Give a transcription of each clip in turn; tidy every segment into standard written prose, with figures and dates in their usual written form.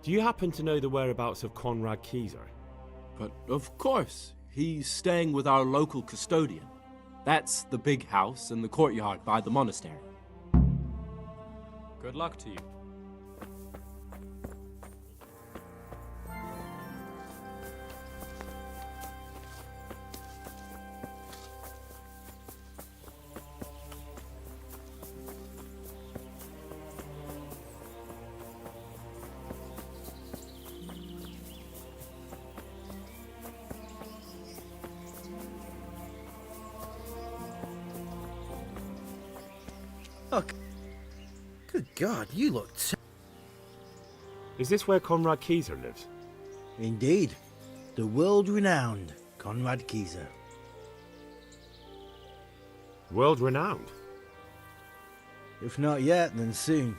Do you happen to know the whereabouts of Conrad Keyser? But of course, he's staying with our local custodian. That's the big house in the courtyard by the monastery. Good luck to you. Oh, good God, you look Is this where Conrad Keyser lives? Indeed. The world-renowned Conrad Keyser. World-renowned? If not yet, then soon.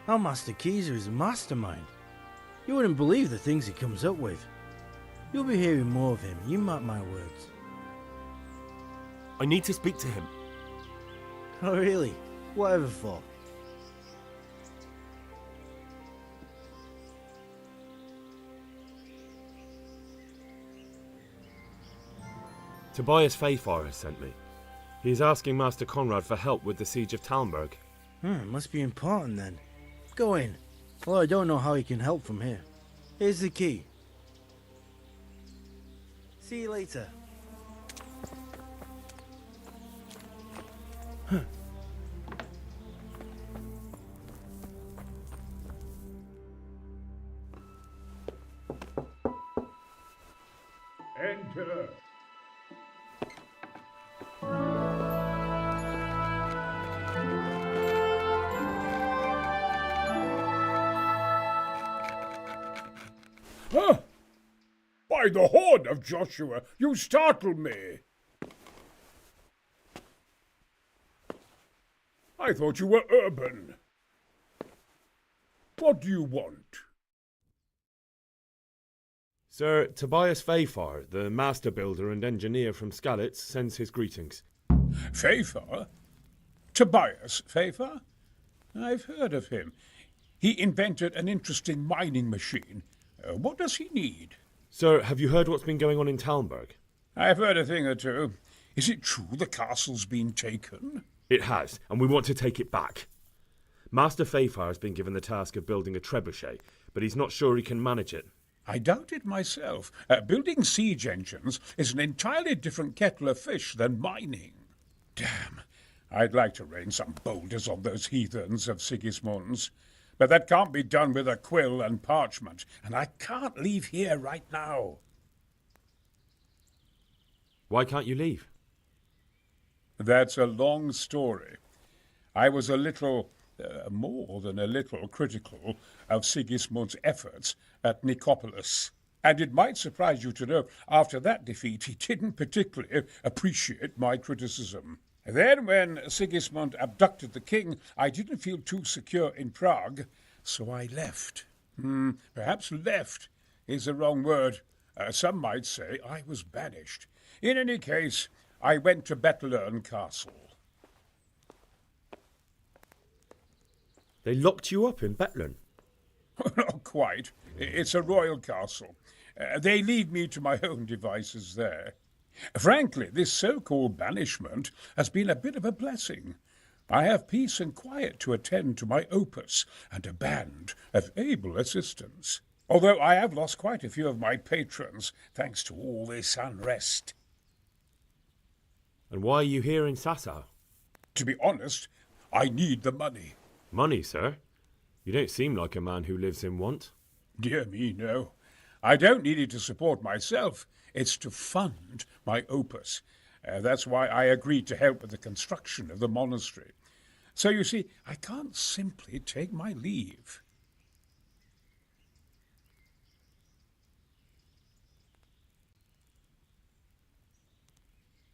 Our Master Keyser is a mastermind. You wouldn't believe the things he comes up with. You'll be hearing more of him, you mark my words. I need to speak to him. Oh really? Whatever for? Tobias Fayfar has sent me. He is asking Master Conrad for help with the siege of Talmberg. Must be important then. Go in. Well, I don't know how he can help from here. Here's the key. See you later. Enter. Huh? By the horn of Joshua, you startled me. I thought you were urban. What do you want? Sir Tobias Fayfar, the master builder and engineer from Skalitz, sends his greetings. Fayfar? Tobias Fayfar? I've heard of him. He invented an interesting mining machine. What does he need? Sir, have you heard what's been going on in Talmberg? I've heard a thing or two. Is it true the castle's been taken? It has, and we want to take it back. Master Fayfar has been given the task of building a trebuchet, but he's not sure he can manage it. I doubt it myself. Building siege engines is an entirely different kettle of fish than mining. Damn, I'd like to rain some boulders on those heathens of Sigismund's. But that can't be done with a quill and parchment, and I can't leave here right now. Why can't you leave? That's a long story. I was a little, more than a little, critical of Sigismund's efforts at Nicopolis. And it might surprise you to know, after that defeat, he didn't particularly appreciate my criticism. Then, when Sigismund abducted the king, I didn't feel too secure in Prague, so I left. Perhaps left is the wrong word. Some might say I was banished. In any case, I went to Bettlern Castle. They locked you up in Bettlern? Not quite. It's a royal castle. They leave me to my own devices there. Frankly, this so-called banishment has been a bit of a blessing. I have peace and quiet to attend to my opus and a band of able assistants. Although I have lost quite a few of my patrons, thanks to all this unrest. And why are you here in Sasau? To be honest, I need the money. Money, sir? You don't seem like a man who lives in want. Dear me, no. I don't need it to support myself. It's to fund my opus. That's why I agreed to help with the construction of the monastery. So you see, I can't simply take my leave.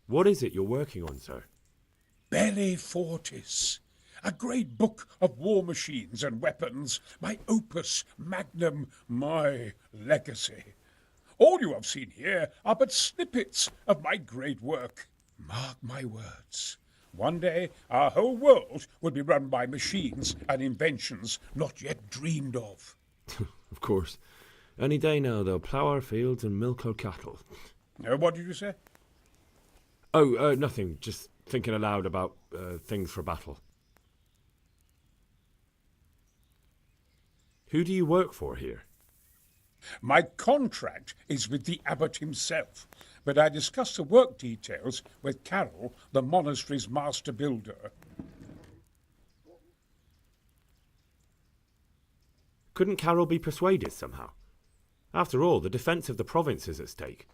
What is it you're working on, sir? Belli Fortis, a great book of war machines and weapons, my opus magnum, my legacy. All you have seen here are but snippets of my great work. Mark my words. One day our whole world will be run by machines and inventions not yet dreamed of. Of course. Any day now they'll plough our fields and milk our cattle. What did you say? Oh, nothing. Just thinking aloud about things for battle. Who do you work for here? My contract is with the abbot himself, but I discussed the work details with Carol, the monastery's master builder. Couldn't Carol be persuaded somehow? After all, the defence of the province is at stake.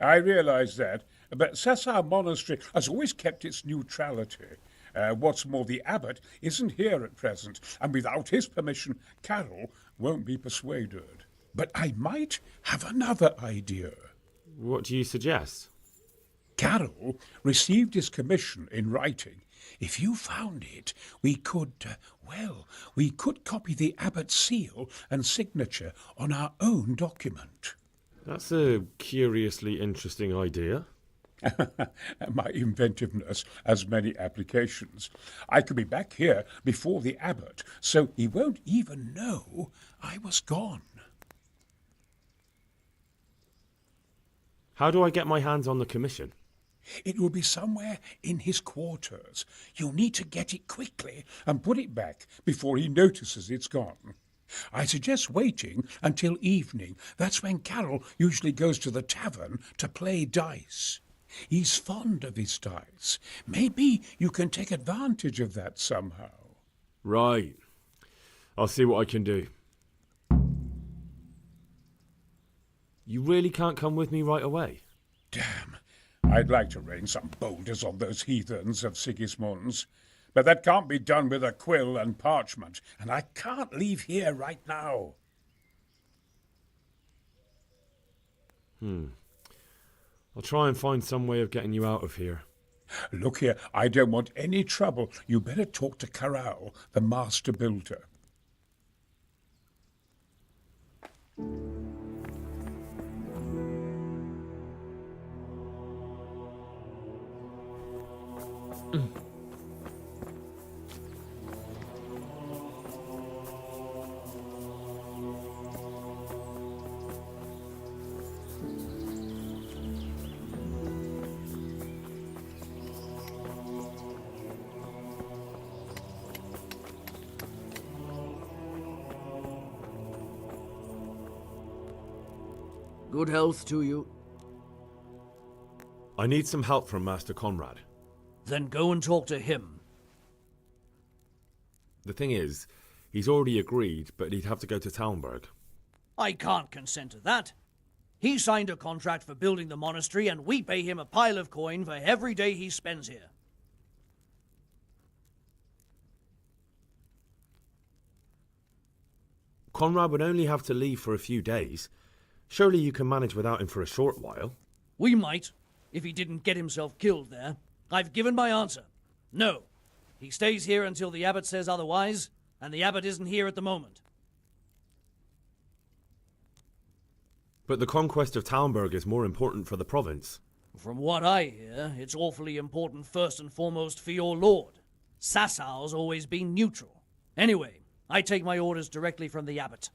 I realise that, but Sassar Monastery has always kept its neutrality. What's more, the abbot isn't here at present, and without his permission, Carol won't be persuaded. But I might have another idea. What do you suggest? Carol received his commission in writing. If you found it, we could copy the abbot's seal and signature on our own document. That's a curiously interesting idea. My inventiveness has many applications. I could be back here before the abbot, so he won't even know I was gone. How do I get my hands on the commission? It will be somewhere in his quarters. You'll need to get it quickly and put it back before he notices it's gone. I suggest waiting until evening. That's when Carol usually goes to the tavern to play dice. He's fond of his dice. Maybe you can take advantage of that somehow. Right. I'll see what I can do. You really can't come with me right away? Damn. I'd like to rain some boulders on those heathens of Sigismund's. But that can't be done with a quill and parchment, and I can't leave here right now. I'll try and find some way of getting you out of here. Look here, I don't want any trouble. You better talk to Corral, the master builder. Good health to you. I need some help from Master Conrad. Then go and talk to him. The thing is, he's already agreed, but he'd have to go to Talmberg. I can't consent to that. He signed a contract for building the monastery, and we pay him a pile of coin for every day he spends here. Conrad would only have to leave for a few days. Surely you can manage without him for a short while. We might, if he didn't get himself killed there. I've given my answer. No. He stays here until the abbot says otherwise, and the abbot isn't here at the moment. But the conquest of Talmberg is more important for the province. From what I hear, it's awfully important first and foremost for your lord. Sassar's always been neutral. Anyway, I take my orders directly from the abbot.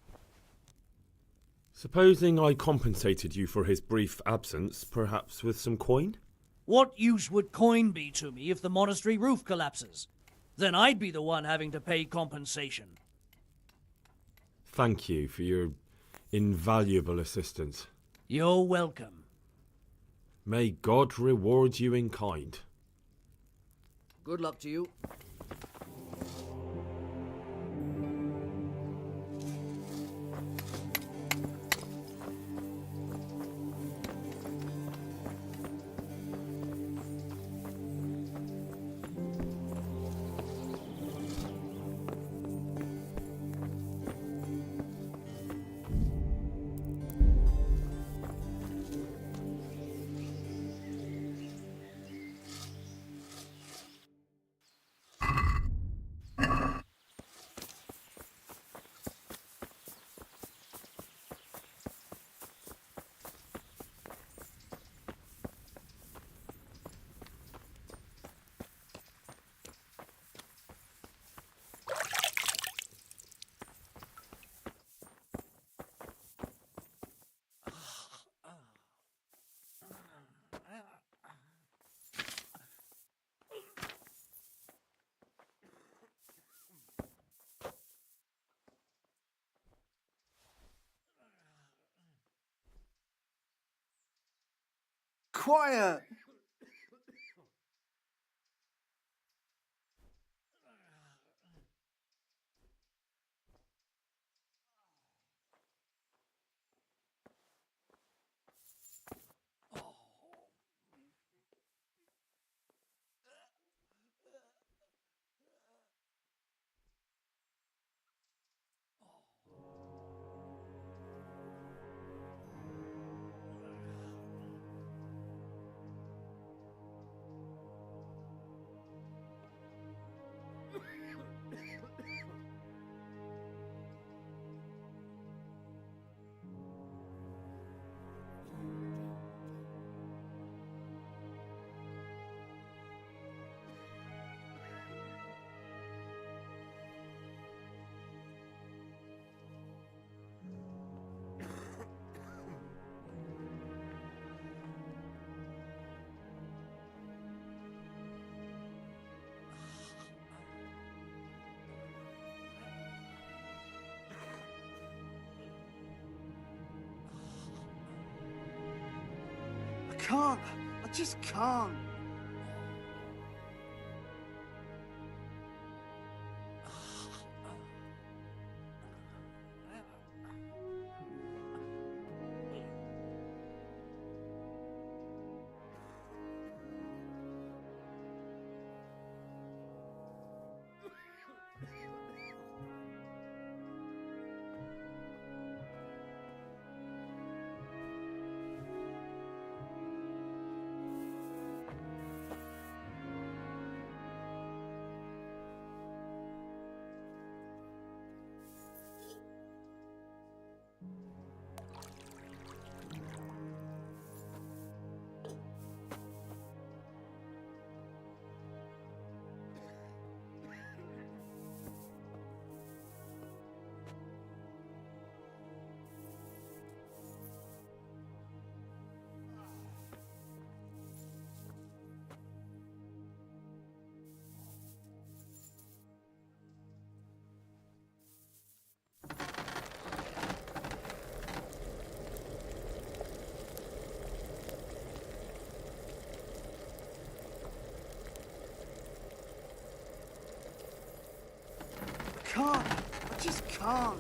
Supposing I compensated you for his brief absence, perhaps with some coin? What use would coin be to me if the monastery roof collapses? Then I'd be the one having to pay compensation. Thank you for your invaluable assistance. You're welcome. May God reward you in kind. Good luck to you. quiet! I can't. I just can't. I just can't.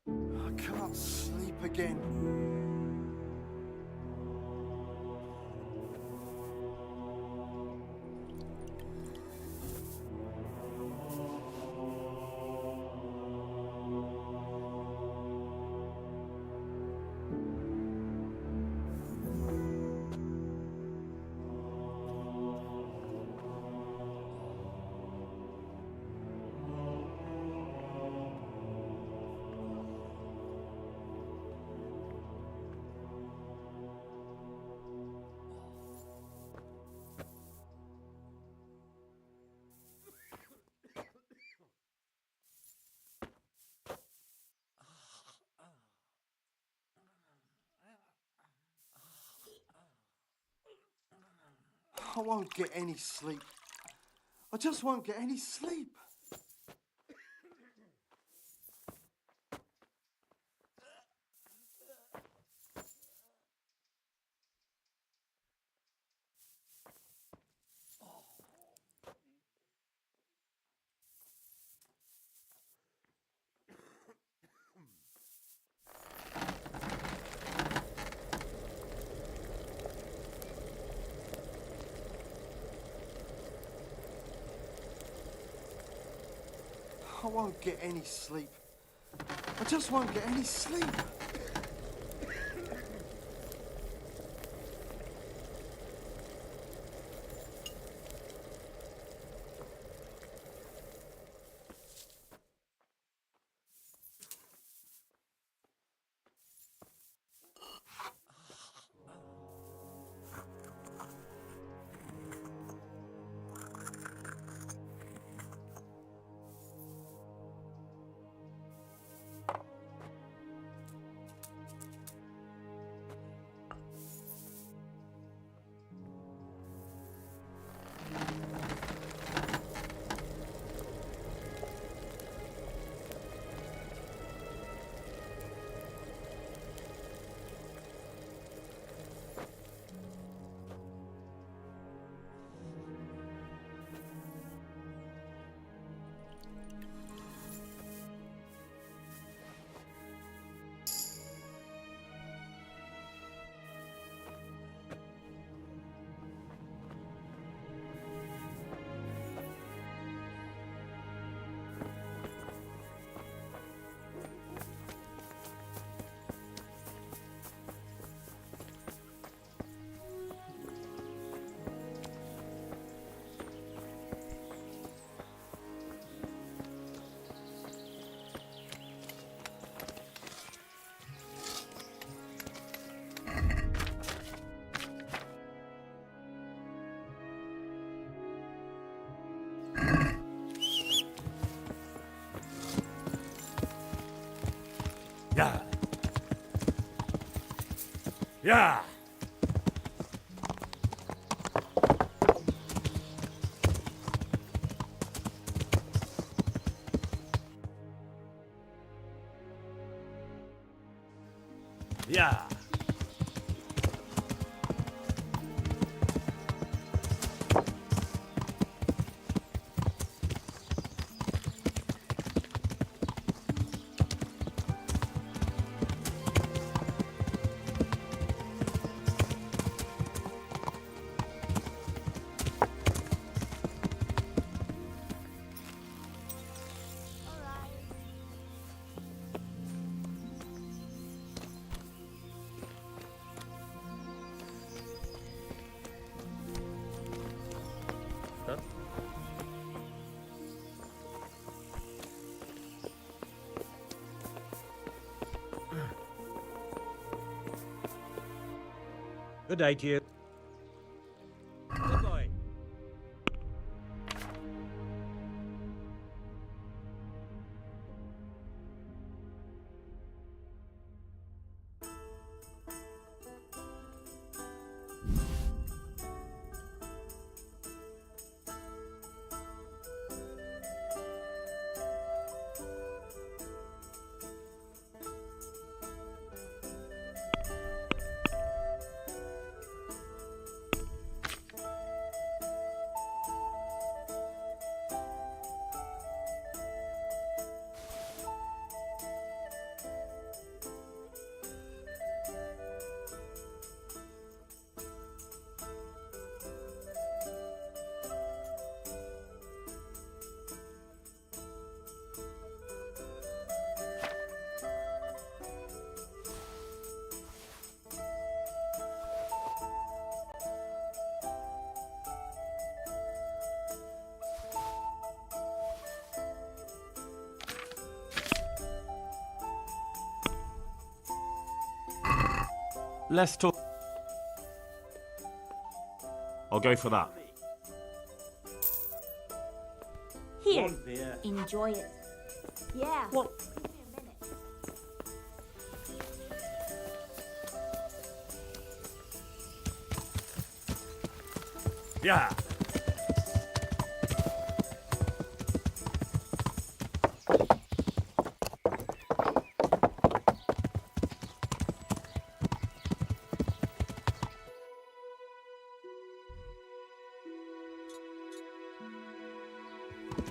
I can't sleep again. I won't get any sleep. I just won't get any sleep. I won't get any sleep. I just won't get any sleep. Yeah. Yeah. Yeah. Good day to you. Good boy. Let's talk. I'll go for that. Here, enjoy it. Yeah. What? Give me a minute. Yeah.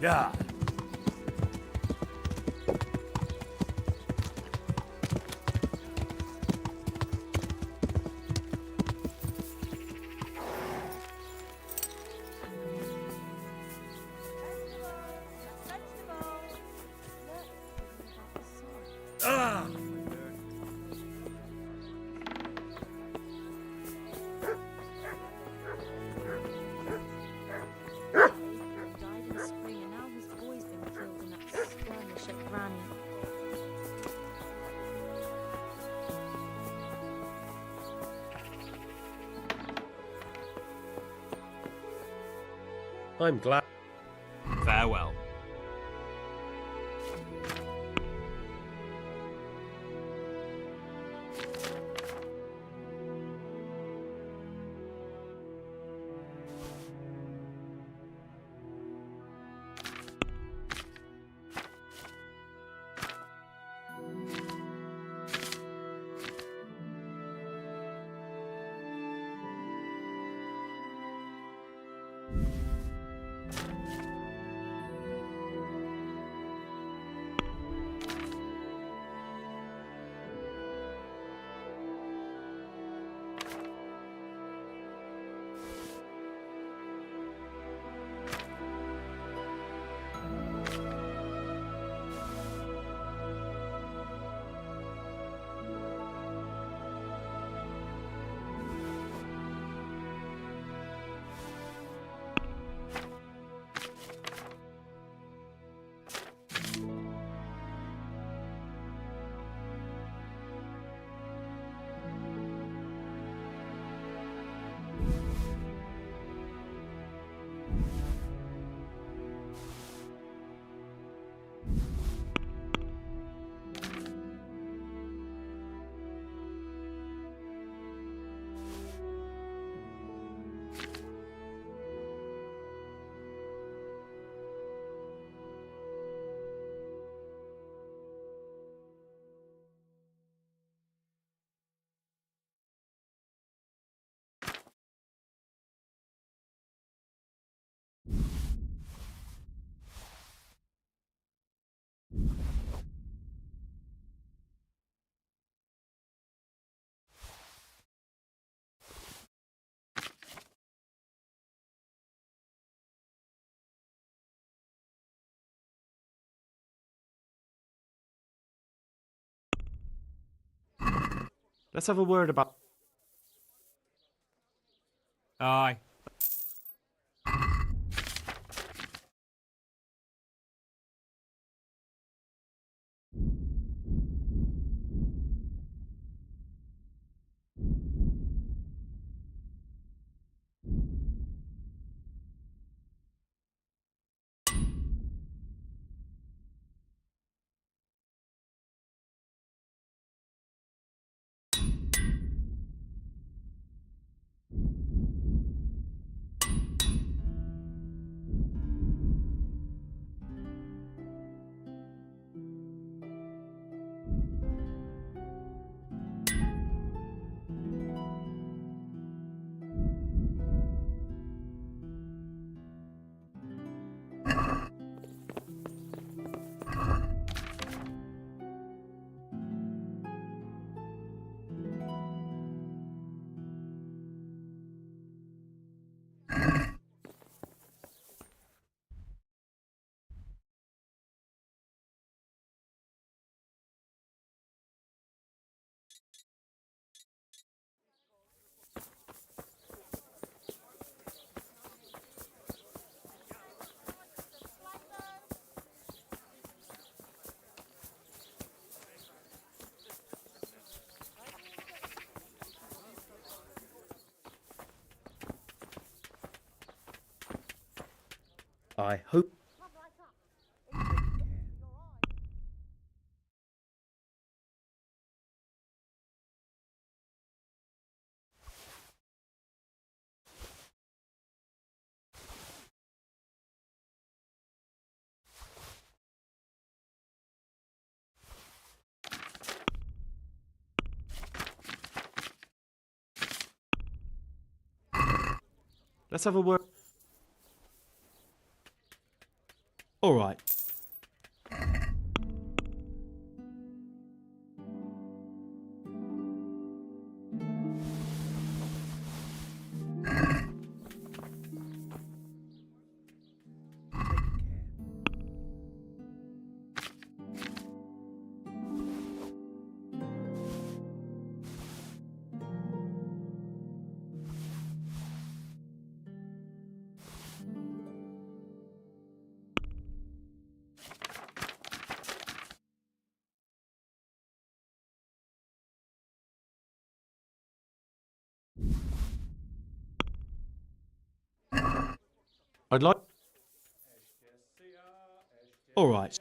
Yeah. Ah! Died in spring, and now his boy's been killed in that skirmish at Granny. I'm glad. Farewell. Let's have a word about... Aye. I hope. Let's have a word... All right. I'd like... All right.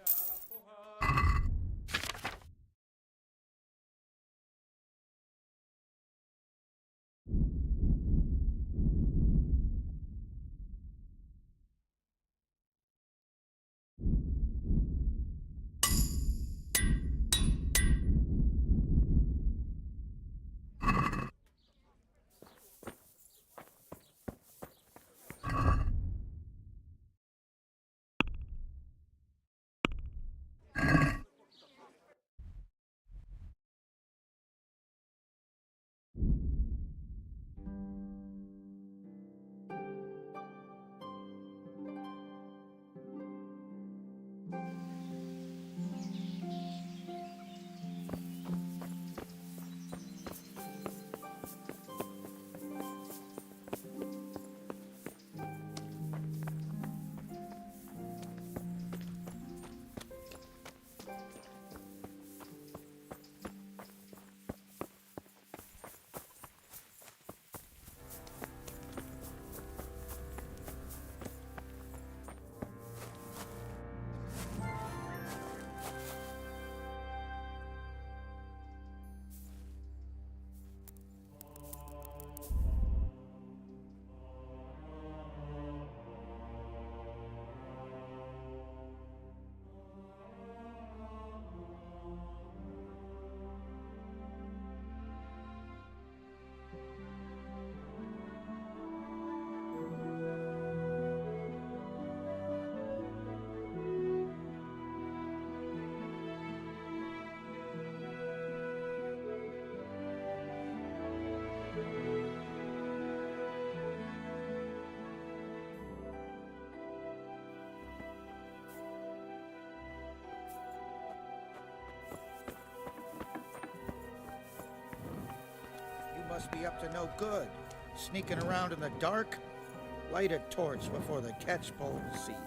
must be up to no good. Sneaking around in the dark? Light a torch before the catchpole see you.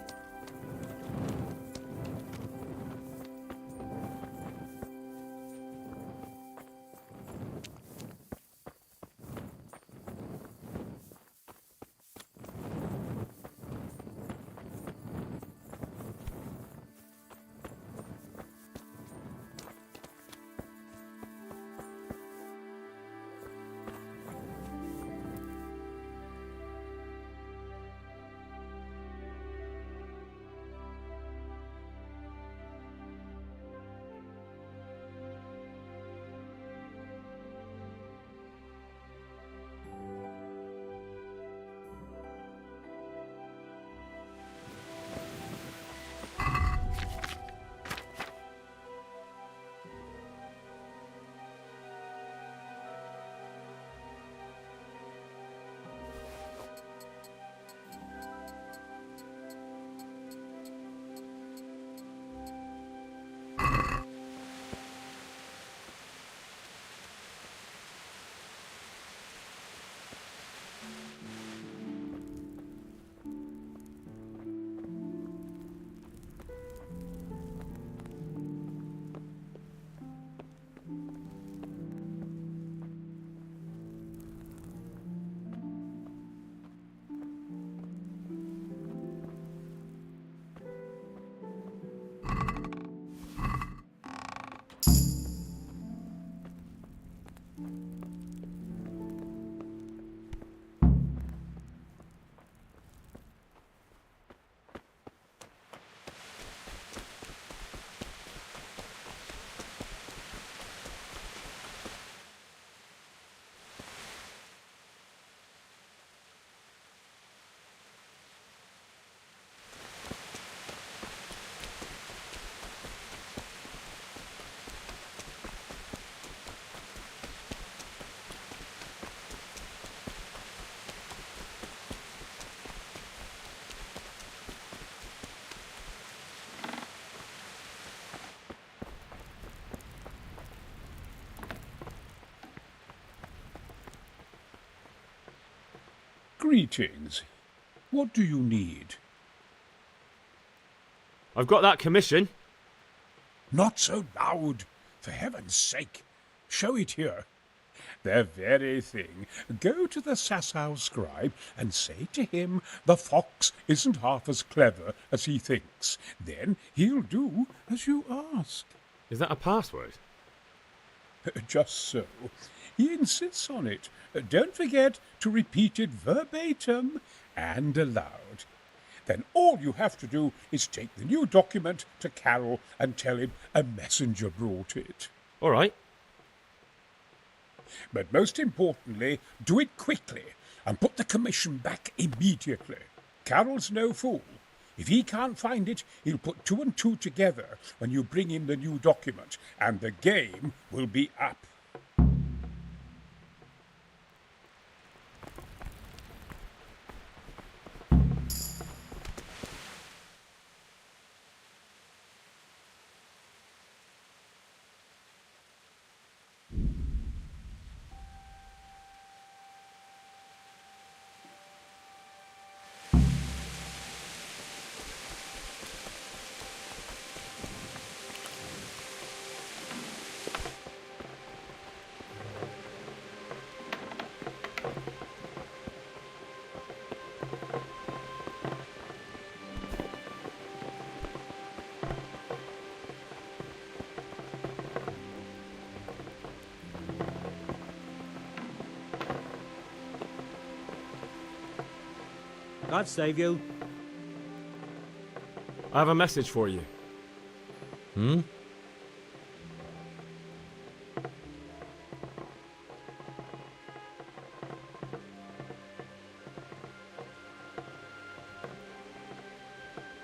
Greetings. What do you need? I've got that commission. Not so loud, for heaven's sake. Show it here. The very thing. Go to the Sasau scribe and say to him the fox isn't half as clever as he thinks. Then he'll do as you ask. Is that a password? Just so. He insists on it. Don't forget to repeat it verbatim and aloud. Then all you have to do is take the new document to Carol and tell him a messenger brought it. All right. But most importantly, do it quickly and put the commission back immediately. Carol's no fool. If he can't find it, he'll put 2 and 2 together when you bring him the new document, and the game will be up. God save you. I have a message for you. Hmm?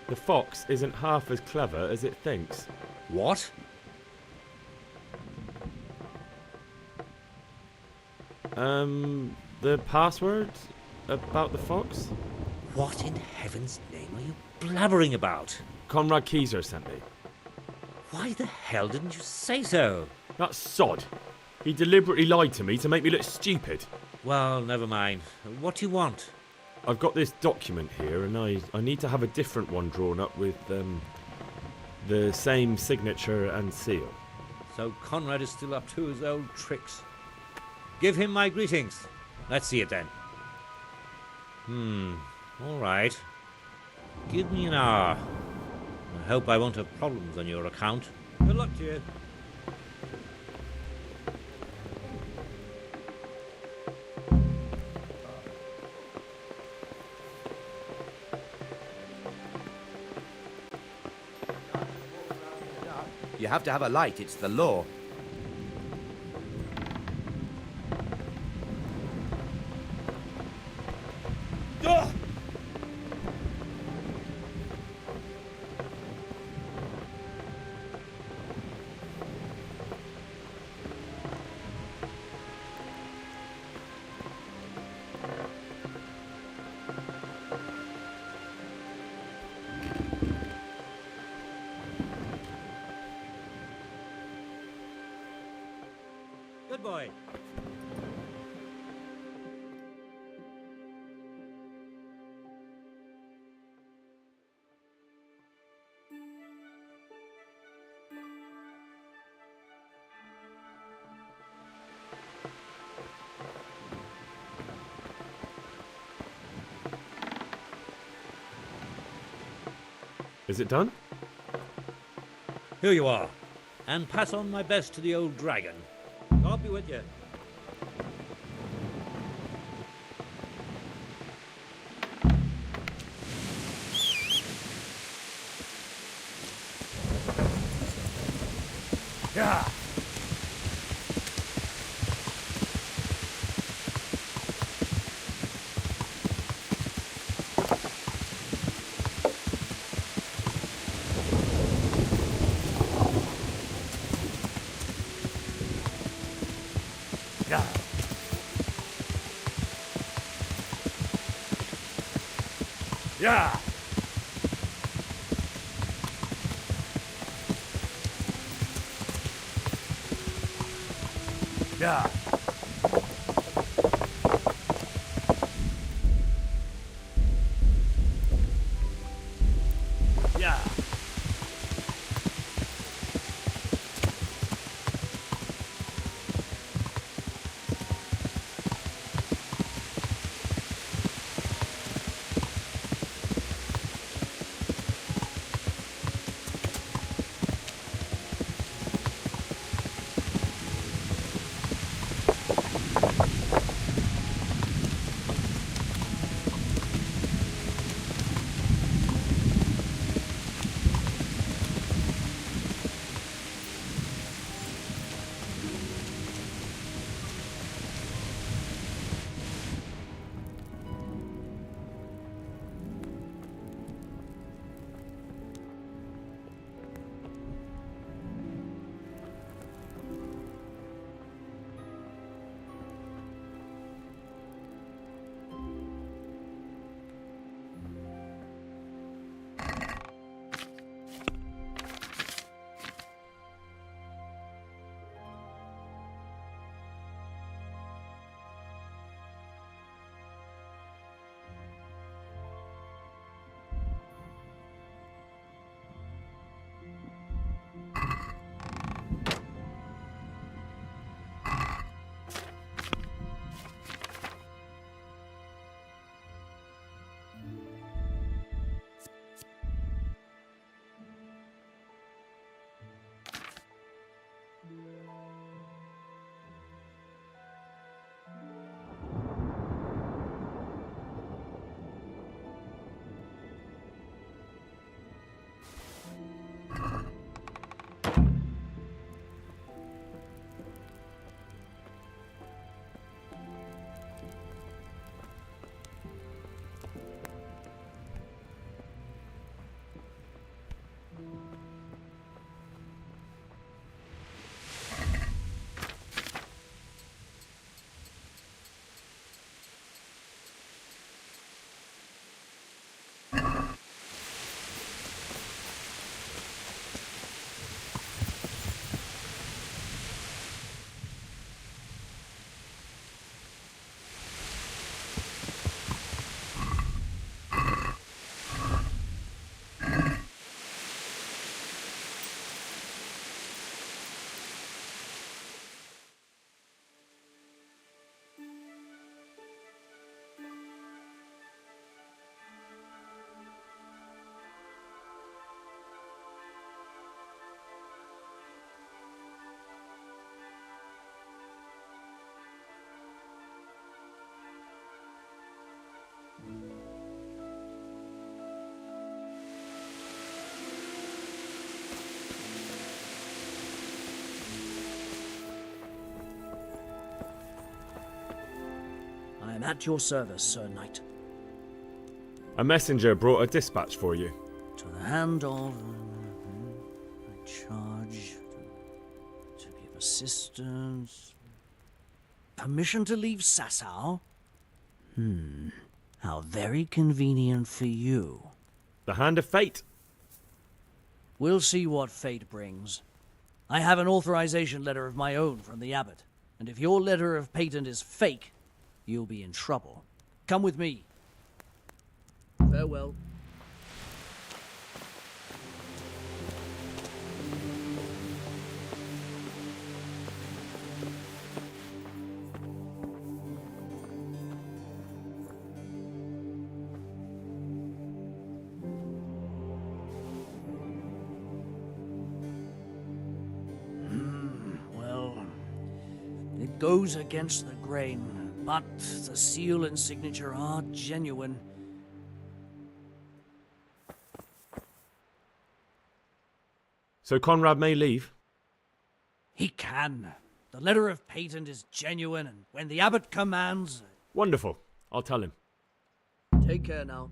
The fox isn't half as clever as it thinks. What? The password about the fox? What in heaven's name are you blabbering about? Conrad Keyser sent me. Why the hell didn't you say so? That sod. He deliberately lied to me to make me look stupid. Well, never mind. What do you want? I've got this document here, and I need to have a different one drawn up with the same signature and seal. So Conrad is still up to his old tricks. Give him my greetings. Let's see it then. All right. Give me an hour. I hope I won't have problems on your account. Good luck to you. You have to have a light, it's the law. Good boy. Is it done? Here you are. And pass on my best to the old dragon. God be with you. Yeah. Yeah. Yeah. Yeah. Yeah. I'm at your service, Sir Knight. A messenger brought a dispatch for you. To the hand of... charge... to give assistance... Permission to leave Sasau? How very convenient for you. The hand of fate. We'll see what fate brings. I have an authorization letter of my own from the abbot, and if your letter of patent is fake, you'll be in trouble. Come with me. Farewell. Well, it goes against the grain, but the seal and signature are genuine. So Conrad may leave? He can. The letter of patent is genuine, and when the abbot commands... Wonderful. I'll tell him. Take care now.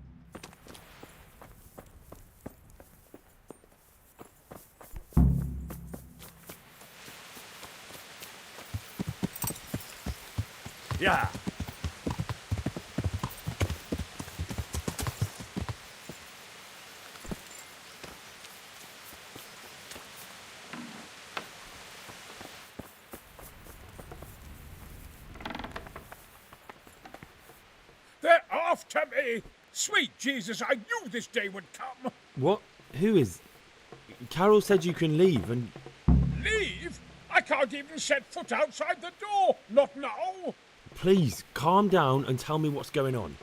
Yeah. They're after me! Sweet Jesus, I knew this day would come! What? Who is... Carol said you can leave and... Leave? I can't even set foot outside the door! Not now! Please, calm down and tell me what's going on.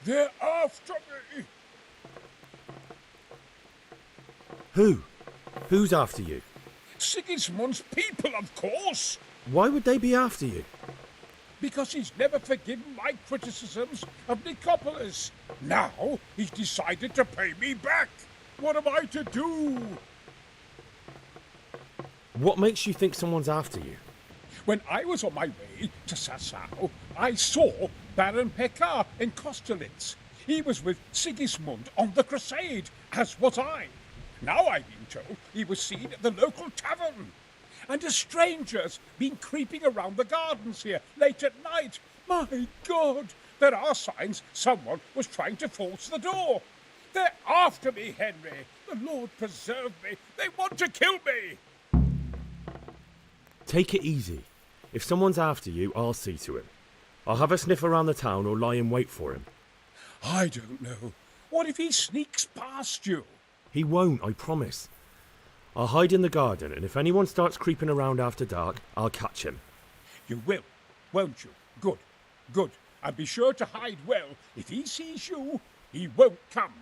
They're after me! Who? Who's after you? Sigismund's people, of course! Why would they be after you? Because he's never forgiven my criticisms of Nicopolis. Now he's decided to pay me back. What am I to do? What makes you think someone's after you? When I was on my way to Sasau, I saw Baron Pekar in Kostelitz. He was with Sigismund on the crusade, as was I. Now I've been told he was seen at the local tavern. And a stranger's been creeping around the gardens here late at night. My God, there are signs someone was trying to force the door. They're after me, Henry. The Lord preserve me. They want to kill me. Take it easy. If someone's after you, I'll see to him. I'll have a sniff around the town or lie in wait for him. I don't know. What if he sneaks past you? He won't, I promise. I'll hide in the garden, and if anyone starts creeping around after dark, I'll catch him. You will, won't you? Good, good. And be sure to hide well. If he sees you, he won't come.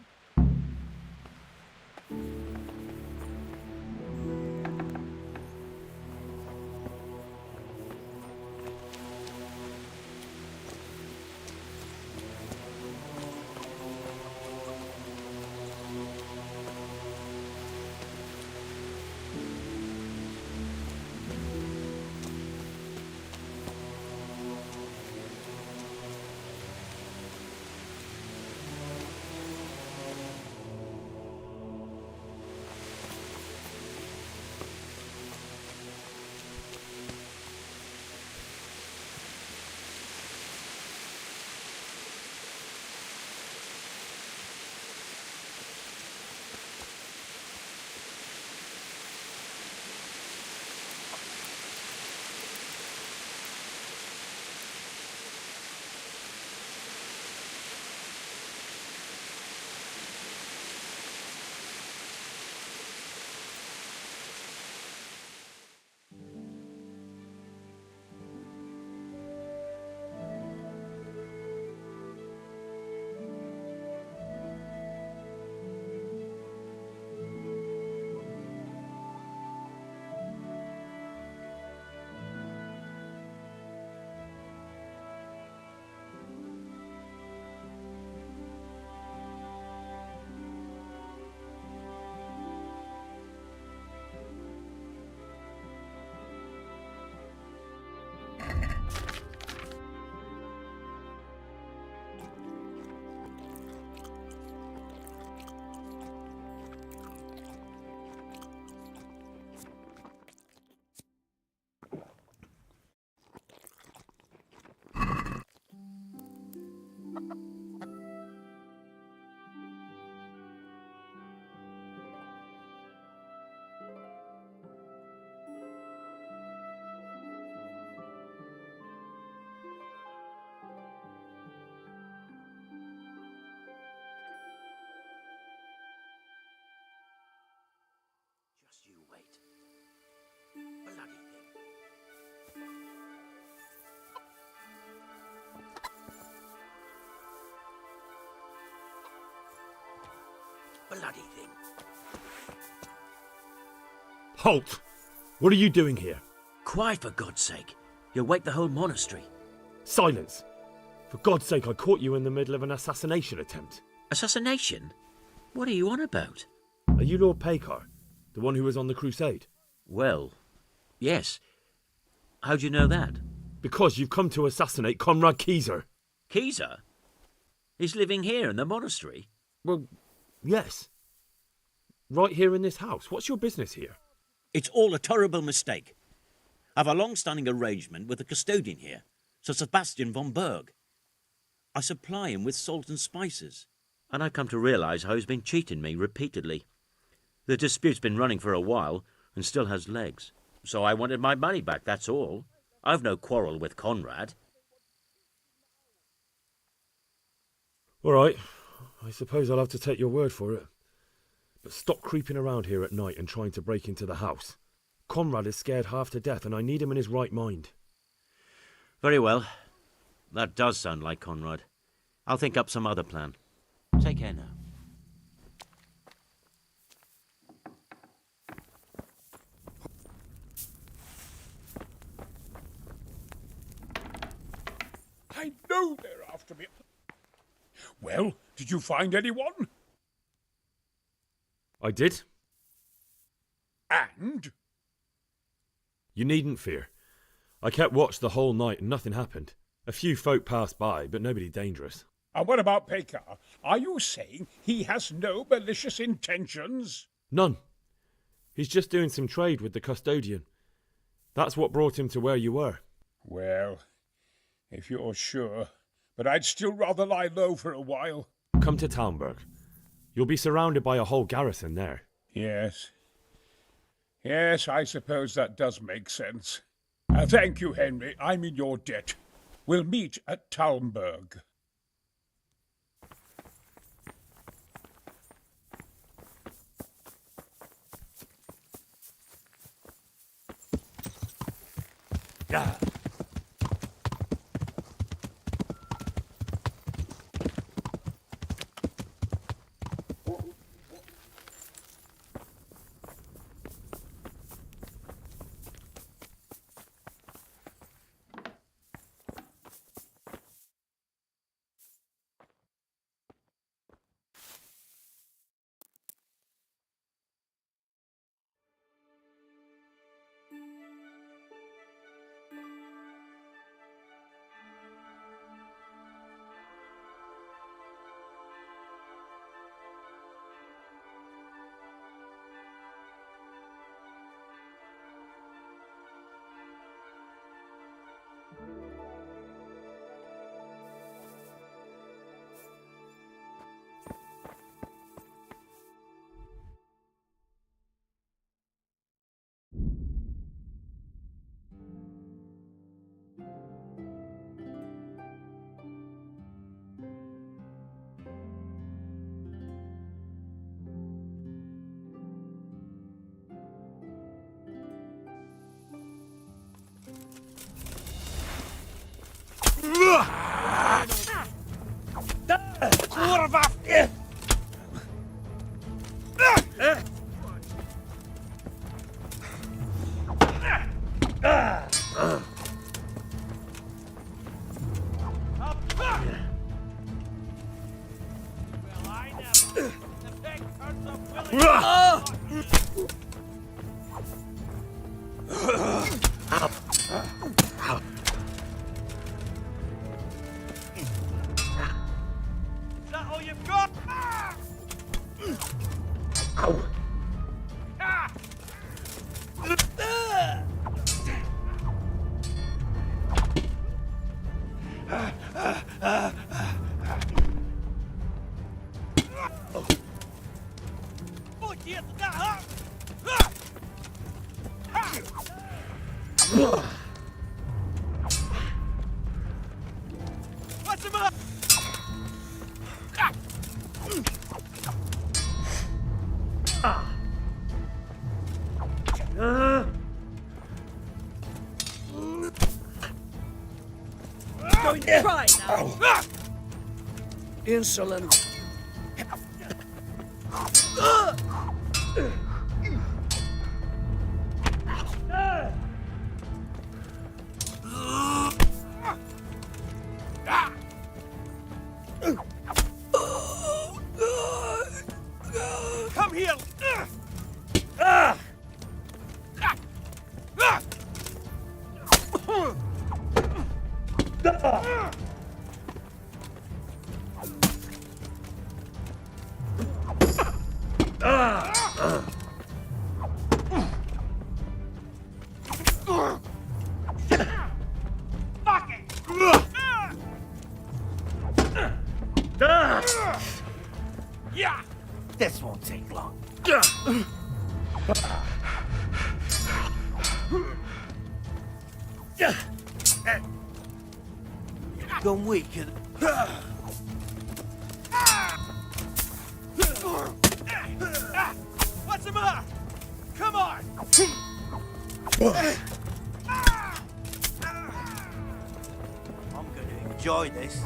Just you wait. Bloody thing. Bloody thing. Halt! What are you doing here? Quiet, for God's sake. You'll wake the whole monastery. Silence! For God's sake, I caught you in the middle of an assassination attempt. Assassination? What are you on about? Are you Lord Pekar, the one who was on the crusade? Well, yes. How'd you know that? Because you've come to assassinate Conrad Keyser. Keyser? He's living here in the monastery? Well, yes. Right here in this house. What's your business here? It's all a terrible mistake. I've a long-standing arrangement with the custodian here, Sir Sebastian von Berg. I supply him with salt and spices. And I've come to realise how he's been cheating me repeatedly. The dispute's been running for a while and still has legs. So I wanted my money back, that's all. I've no quarrel with Conrad. All right. I suppose I'll have to take your word for it. But stop creeping around here at night and trying to break into the house. Conrad is scared half to death and I need him in his right mind. Very well. That does sound like Conrad. I'll think up some other plan. Take care now. I know they're after me. Well, did you find anyone? I did. And? You needn't fear. I kept watch the whole night and nothing happened. A few folk passed by, but nobody dangerous. And what about Pekar? Are you saying he has no malicious intentions? None. He's just doing some trade with the custodian. That's what brought him to where you were. Well, if you're sure. But I'd still rather lie low for a while. Come to Talmberg. You'll be surrounded by a whole garrison there. Yes. Yes, I suppose that does make sense. Thank you, Henry. I'm in your debt. We'll meet at Talmberg. Yeah. What's him up? Going to try now. Insolent. Come here. Fuck it. Yeah. This won't take long. Gone weak. What's him up? Come on. I'm going to enjoy this.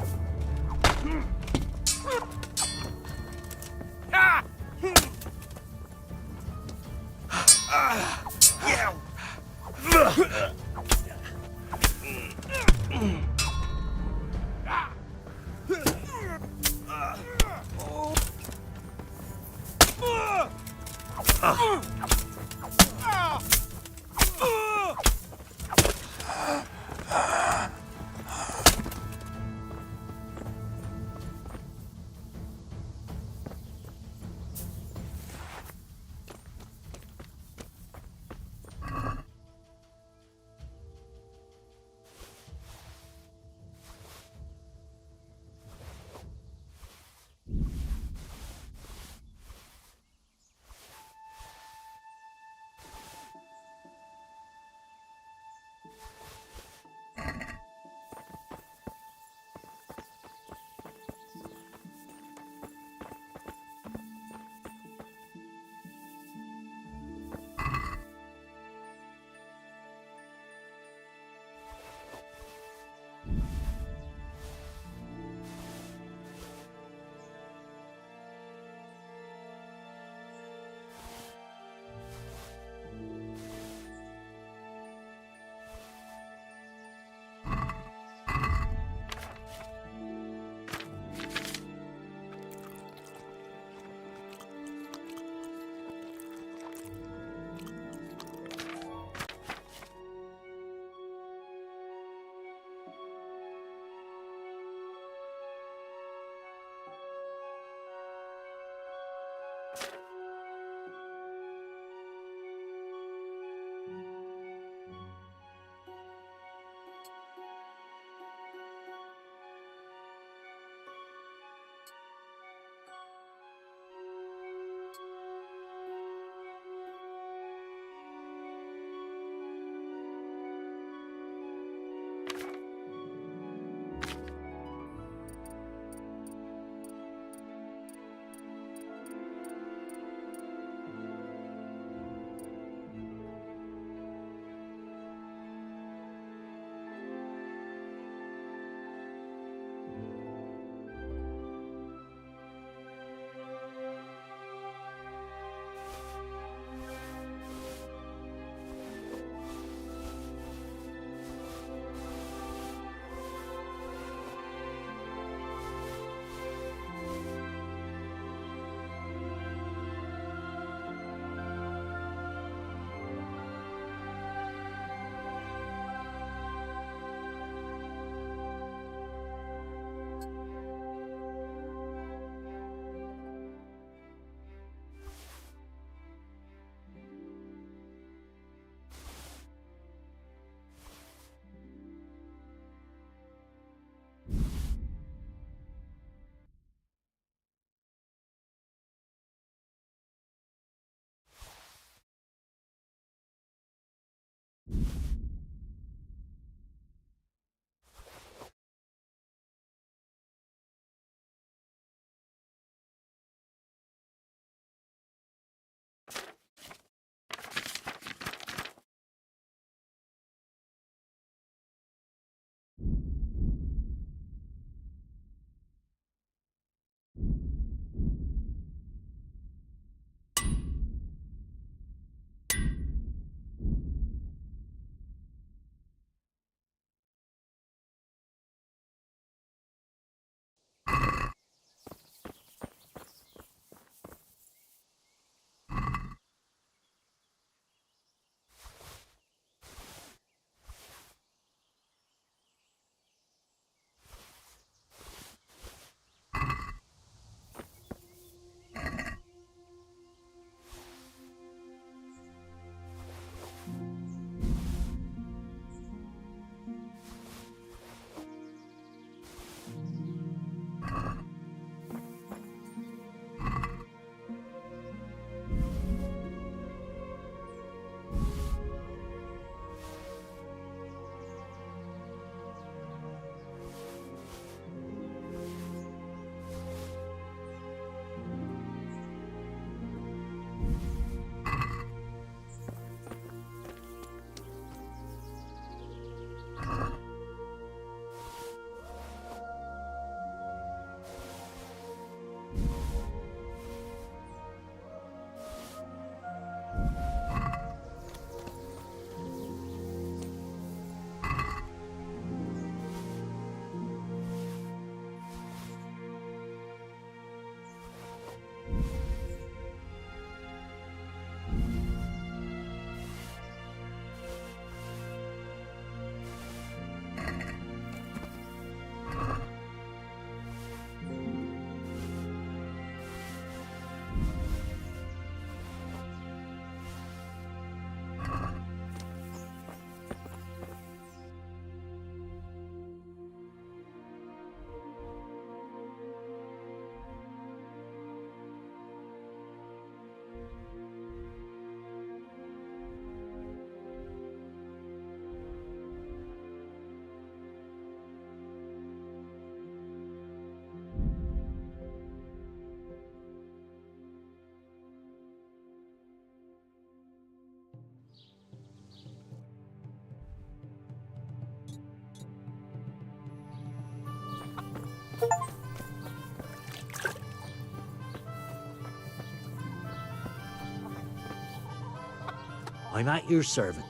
I'm at your servant.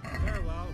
Farewell.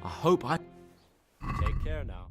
I hope I... Take care now.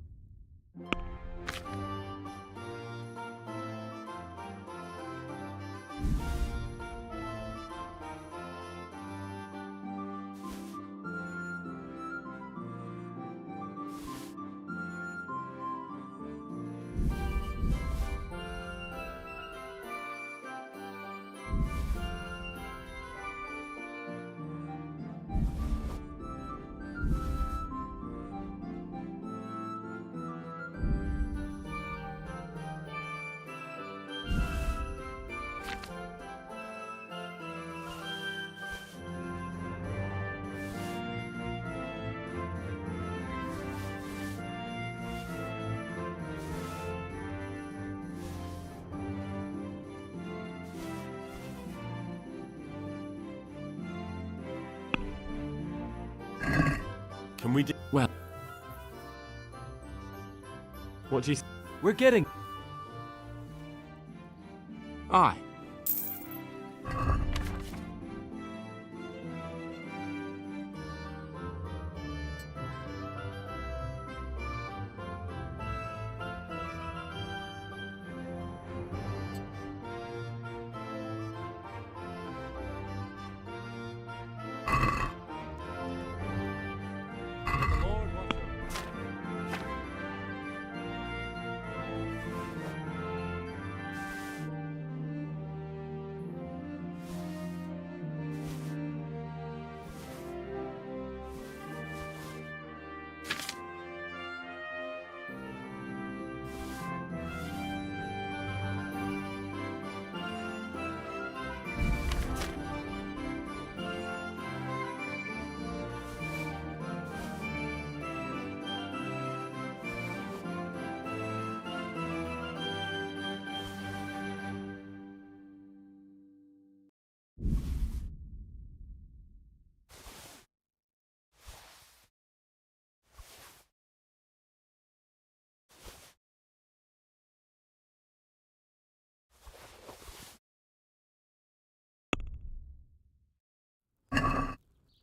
Can we do... Well, What do you... we're getting... Aye.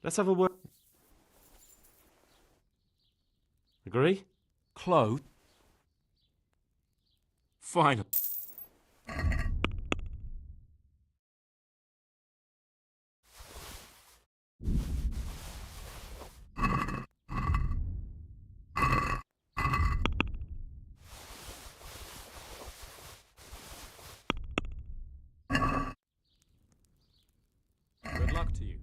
Let's have a word. Agree? Clothes? Fine. Good luck to you.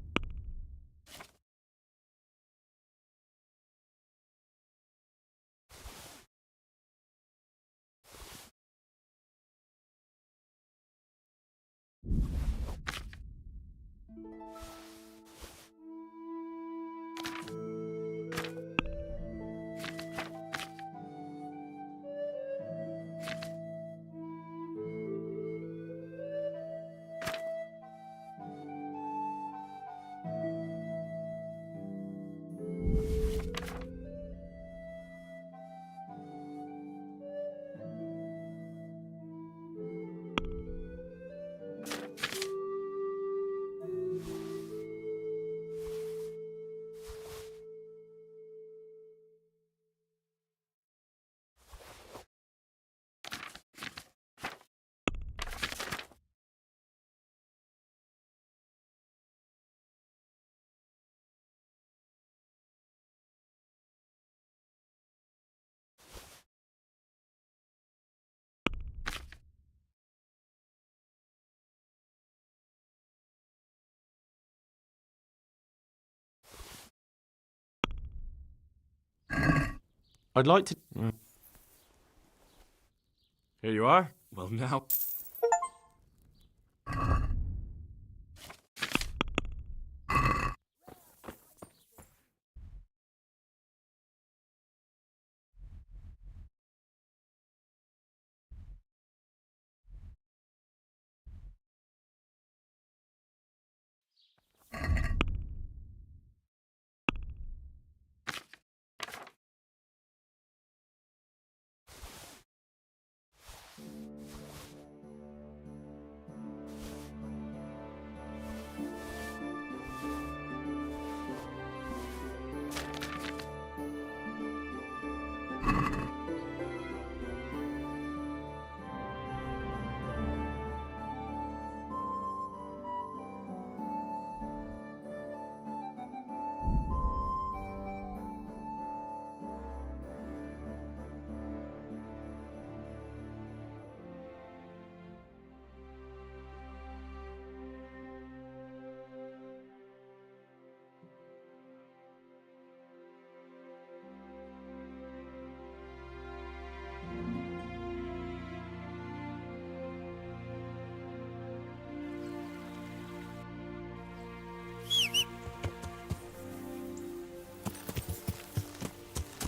I'd like to... Here you are. Well, now...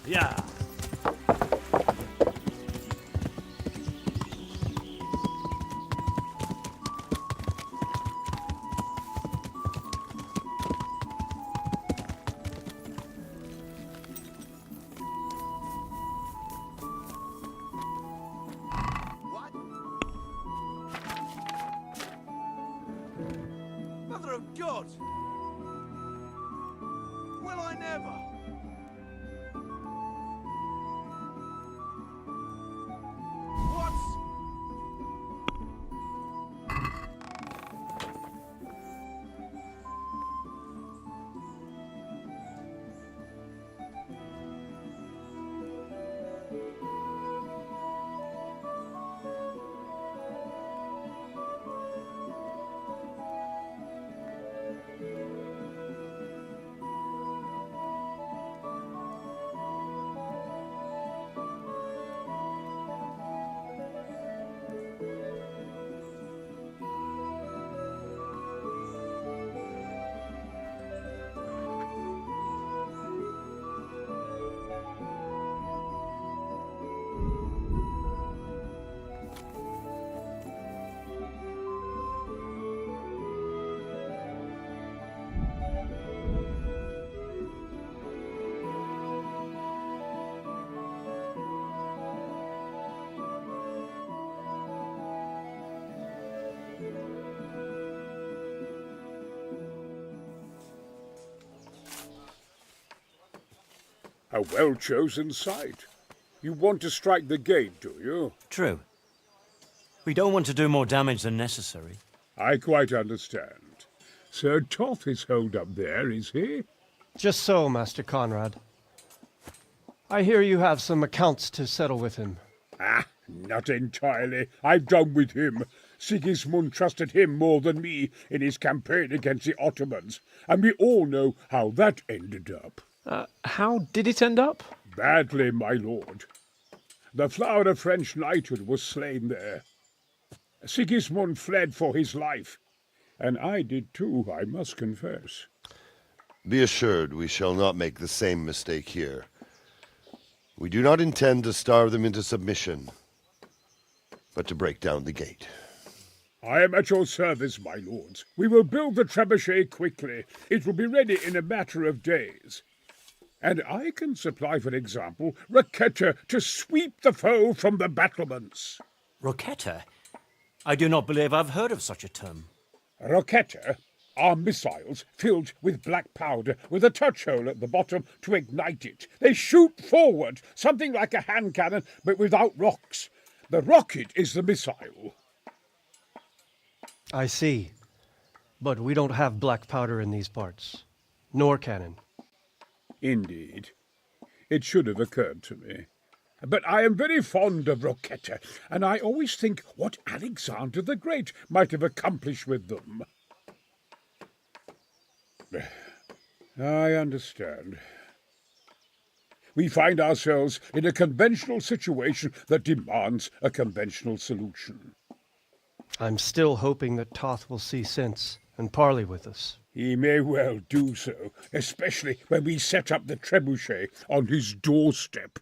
Yeah. Mother of God! Will I never? What? A well-chosen site. You want to strike the gate, do you? True. We don't want to do more damage than necessary. I quite understand. Sir Toth is holed up there, is he? Just so, Master Conrad. I hear you have some accounts to settle with him. Ah, not entirely. I've done with him. Sigismund trusted him more than me in his campaign against the Ottomans, and we all know how that ended up. How did it end up? Badly, my lord. The flower of French knighthood was slain there. Sigismund fled for his life, and I did too, I must confess. Be assured we shall not make the same mistake here. We do not intend to starve them into submission, but to break down the gate. I am at your service, my lords. We will build the trebuchet quickly. It will be ready in a matter of days. And I can supply, for example, Roquetta to sweep the foe from the battlements. Roquetta? I do not believe I've heard of such a term. Roquetta are missiles filled with black powder with a touch hole at the bottom to ignite it. They shoot forward, something like a hand cannon, but without rocks. The rocket is the missile. I see. But we don't have black powder in these parts. Nor cannon. Indeed. It should have occurred to me. But I am very fond of Roquetta, and I always think what Alexander the Great might have accomplished with them. I understand. we find ourselves in a conventional situation that demands a conventional solution. I'm still hoping that Toth will see sense and parley with us. He may well do so, especially when we set up the trebuchet on his doorstep.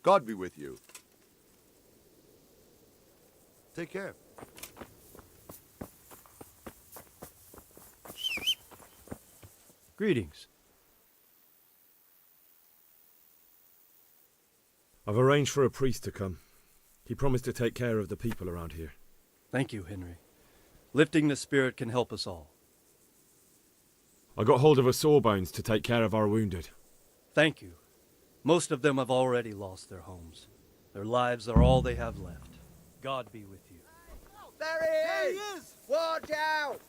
God be with you. Take care. Greetings. I've arranged for a priest to come. He promised to take care of the people around here. Thank you, Henry. Lifting the spirit can help us all. I got hold of a sawbones to take care of our wounded. Thank you. Most of them have already lost their homes. Their lives are all they have left. God be with you. There he is! Watch out!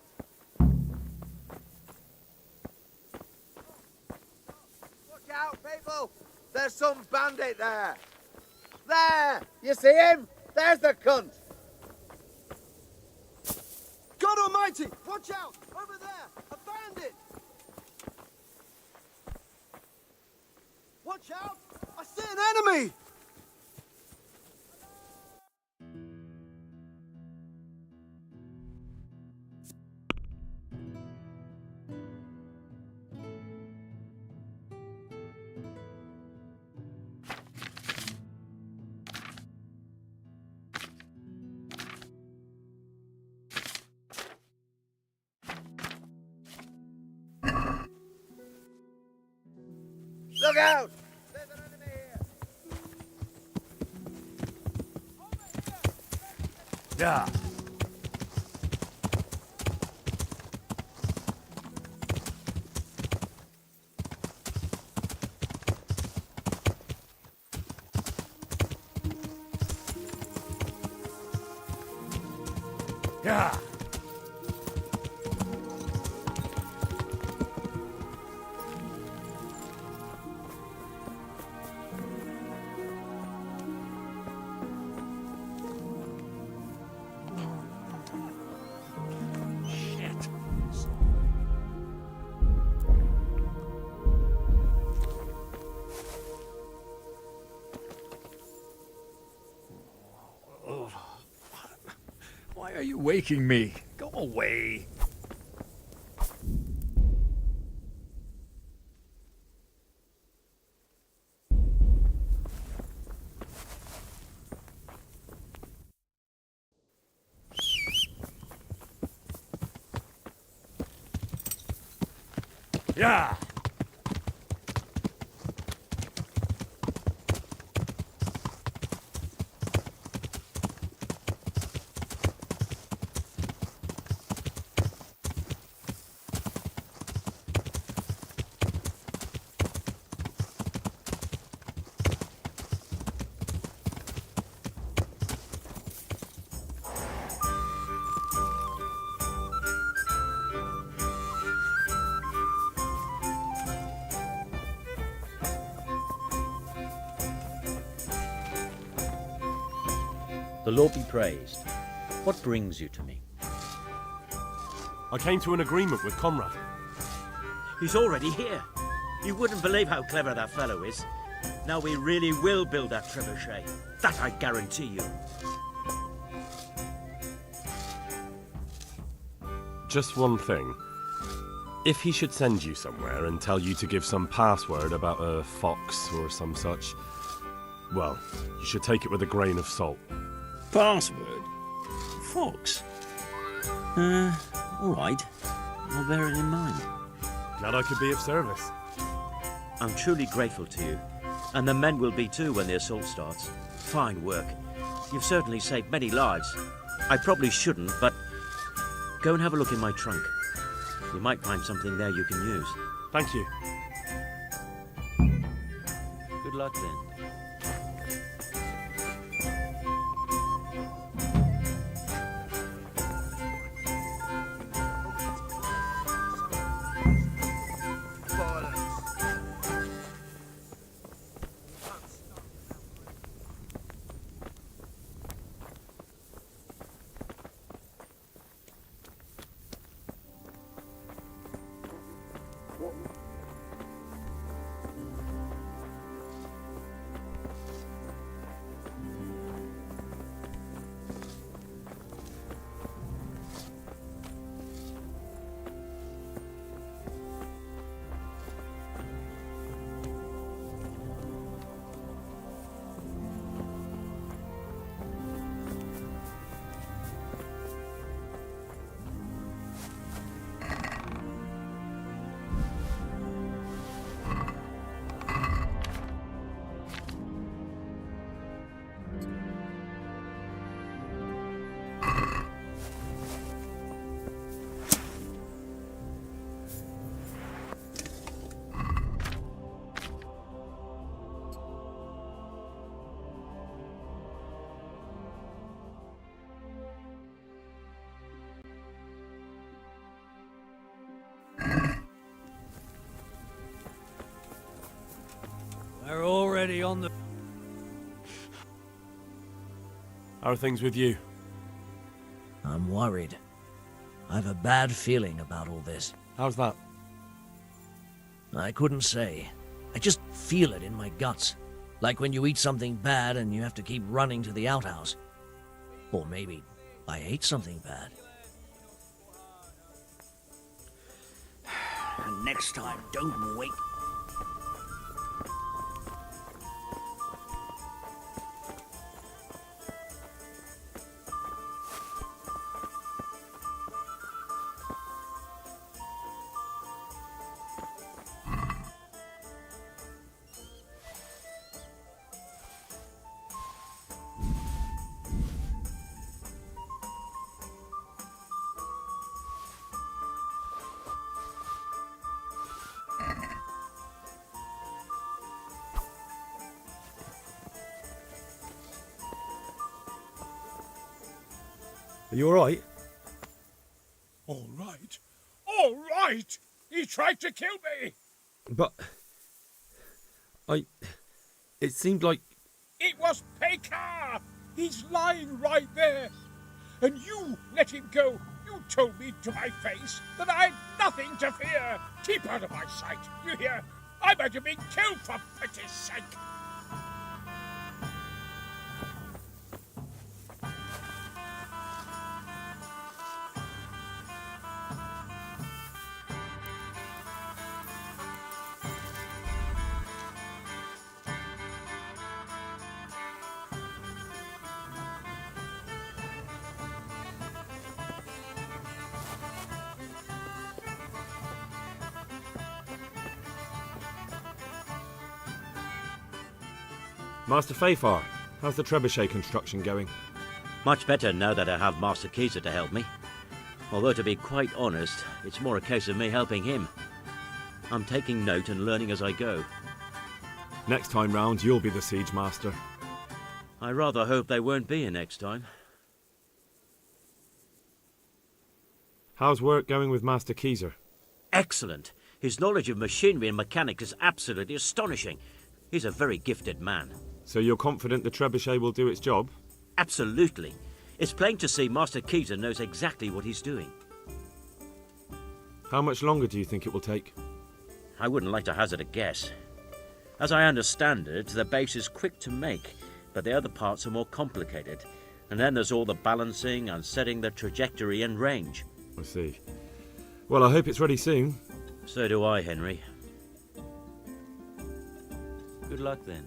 Watch out, people! There's some bandit there! There! You see him? There's the cunt! God almighty! Watch out! Over there! A bandit! Watch out! I see an enemy! Look out! There's an enemy here! Yeah. Yeah. Why are you waking me? Go away. Yeah. The Lord be praised. What brings you to me? I came to an agreement with Conrad. He's already here. You wouldn't believe how clever that fellow is. Now we really will build that trebuchet. That I guarantee you. Just one thing. If he should send you somewhere and tell you to give some password about a fox or some such, well, you should take it with a grain of salt. Password? Fox? All right. I'll bear it in mind. Glad I could be of service. I'm truly grateful to you. And the men will be too when the assault starts. Fine work. You've certainly saved many lives. I probably shouldn't, but go and have a look in my trunk. You might find something there you can use. Thank you. Good luck then. already on the... How are things with you? I'm worried. I have a bad feeling about all this. How's that? I couldn't say. I just feel it in my guts. Like when you eat something bad and you have to keep running to the outhouse. Or maybe I ate something bad. And next time, don't wait. Are you alright? All right. All right! He tried to kill me! But... It seemed like... It was Pekar! He's lying right there! And you let him go! You told me to my face that I'd nothing to fear! Keep out of my sight, you hear? I might have been killed for pity's sake! Master Fafar, how's the trebuchet construction going? Much better now that I have Master Keezer to help me. Although, to be quite honest, it's more a case of me helping him. I'm taking note and learning as I go. Next time round, you'll be the siege master. I rather hope they won't be here next time. How's work going with Master Keezer? Excellent. His knowledge of machinery and mechanics is absolutely astonishing. He's a very gifted man. So you're confident the trebuchet will do its job? Absolutely. It's plain to see Master Keezer knows exactly what he's doing. How much longer do you think it will take? I wouldn't like to hazard a guess. As I understand it, the base is quick to make, but the other parts are more complicated. And then there's all the balancing and setting the trajectory and range. I see. Well, I hope it's ready soon. So do I, Henry. Good luck then.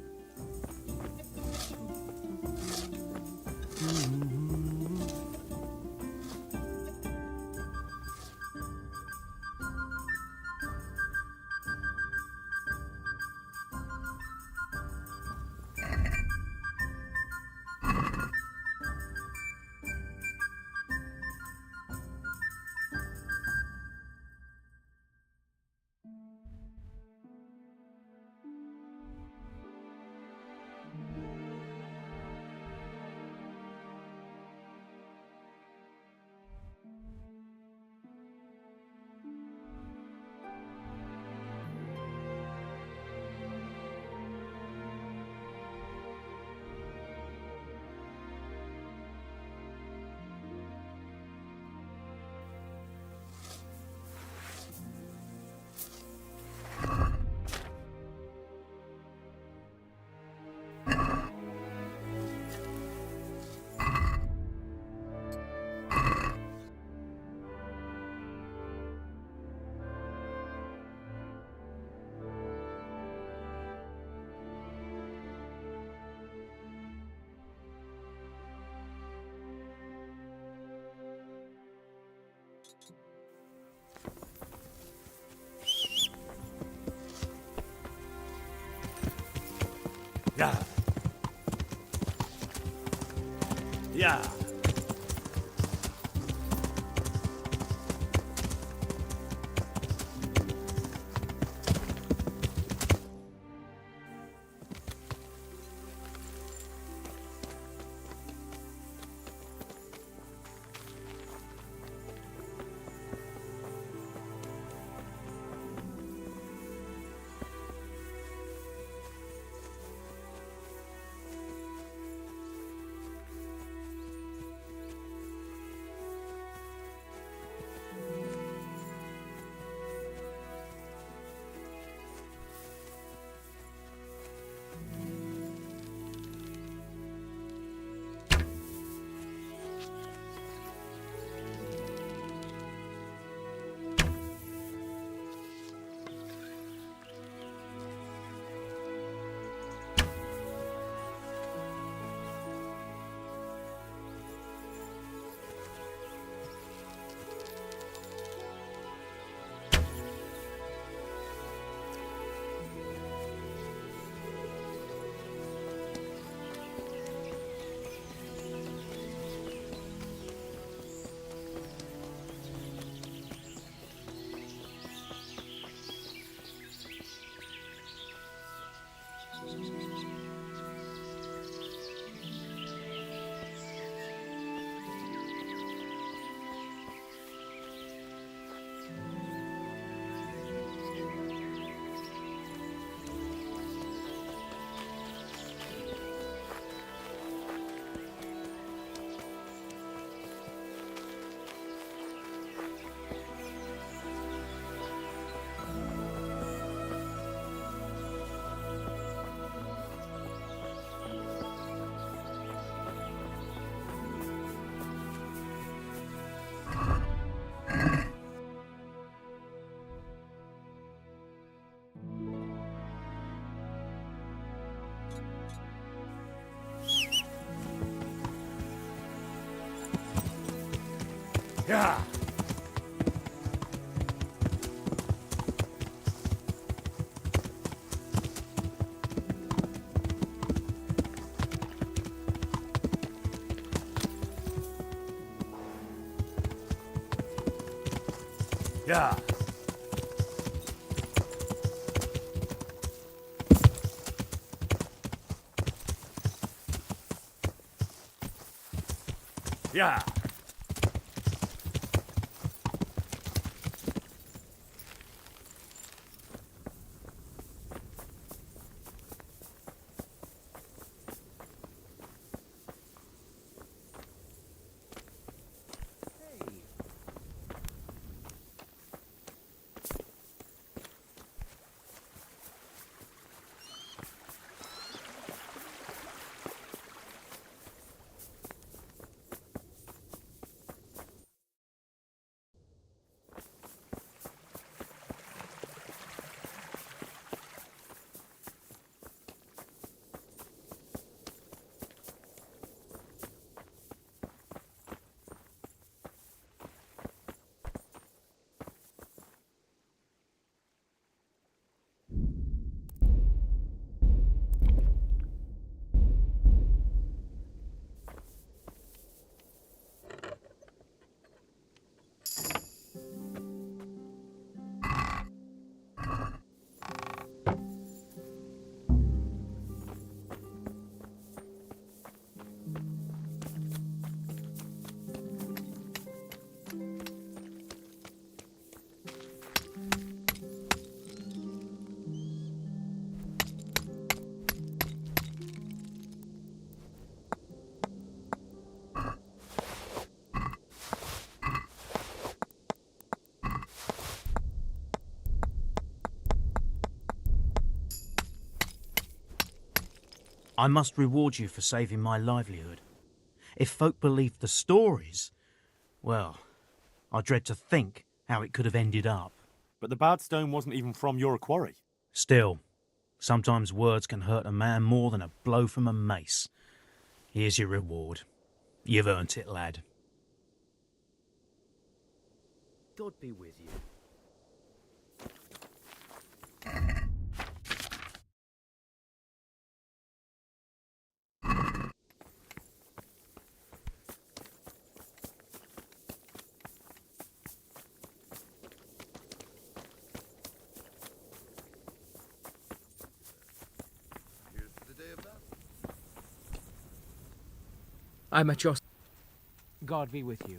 Yeah. Yeah. Yeah. Yeah. Yeah. I must reward you for saving my livelihood. If folk believed the stories, well, I dread to think how it could have ended up. But the bad stone wasn't even from your quarry. Still, sometimes words can hurt a man more than a blow from a mace. Here's your reward. You've earned it, lad. God be with you. I'm at your... God be with you.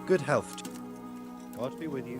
Good health. God be with you.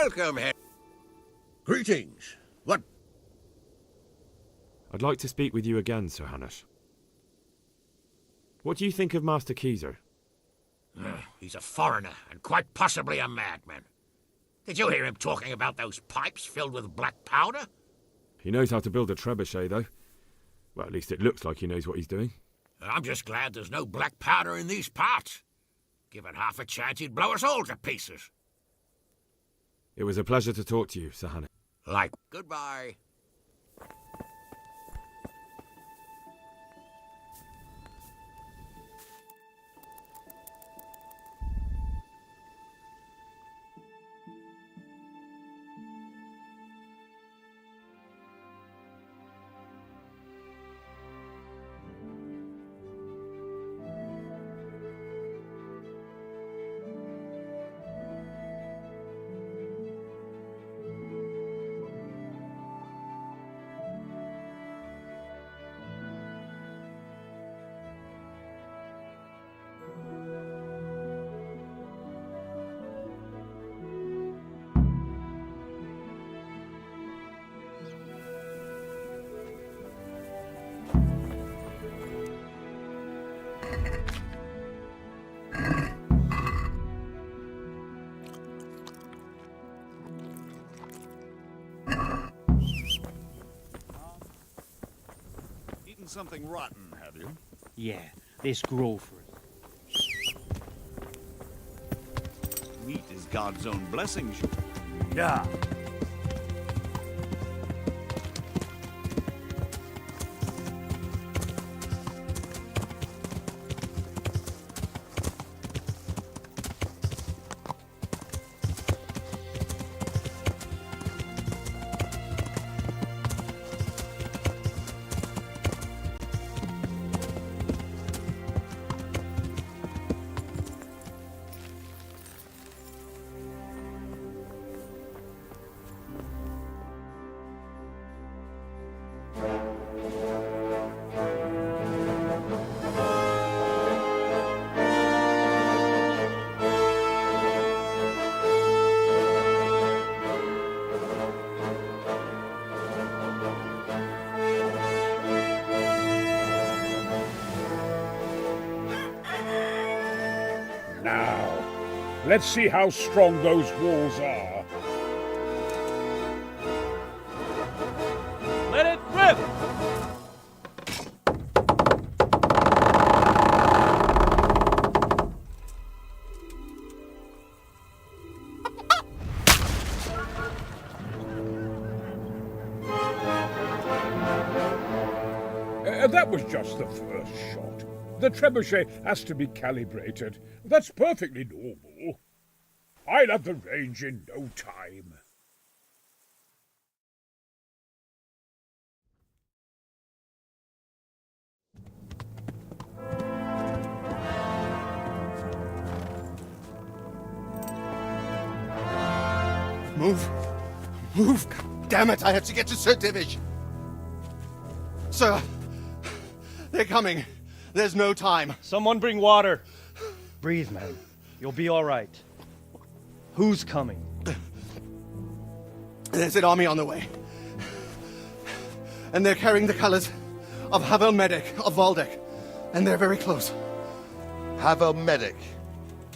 Welcome, Greetings. What? I'd like to speak with you again, Sir Hanush. What do you think of Master Keezer? He's a foreigner, and quite possibly a madman. Did you hear him talking about those pipes filled with black powder? He knows how to build a trebuchet, though. Well, at least it looks like he knows what he's doing. I'm just glad there's no black powder in these parts. Given half a chance, he'd blow us all to pieces. It was a pleasure to talk to you, Sir Hanush. Goodbye. something rotten, have you? Yeah, this grow for it. Meat is God's own blessing. Yeah. Now, let's see how strong those walls are. Let it rip! That was just the first shot. The trebuchet has to be calibrated. That's perfectly normal. I'll have the range in no time. Move! Move! God damn it! I have to get to Sir Divish! Sir! They're coming! There's no time! Someone bring water! Breathe, man. You'll be all right. Who's coming? There's an army on the way. And they're carrying the colors of Havel Medic of Valdek. And they're very close. Havel Medic?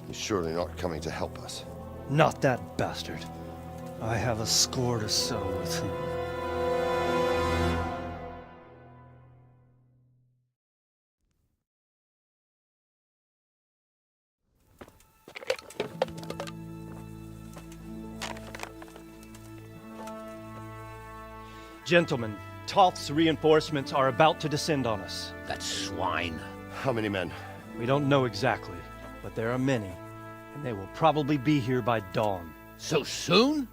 He's surely not coming to help us. Not that bastard. I have a score to settle with him. Gentlemen, Toth's reinforcements are about to descend on us. That swine. How many men? We don't know exactly, but there are many, and they will probably be here by dawn. So soon?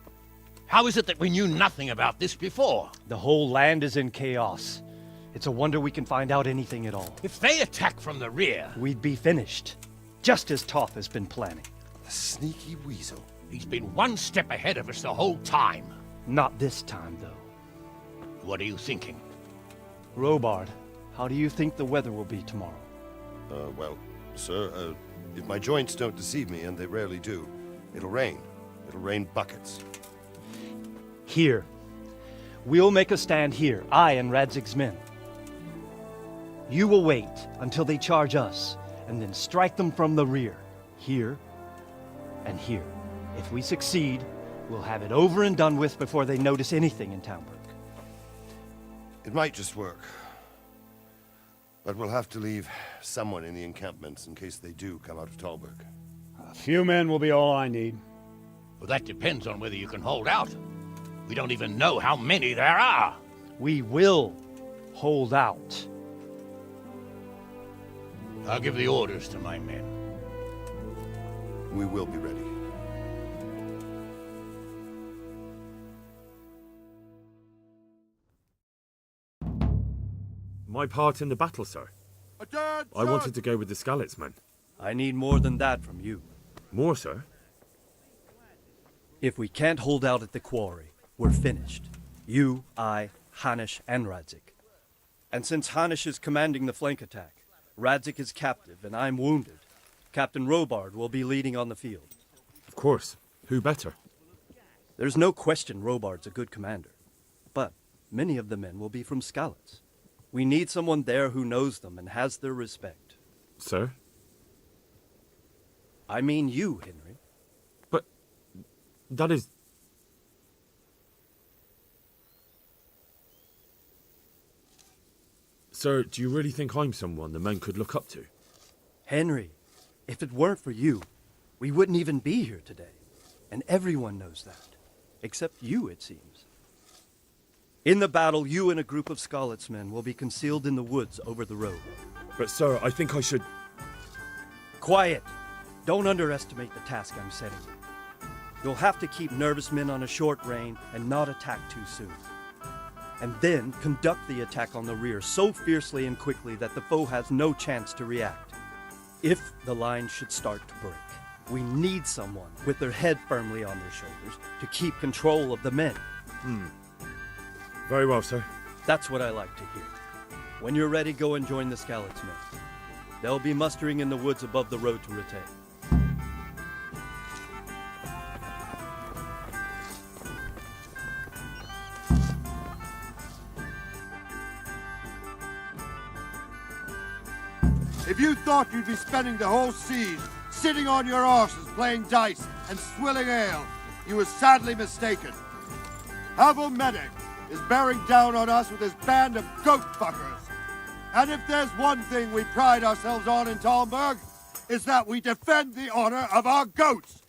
How is it that we knew nothing about this before? The whole land is in chaos. It's a wonder we can find out anything at all. If they attack from the rear... We'd be finished, just as Toth has been planning. The sneaky weasel. He's been one step ahead of us the whole time. Not this time, though. What are you thinking? Robard, how do you think the weather will be tomorrow? Well, sir, if my joints don't deceive me, and they rarely do, it'll rain. It'll rain buckets. Here. We'll make a stand here, I and Radzig's men. You will wait until they charge us, and then strike them from the rear. Here and here. If we succeed, we'll have it over and done with before they notice anything in Townburg. It might just work. But we'll have to leave someone in the encampments in case they do come out of Talberg. A few men will be all I need. Well, that depends on whether you can hold out. We don't even know how many there are. We will hold out. I'll give the orders to my men. We will be ready. My part in the battle, sir. I wanted to go with the Skalitz men. I need more than that from you. More, sir? If we can't hold out at the quarry, we're finished. You, I, Hanish, and Radzik. And since Hanish is commanding the flank attack, Radzik is captive and I'm wounded, Captain Robard will be leading on the field. Of course. Who better? There's no question Robard's a good commander. But many of the men will be from Skalitz. We need someone there who knows them and has their respect. Sir? I mean you, Henry. But that is... Sir, do you really think I'm someone the men could look up to? Henry, if it weren't for you, we wouldn't even be here today. And everyone knows that. Except you, it seems. In the battle, you and a group of Scarlet's men will be concealed in the woods over the road. But sir, I think I should... Quiet! Don't underestimate the task I'm setting you. You'll have to keep nervous men on a short rein and not attack too soon. And then conduct the attack on the rear so fiercely and quickly that the foe has no chance to react. If the line should start to break, we need someone with their head firmly on their shoulders to keep control of the men. Very well, sir. That's what I like to hear. When you're ready, go and join the Scarlet's men. They'll be mustering in the woods above the road to Rattay. If you thought you'd be spending the whole siege sitting on your arses playing dice and swilling ale, you were sadly mistaken. Havel Medic is bearing down on us with his band of goat fuckers. And if there's one thing we pride ourselves on in Talmberg, is that we defend the honor of our goats.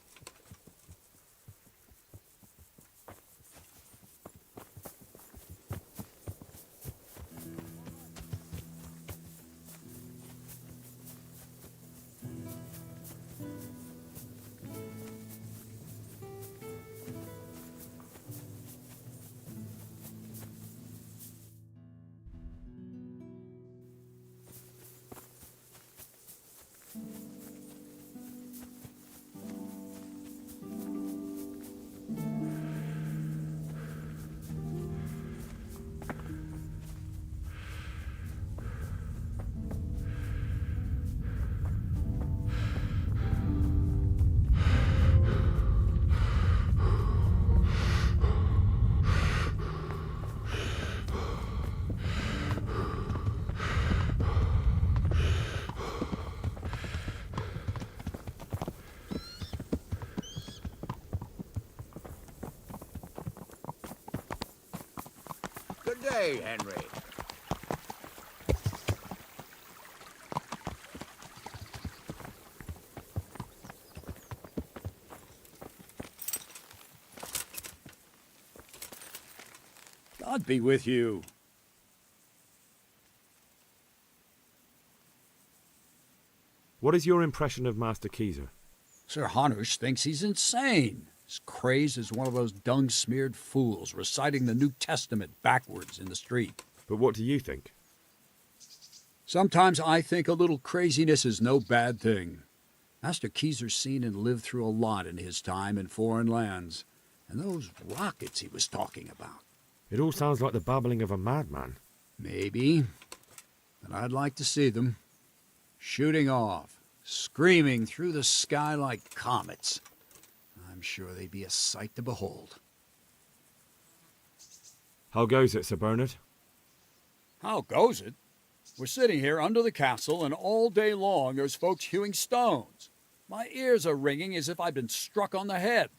Good day, Henry. God be with you. What is your impression of Master Keyser? Sir Hanush thinks he's insane. He's crazed as one of those dung-smeared fools reciting the New Testament backwards in the street. But what do you think? Sometimes I think a little craziness is no bad thing. Master Keyser's seen and lived through a lot in his time in foreign lands. And those rockets he was talking about. It all sounds like the babbling of a madman. Maybe. But I'd like to see them. Shooting off. Screaming through the sky like comets. I'm sure they'd be a sight to behold. How goes it, Sir Bernard? How goes it? We're sitting here under the castle, and all day long there's folks hewing stones. My ears are ringing as if I'd been struck on the head,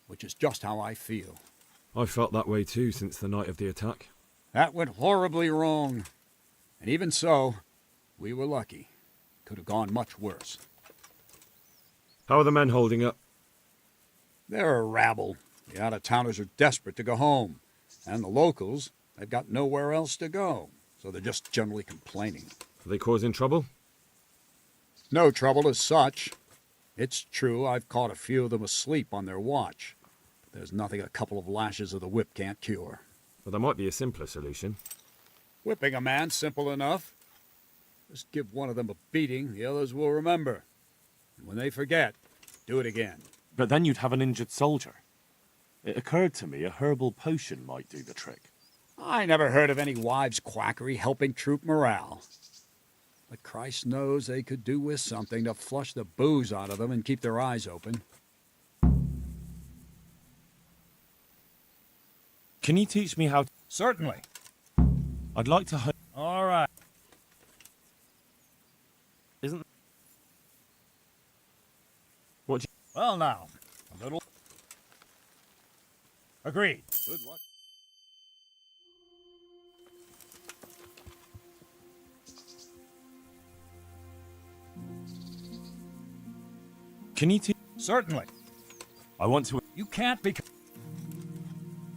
which is just how I feel. I felt that way too since the night of the attack. That went horribly wrong. And even so, we were lucky. Could have gone much worse. How are the men holding up? They're a rabble. The out-of-towners are desperate to go home. And the locals, they've got nowhere else to go. So they're just generally complaining. Are they causing trouble? No trouble as such. It's true I've caught a few of them asleep on their watch. But there's nothing a couple of lashes of the whip can't cure. Well, there might be a simpler solution. Whipping a man's simple enough. Just give one of them a beating, the others will remember. And when they forget, do it again. But then you'd have an injured soldier. It occurred to me a herbal potion might do the trick. I never heard of any wives' quackery helping troop morale. But Christ knows they could do with something to flush the booze out of them and keep their eyes open. Can you teach me how to... Certainly. I'd like to... All right. Isn't... What do you... Well now, a little... Agreed. Good luck. Can you Certainly. I want to... You can't be...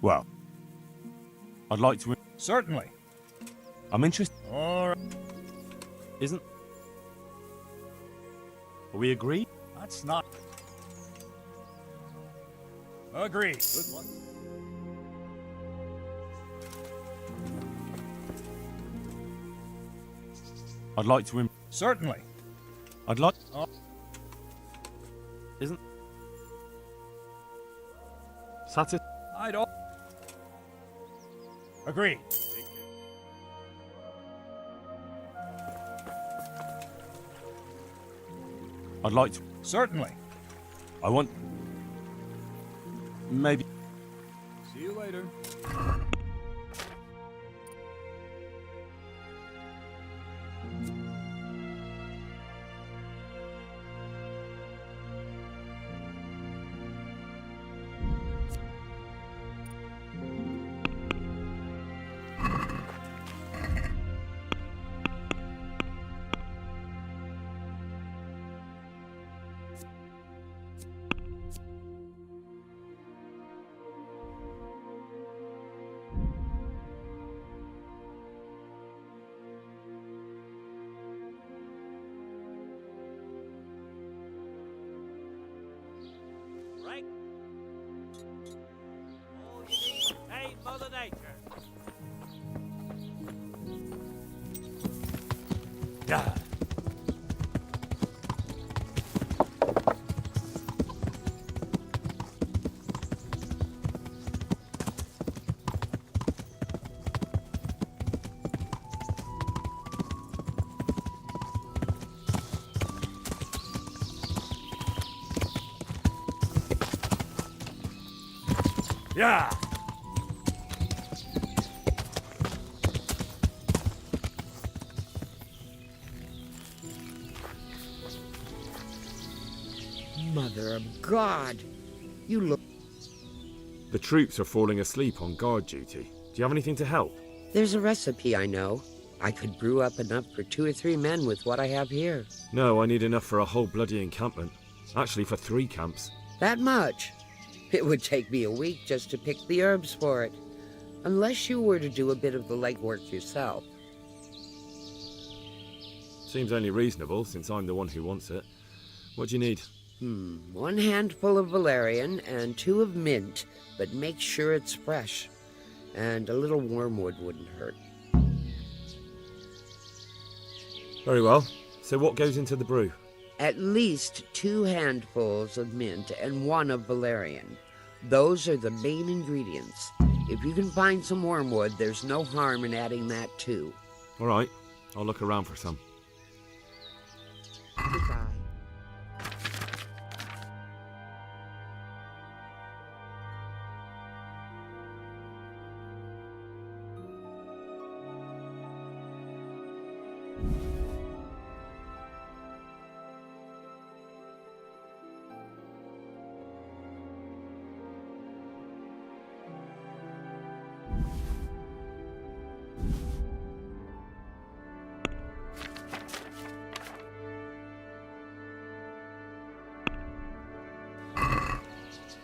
Well, I'd like to... Certainly. I'm interested... All right. Isn't... Are we agreed? That's not... Agreed. Good luck. I'd like to... Certainly. I'd like... Oh. Isn't... Satis... I don't... Agreed. I'd like to... Certainly. I want... Maybe... See you later. Right? All you need is Hey, Mother Nature. Yeah. Yeah. Mother of God! You look... The troops are falling asleep on guard duty. Do you have anything to help? There's a recipe I know. I could brew up enough for 2 or 3 men with what I have here. No, I need enough for a whole bloody encampment. Actually, for 3 camps. That much? It would take me a week just to pick the herbs for it. Unless you were to do a bit of the legwork yourself. Seems only reasonable, since I'm the one who wants it. What do you need? 1 handful of valerian and 2 of mint, but make sure it's fresh. And a little wormwood wouldn't hurt. Very well. So what goes into the brew? At least 2 handfuls of mint and 1 of valerian. Those are the main ingredients. If you can find some wormwood, there's no harm in adding that too. All right. I'll look around for some. Goodbye.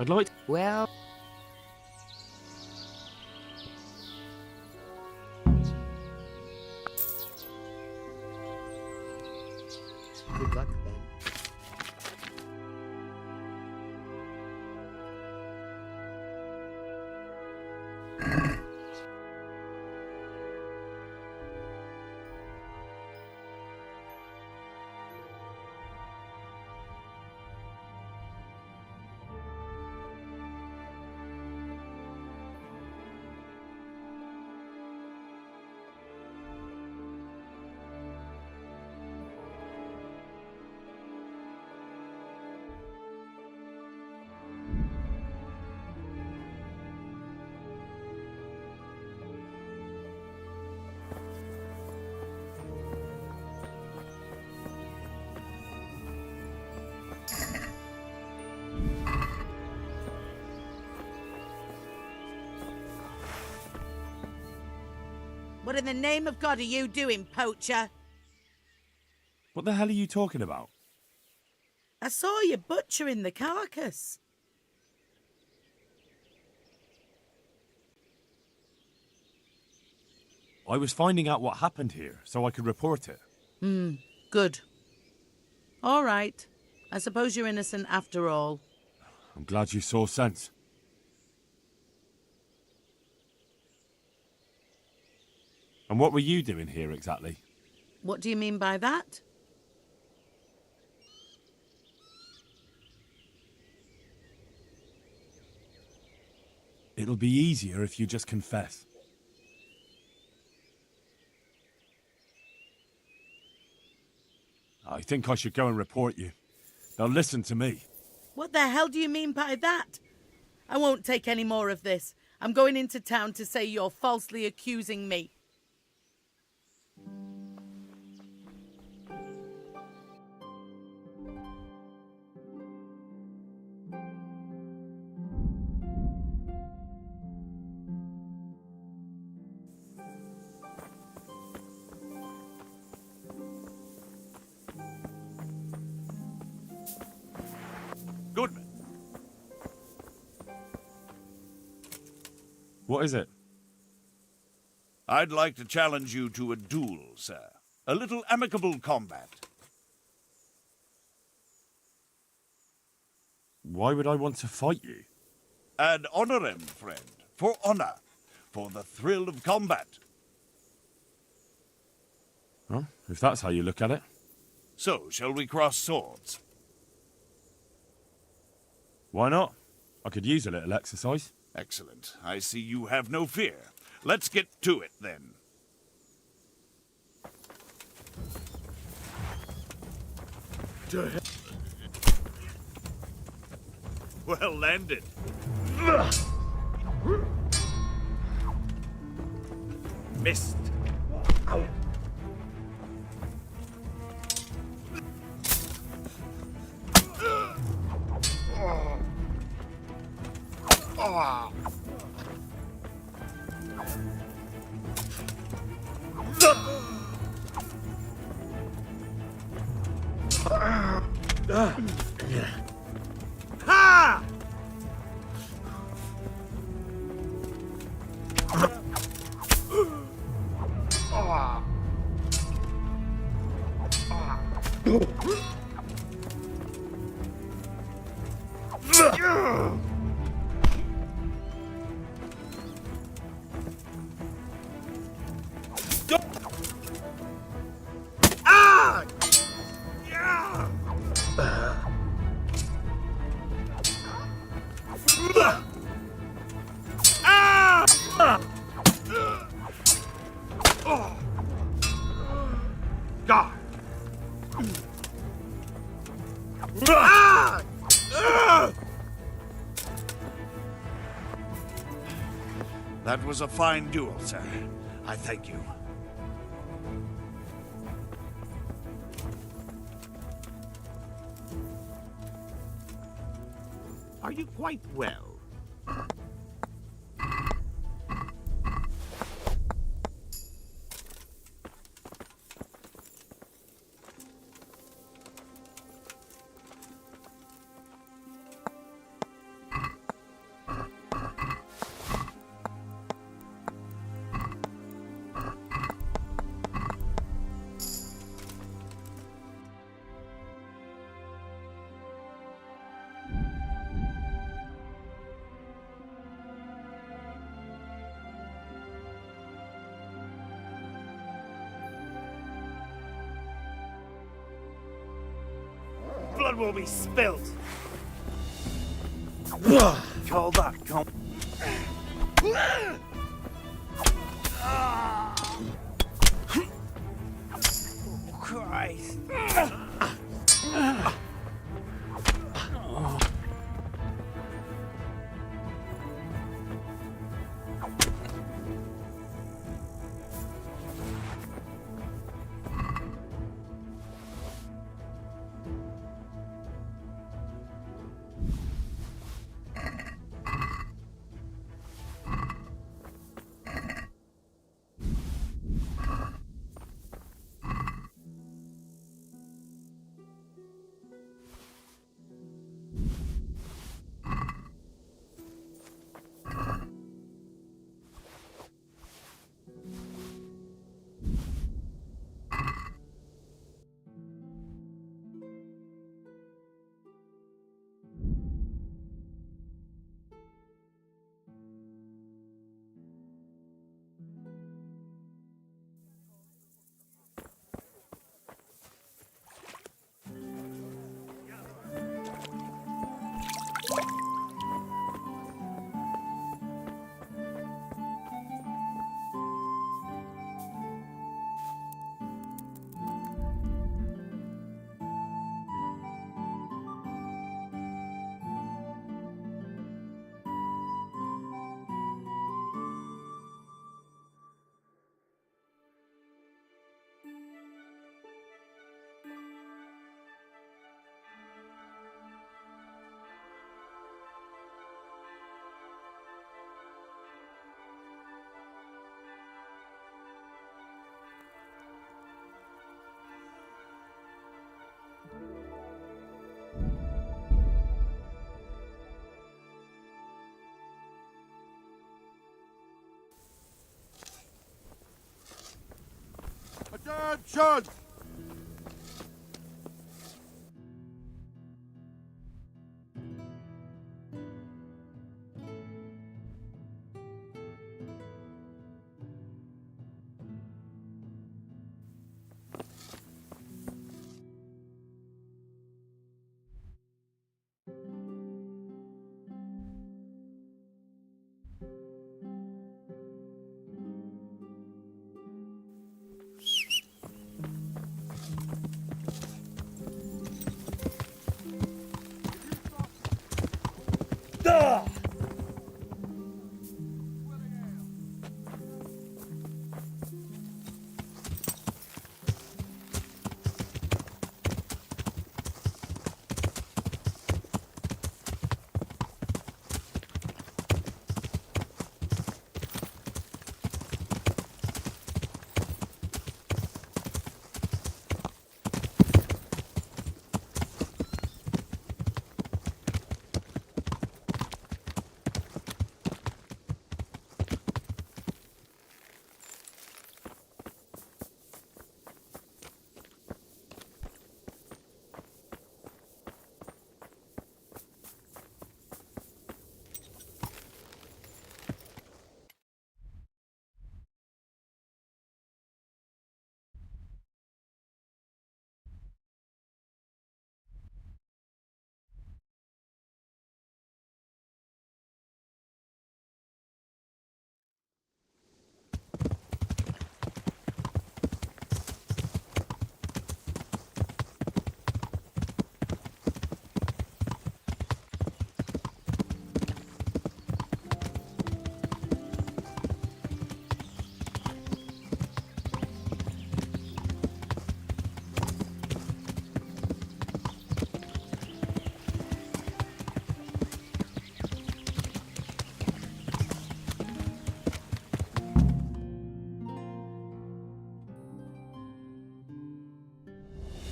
I'd like... Well... Good luck then. What in the name of God are you doing, poacher? What the hell are you talking about? I saw you butchering the carcass. I was finding out what happened here, so I could report it. Good. All right. I suppose you're innocent after all. I'm glad you saw sense. And what were you doing here exactly? What do you mean by that? It'll be easier if you just confess. I think I should go and report you. They'll listen to me. What the hell do you mean by that? I won't take any more of this. I'm going into town to say you're falsely accusing me. Goodman, What is it? I'd like to challenge you to a duel, sir. A little amicable combat. Why would I want to fight you? Ad honorem, friend. For honor. For the thrill of combat. Well, if that's how you look at it. So, shall we cross swords? Why not? I could use a little exercise. Excellent. I see you have no fear. Let's get to it, then. Well landed. Missed. Ow. Ha! That was a fine duel, sir. I thank you. Are you quite well? Blood will be spilled. Call that Christ. captured!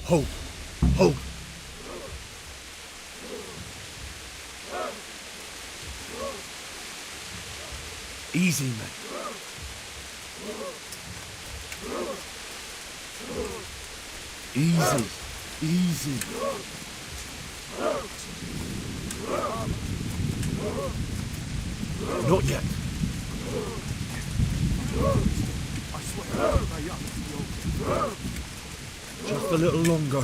Hold! Hold! Easy, man. Easy. Easy. Not yet. I swear, they are. Just a little longer.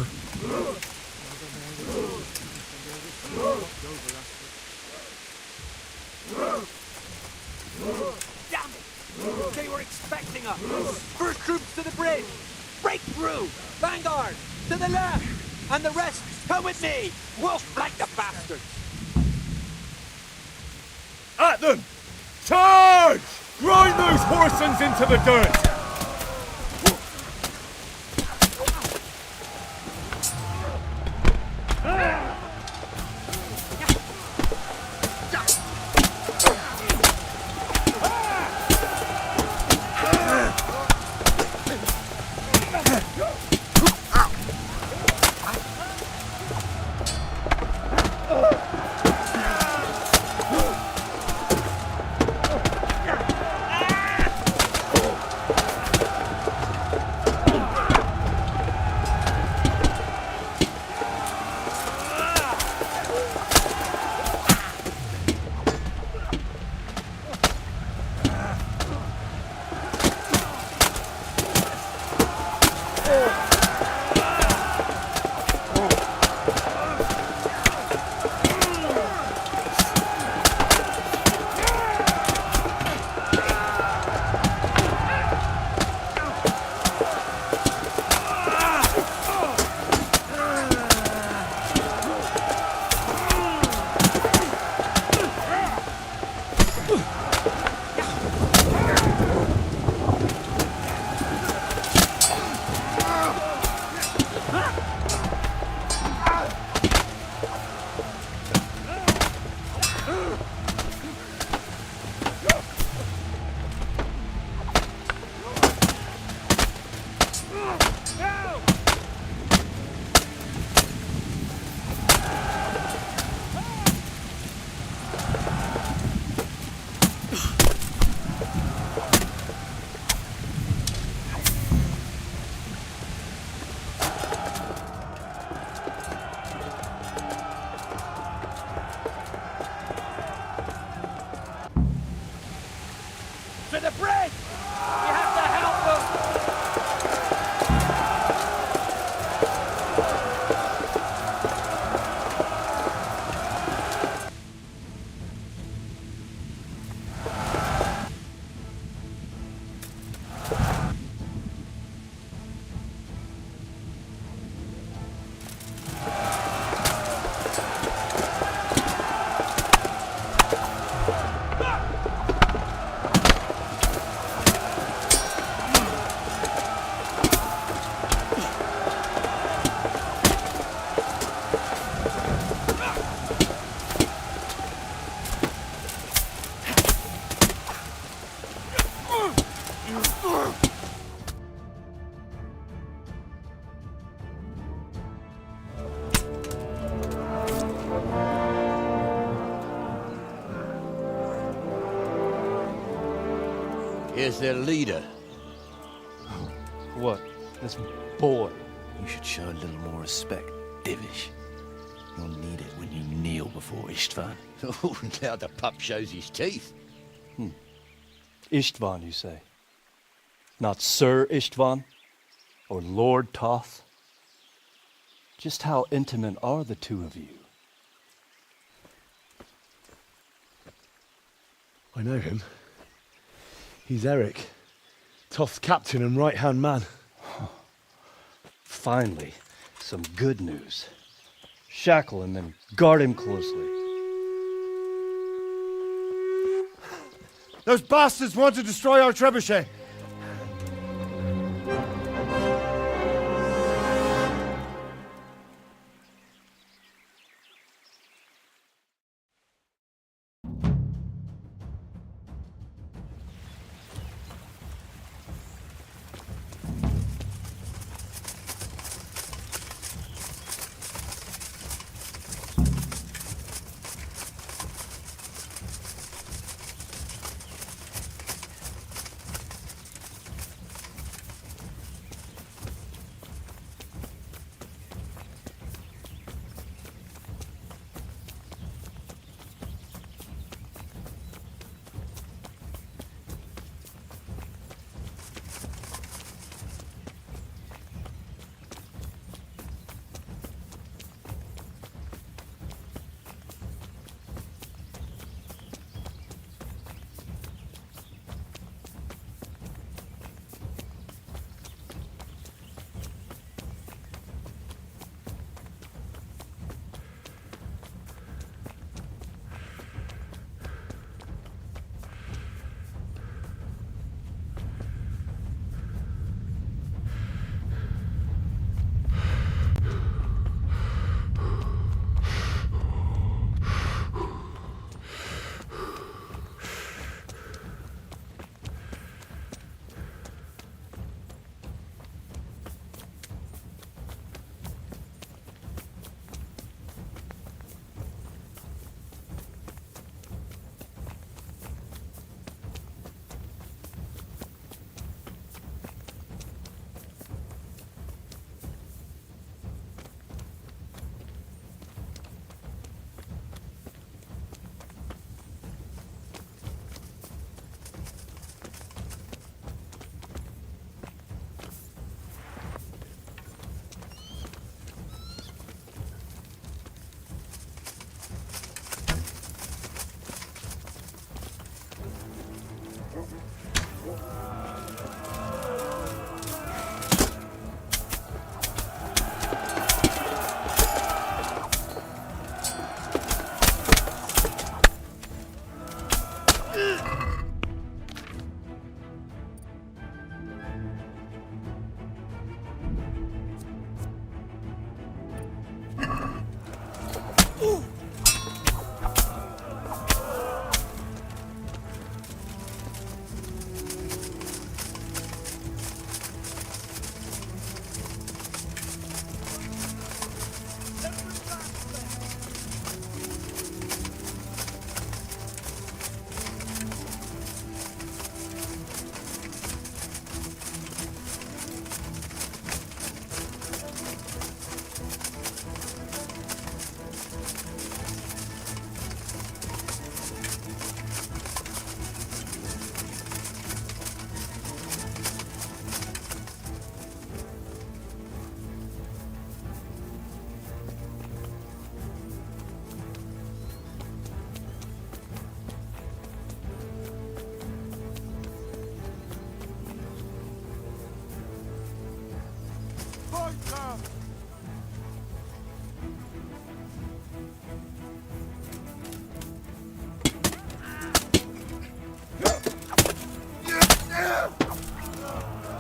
Damn it! They were expecting us! First troops to the bridge! Break through! Vanguard! To the left! And the rest, come with me! We'll flank the bastards! At them! Charge! Grind those horsens into the dirt! Here's their leader. What? This boy? You should show a little more respect, Divish. You'll need it when you kneel before Istvan. Oh, now the pup shows his teeth. Istvan, you say? Not Sir Istvan? Or Lord Toth? Just how intimate are the two of you? I know him. He's Eric, Toth's captain and right-hand man. Finally, some good news. Shackle him and guard him closely. Those bastards want to destroy our trebuchet.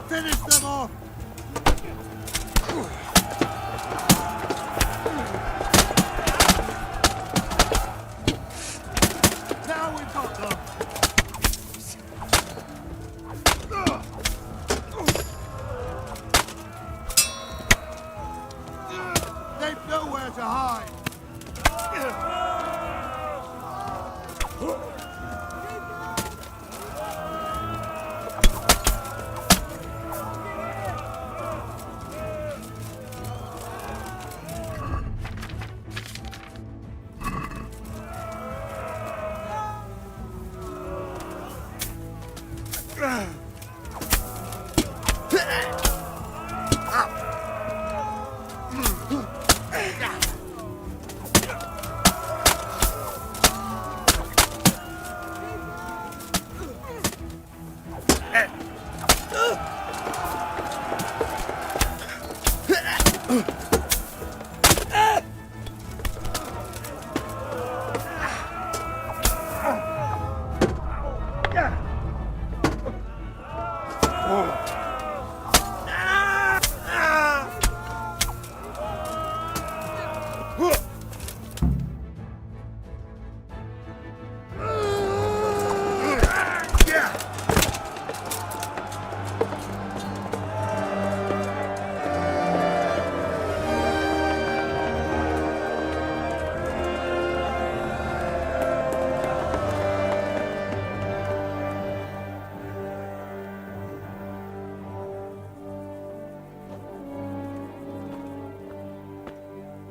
Finish them off! Now we've got them! They've nowhere to hide!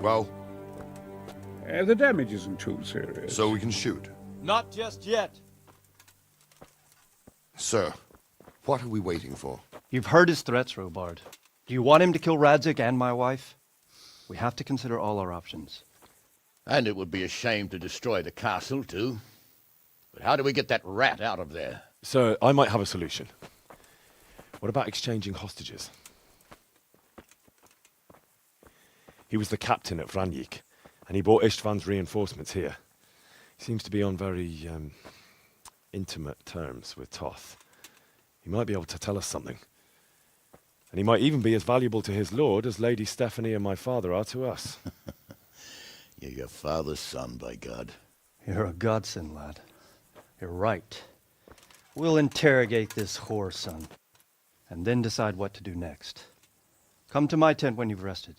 Well? The damage isn't too serious. So we can shoot. Not just yet. Sir, what are we waiting for? You've heard his threats, Robard. Do you want him to kill Radzig and my wife? We have to consider all our options. And it would be a shame to destroy the castle, too. But how do we get that rat out of there? Sir, I might have a solution. What about exchanging hostages? He was the captain at Vranyik, and he brought Istvan's reinforcements here. He seems to be on very, intimate terms with Toth. He might be able to tell us something. And he might even be as valuable to his lord as Lady Stephanie and my father are to us. You're your father's son, by God. You're a godsend, lad. You're right. We'll interrogate this whore, son, and then decide what to do next. Come to my tent when you've rested.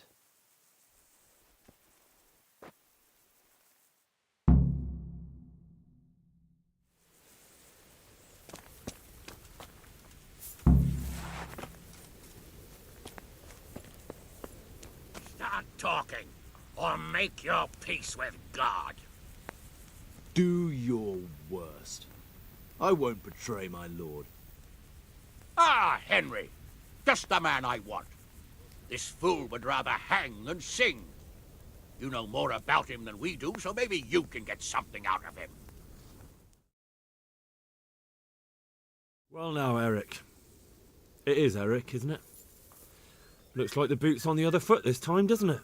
Start talking, or make your peace with God. Do your worst. I won't betray my lord. Ah, Henry. Just the man I want. This fool would rather hang than sing. You know more about him than we do, so maybe you can get something out of him. Well now, Eric. It is Eric, isn't it? Looks like the boot's on the other foot this time, doesn't it?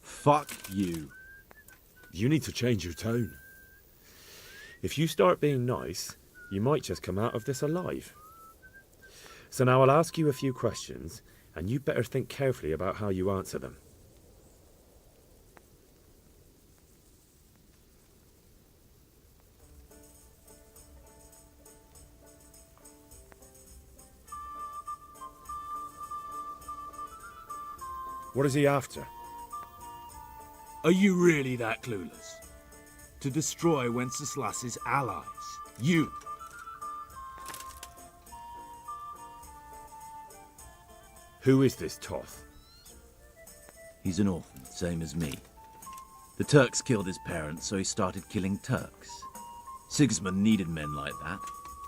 Fuck you. You need to change your tone. If you start being nice, you might just come out of this alive. So now I'll ask you a few questions, and you better think carefully about how you answer them. What is he after? Are you really that clueless? To destroy Wenceslas's allies. You. Who is this Toth? He's an orphan, same as me. The Turks killed his parents, so he started killing Turks. Sigismund needed men like that,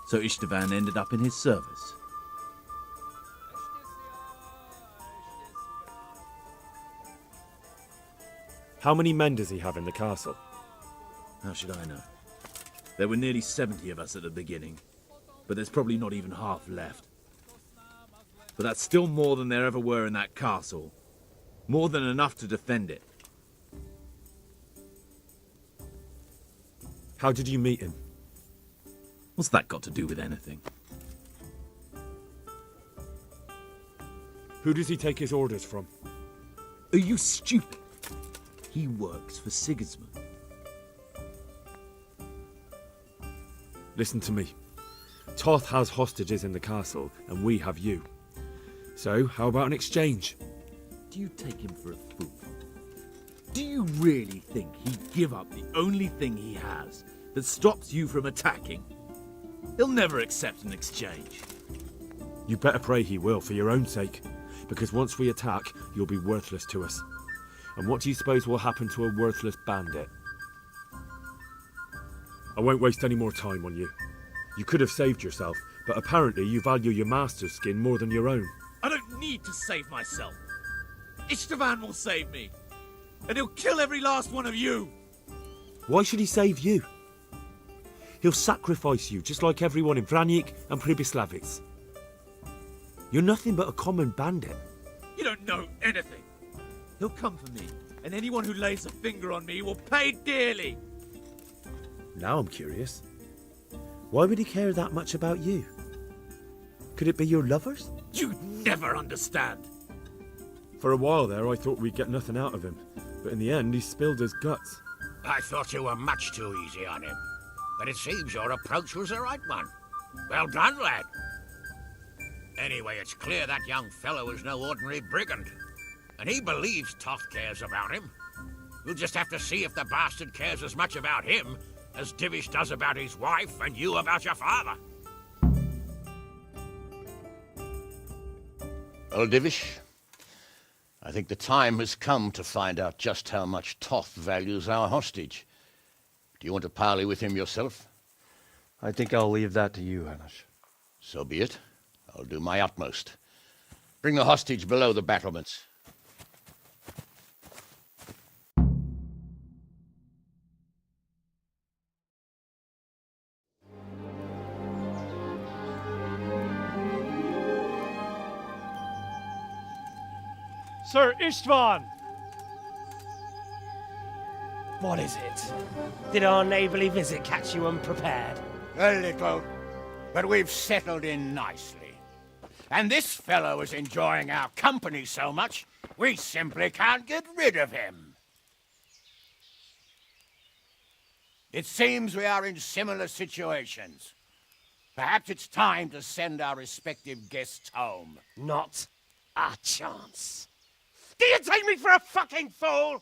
so Istvan ended up in his service. How many men does he have in the castle? How should I know? There were nearly 70 of us at the beginning, but there's probably not even half left. But that's still more than there ever were in that castle. More than enough to defend it. How did you meet him? What's that got to do with anything? Who does he take his orders from? Are you stupid? He works for Sigismund. Listen to me. Toth has hostages in the castle, and we have you. So, how about an exchange? Do you take him for a fool? Do you really think he'd give up the only thing he has that stops you from attacking? He'll never accept an exchange. You better pray he will, for your own sake. Because once we attack, you'll be worthless to us. And what do you suppose will happen to a worthless bandit? I won't waste any more time on you. You could have saved yourself, but apparently you value your master's skin more than your own. I don't need to save myself. Istvan will save me. And he'll kill every last one of you. Why should he save you? He'll sacrifice you, just like everyone in Vranyik and Pribyslavitz. You're nothing but a common bandit. You don't know anything. He'll come for me, and anyone who lays a finger on me will pay dearly. Now I'm curious. Why would he care that much about you? Could it be your lovers? You'd never understand. For a while there, I thought we'd get nothing out of him. But in the end, he spilled his guts. I thought you were much too easy on him. But it seems your approach was the right one. Well done, lad. Anyway, it's clear that young fellow is no ordinary brigand. And he believes Toth cares about him. We'll just have to see if the bastard cares as much about him as Divish does about his wife and you about your father. Well, Divish, I think the time has come to find out just how much Toth values our hostage. Do you want to parley with him yourself? I think I'll leave that to you, Hanish. So be it. I'll do my utmost. Bring the hostage below the battlements. Sir Istvan! What is it? Did our neighbourly visit catch you unprepared? A little, but we've settled in nicely. And this fellow is enjoying our company so much, we simply can't get rid of him. It seems we are in similar situations. Perhaps it's time to send our respective guests home. Not a chance. Do you take me for a fucking fool?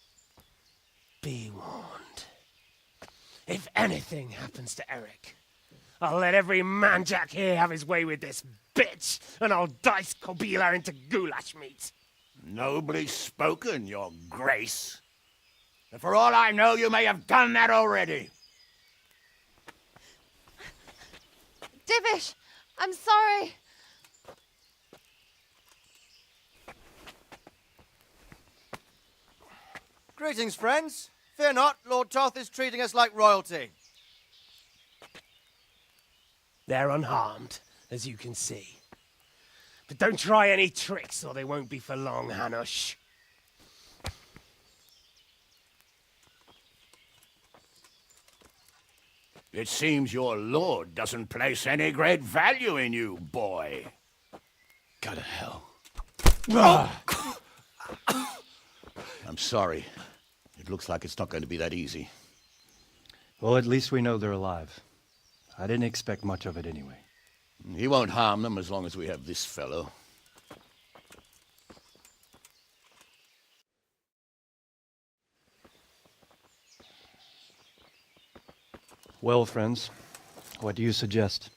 Be warned. If anything happens to Eric, I'll let every manjack here have his way with this bitch, and I'll dice Kobila into goulash meat. Nobly spoken, your grace. But for all I know, you may have done that already. Divish, I'm sorry. Greetings, friends. Fear not, Lord Toth is treating us like royalty. They're unharmed, as you can see. But don't try any tricks, or they won't be for long, Hanush. It seems your lord doesn't place any great value in you, boy. Go to hell. Oh. I'm sorry. It looks like it's not going to be that easy. Well, at least we know they're alive. I didn't expect much of it anyway. He won't harm them as long as we have this fellow. Well, friends, what do you suggest?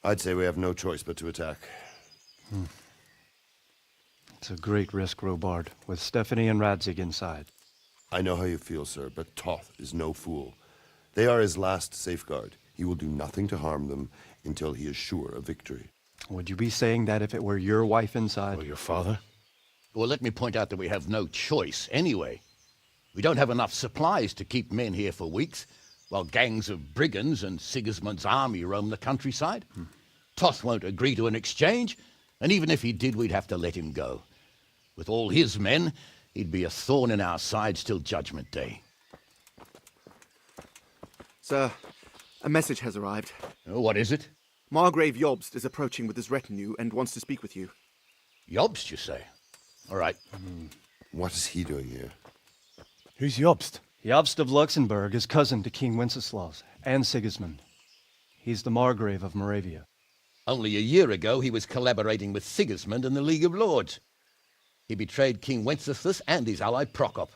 I'd say we have no choice but to attack. It's a great risk, Robard, with Stephanie and Radzig inside. I know how you feel, sir, but Toth is no fool. They are his last safeguard. He will do nothing to harm them until he is sure of victory. Would you be saying that if it were your wife inside? Or your father? Well, let me point out that we have no choice anyway. We don't have enough supplies to keep men here for weeks, while gangs of brigands and Sigismund's army roam the countryside. Toth won't agree to an exchange, and even if he did, we'd have to let him go. With all his men, he'd be a thorn in our sides till Judgment Day. Sir, a message has arrived. Oh, what is it? Margrave Jobst is approaching with his retinue and wants to speak with you. Jobst, you say? All right. What is he doing here? Who's Jobst? Jobst of Luxembourg is cousin to King Wenceslaus and Sigismund. He's the Margrave of Moravia. Only a year ago, he was collaborating with Sigismund and the League of Lords. He betrayed King Wenceslas and his ally Prokop.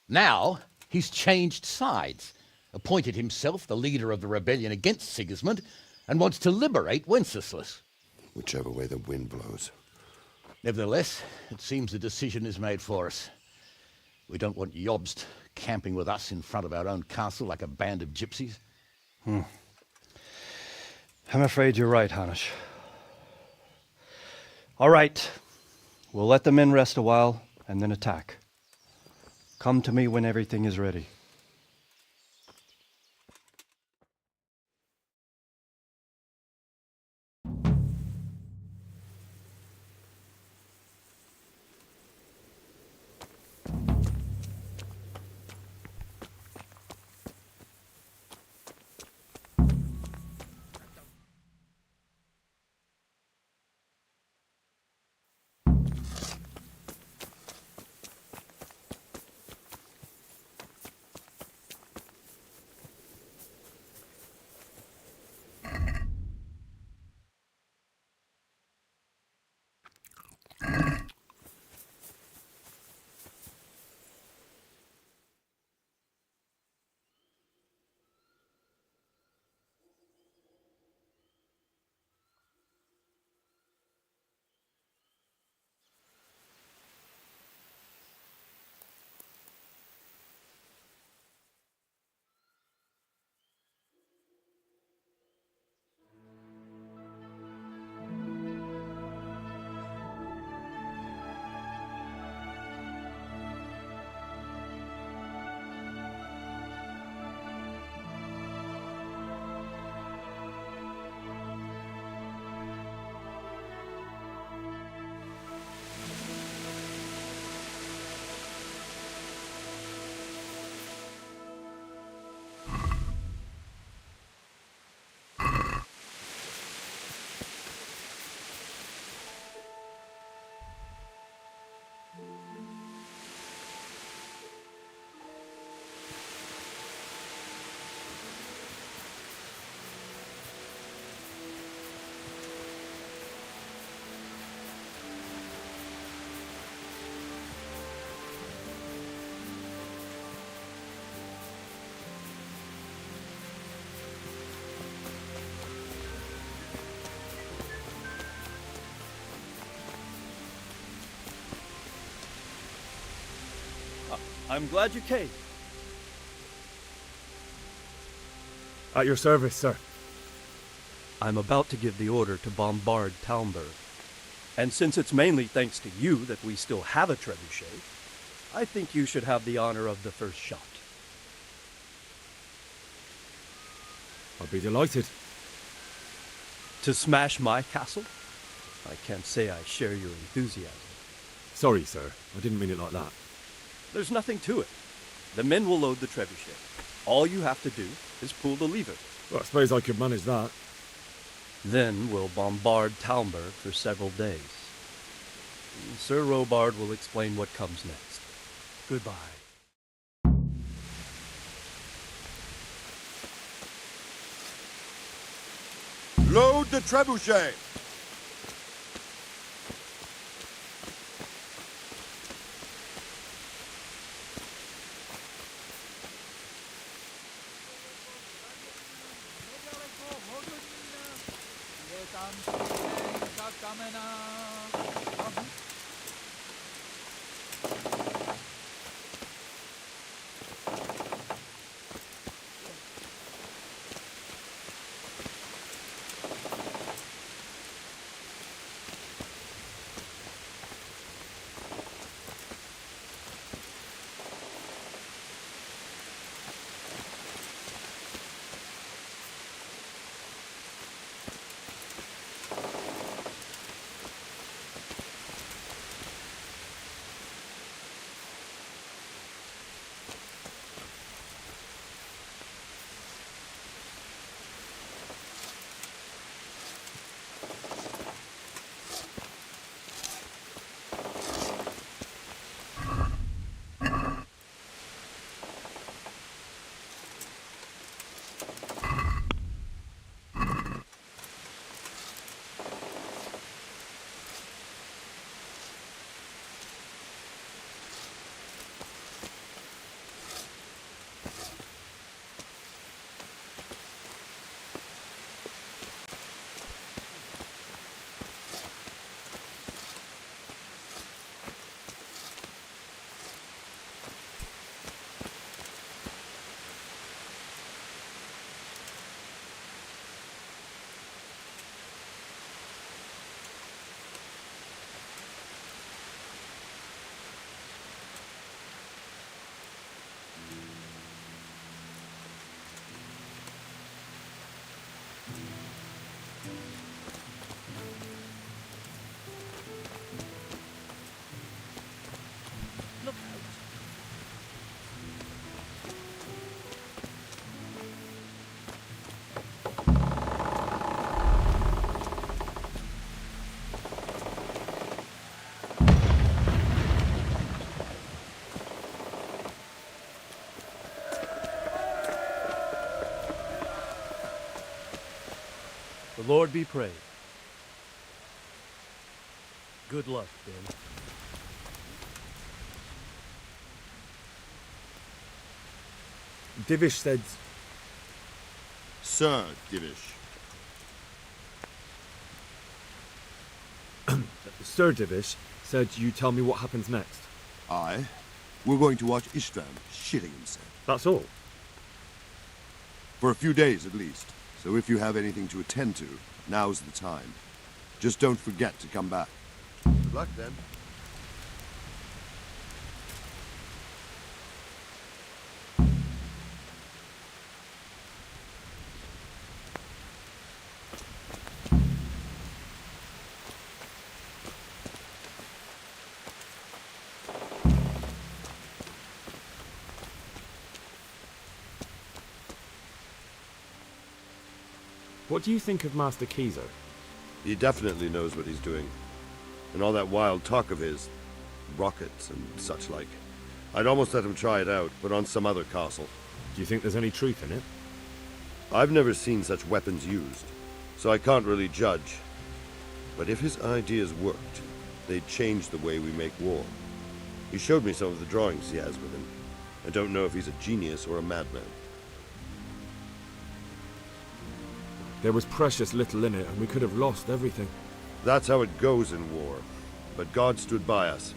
Now, he's changed sides, appointed himself the leader of the rebellion against Sigismund, and wants to liberate Wenceslas. Whichever way the wind blows. Nevertheless, it seems the decision is made for us. We don't want Jobst camping with us in front of our own castle like a band of gypsies. I'm afraid you're right, Hanish. All right. We'll let the men rest a while, and then attack. Come to me when everything is ready. I'm glad you came. At your service, sir. I'm about to give the order to bombard Talmberg. And since it's mainly thanks to you that we still have a trebuchet, I think you should have the honor of the first shot. I'll be delighted. To smash my castle? I can't say I share your enthusiasm. Sorry, sir. I didn't mean it like that. There's nothing to it. The men will load the trebuchet. All you have to do is pull the lever. Well, I suppose I could manage that. Then we'll bombard Talmberg for several days. Sir Robard will explain what comes next. Goodbye. Load the trebuchet! The Lord be praised. Good luck, Ben. Divish said... Sir Divish. Sir Divish said you tell me what happens next. Aye. We're going to watch Istvan shitting himself. That's all? For a few days at least. So if you have anything to attend to, now's the time. Just don't forget to come back. Good luck then. What do you think of Master Keyser? He definitely knows what he's doing. And all that wild talk of his, rockets and such like. I'd almost let him try it out, but on some other castle. Do you think there's any truth in it? I've never seen such weapons used, so I can't really judge. But if his ideas worked, they'd change the way we make war. He showed me some of the drawings he has with him. I don't know if he's a genius or a madman. There was precious little in it, and we could have lost everything. That's how it goes in war. But God stood by us.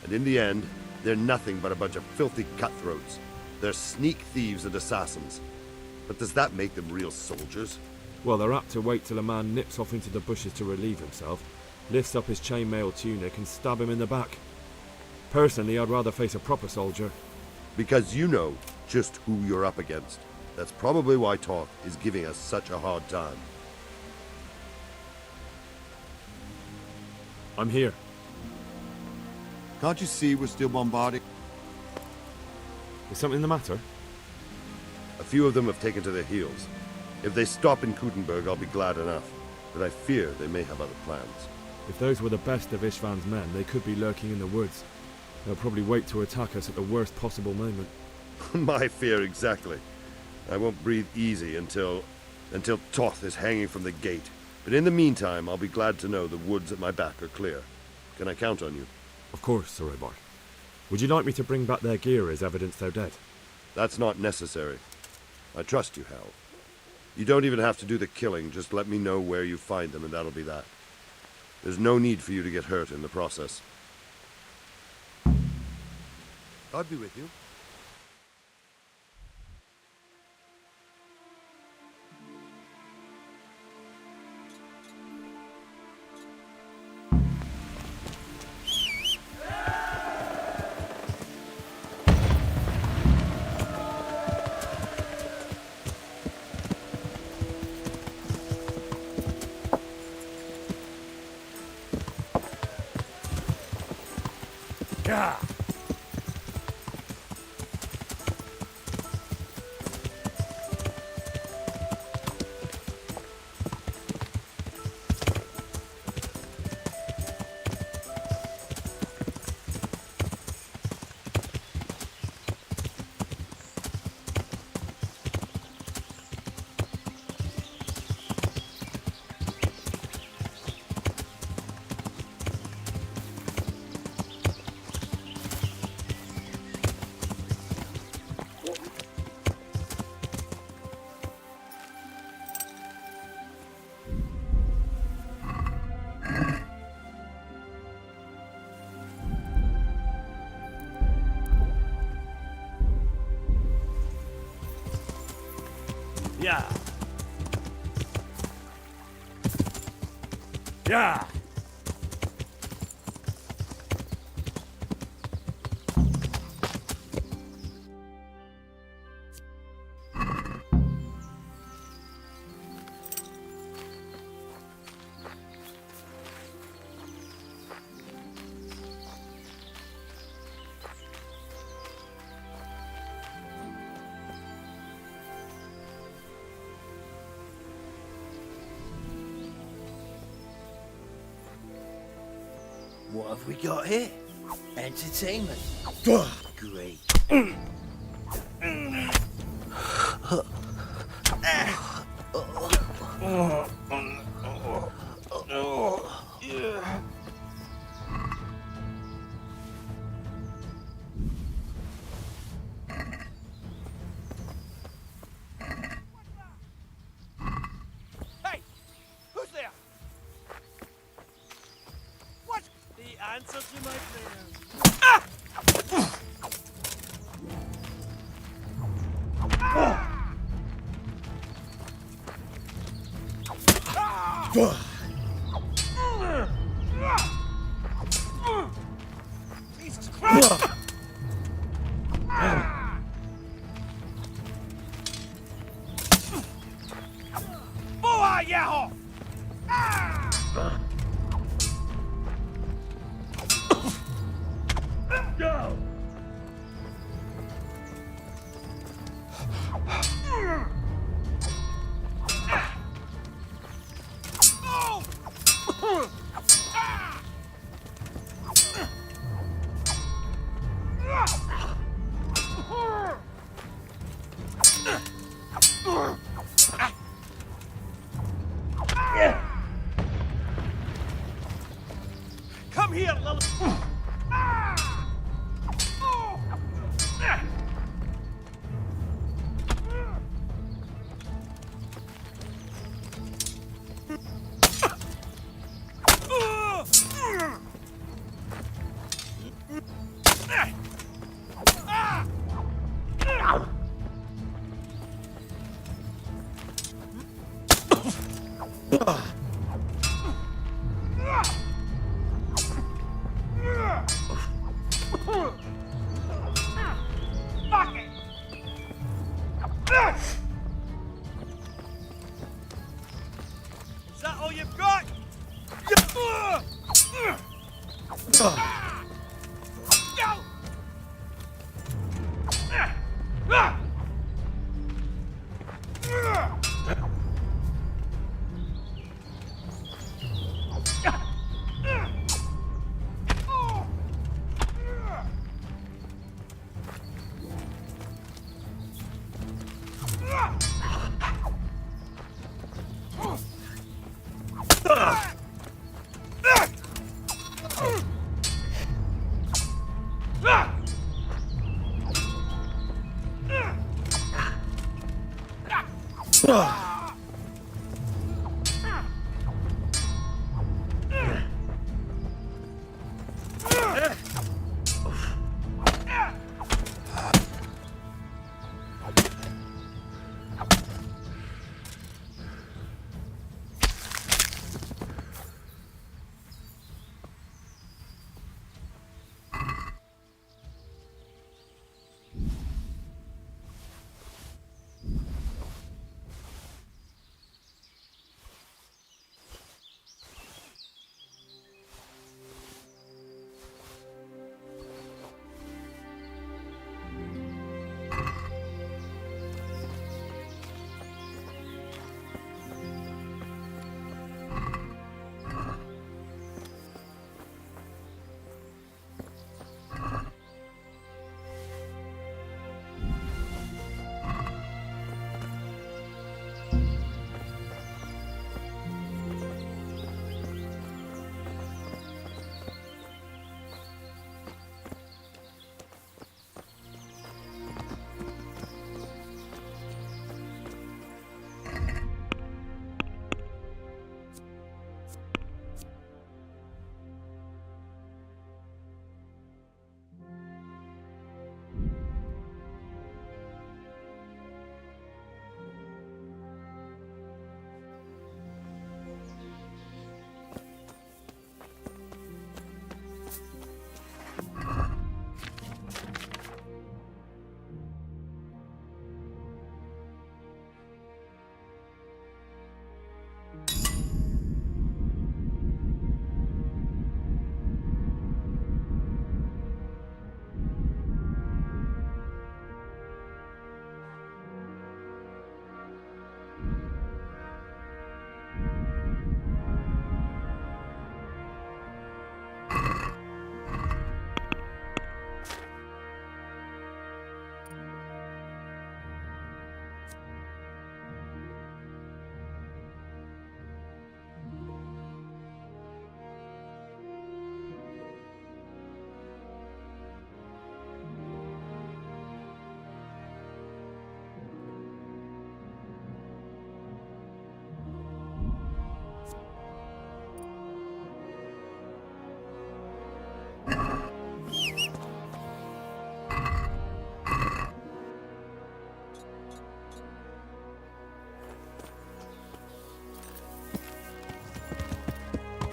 And in the end, They're nothing but a bunch of filthy cutthroats. They're sneak thieves and assassins. But does that make them real soldiers? Well, they're apt to wait till a man nips off into the bushes to relieve himself, lifts up his chainmail tunic and stab him in the back. Personally, I'd rather face a proper soldier. Because you know just who you're up against. That's probably why Toth is giving us such a hard time. I'm here. Can't you see we're still bombarding? Is something the matter? A few of them have taken to their heels. If they stop in Kuttenberg, I'll be glad enough. But I fear they may have other plans. If those were the best of Istvan's men, they could be lurking in the woods. They'll probably wait to attack us at the worst possible moment. My fear exactly. I won't breathe easy until Toth is hanging from the gate. But in the meantime, I'll be glad to know the woods at my back are clear. Can I count on you? Of course, Sir Eobard. Would you like me to bring back their gear as evidence they're dead? That's not necessary. I trust you, Hal. You don't even have to do the killing, just let me know where you find them and that'll be that. There's no need for you to get hurt in the process. God be with you. Yeah. Yeah. Yeah. What have we got here? Entertainment. Great. Hey! Who's there? What? The answer to my prayer. Ah! Jesus Christ! Boa, Yaho! Go! Fuck it! Is that all you've got? Yeah.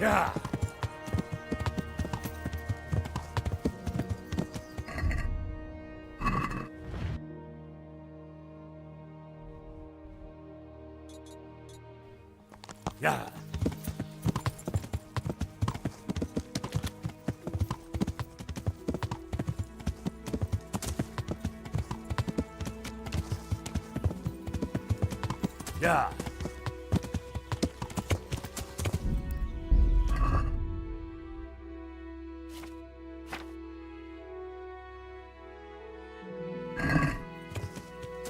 Yeah.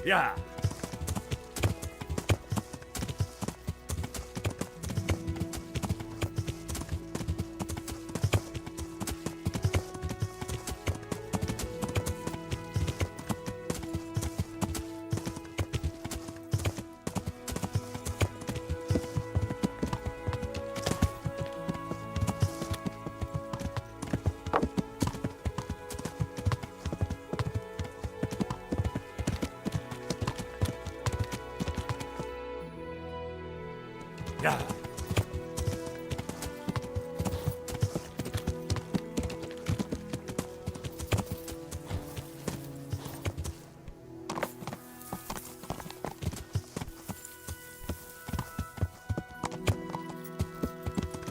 Yeah. Yeah. Yeah.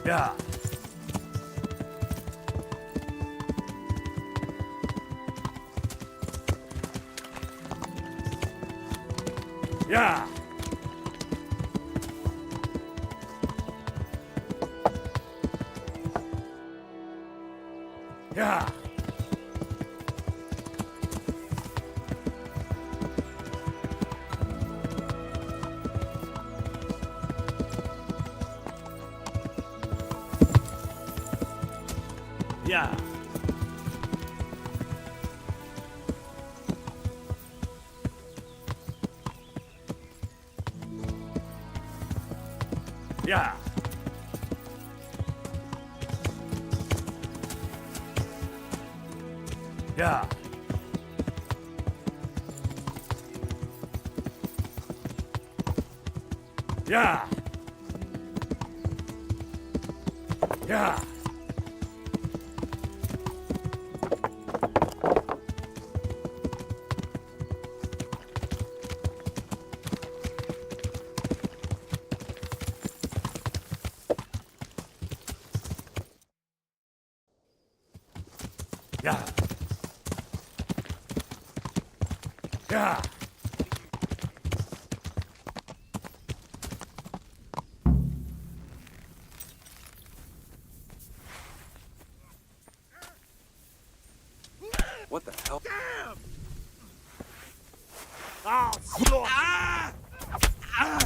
Yeah. Yeah. Yeah. Yeah. Yeah. Yeah. Yeah. Yeah. Yeah. Yeah. What the hell? Damn! Oh, slaughter! Ah! Ah!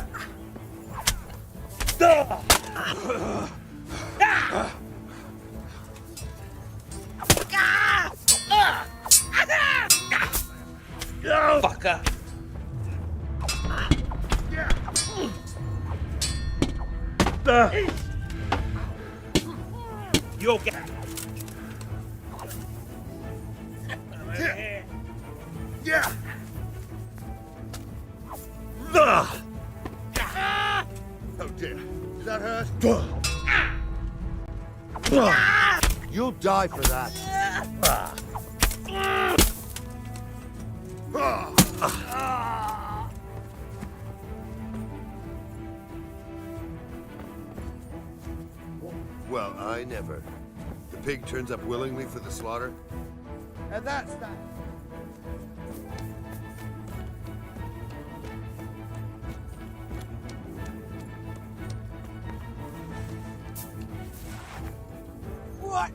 Fucker! You'll get. Yeah! Oh dear. Does that hurt? You'll die for that. Well, I never. The pig turns up willingly for the slaughter? And that's that. What?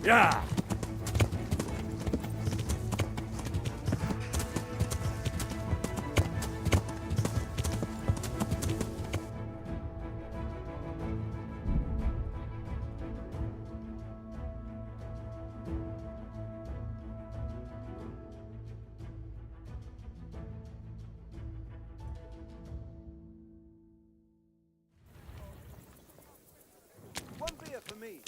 Yeah! One beer for me.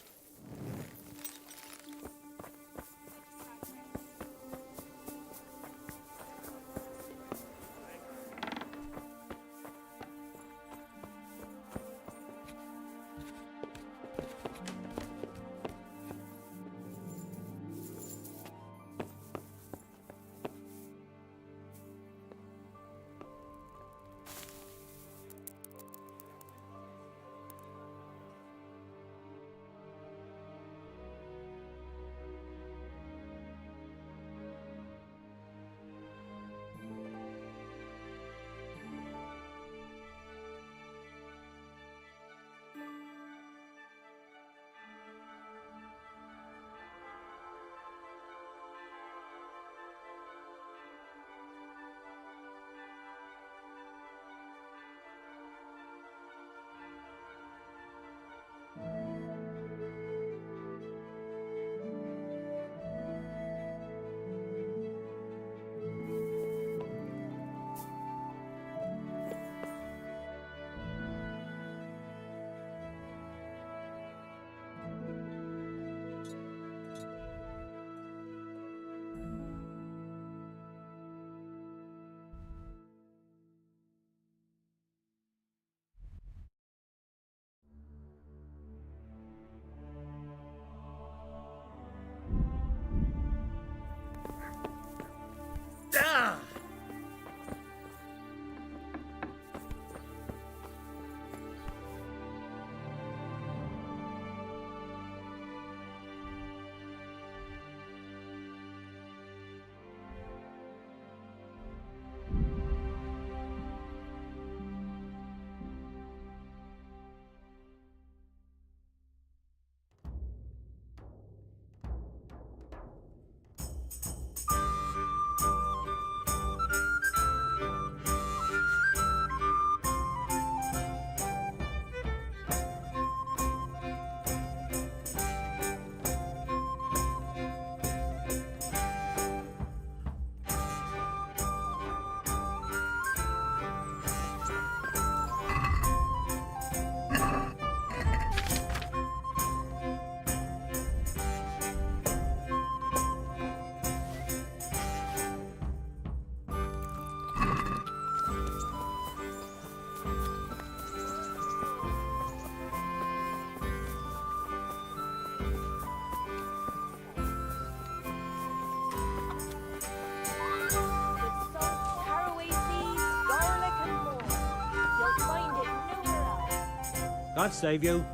God save you.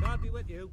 God be with you.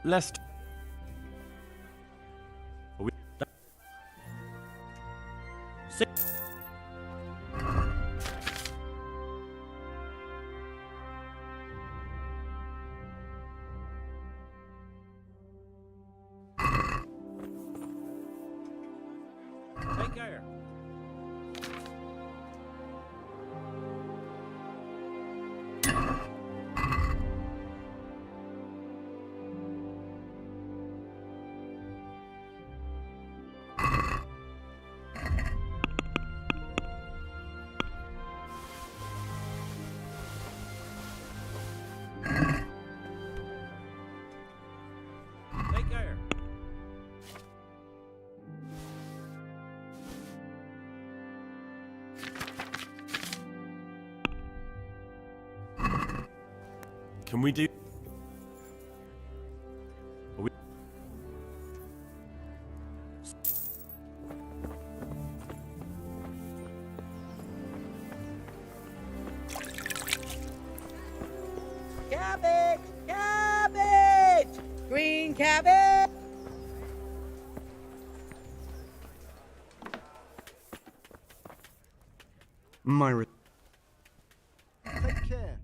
Lest. Take care. Can we do... Are we... Cabbage! Cabbage! Green cabbage! Myra. Take care.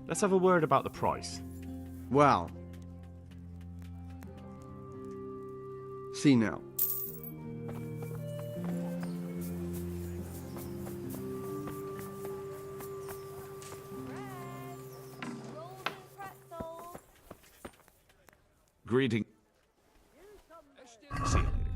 Let's have a word about the price. Well. See now. Greeting. See you later.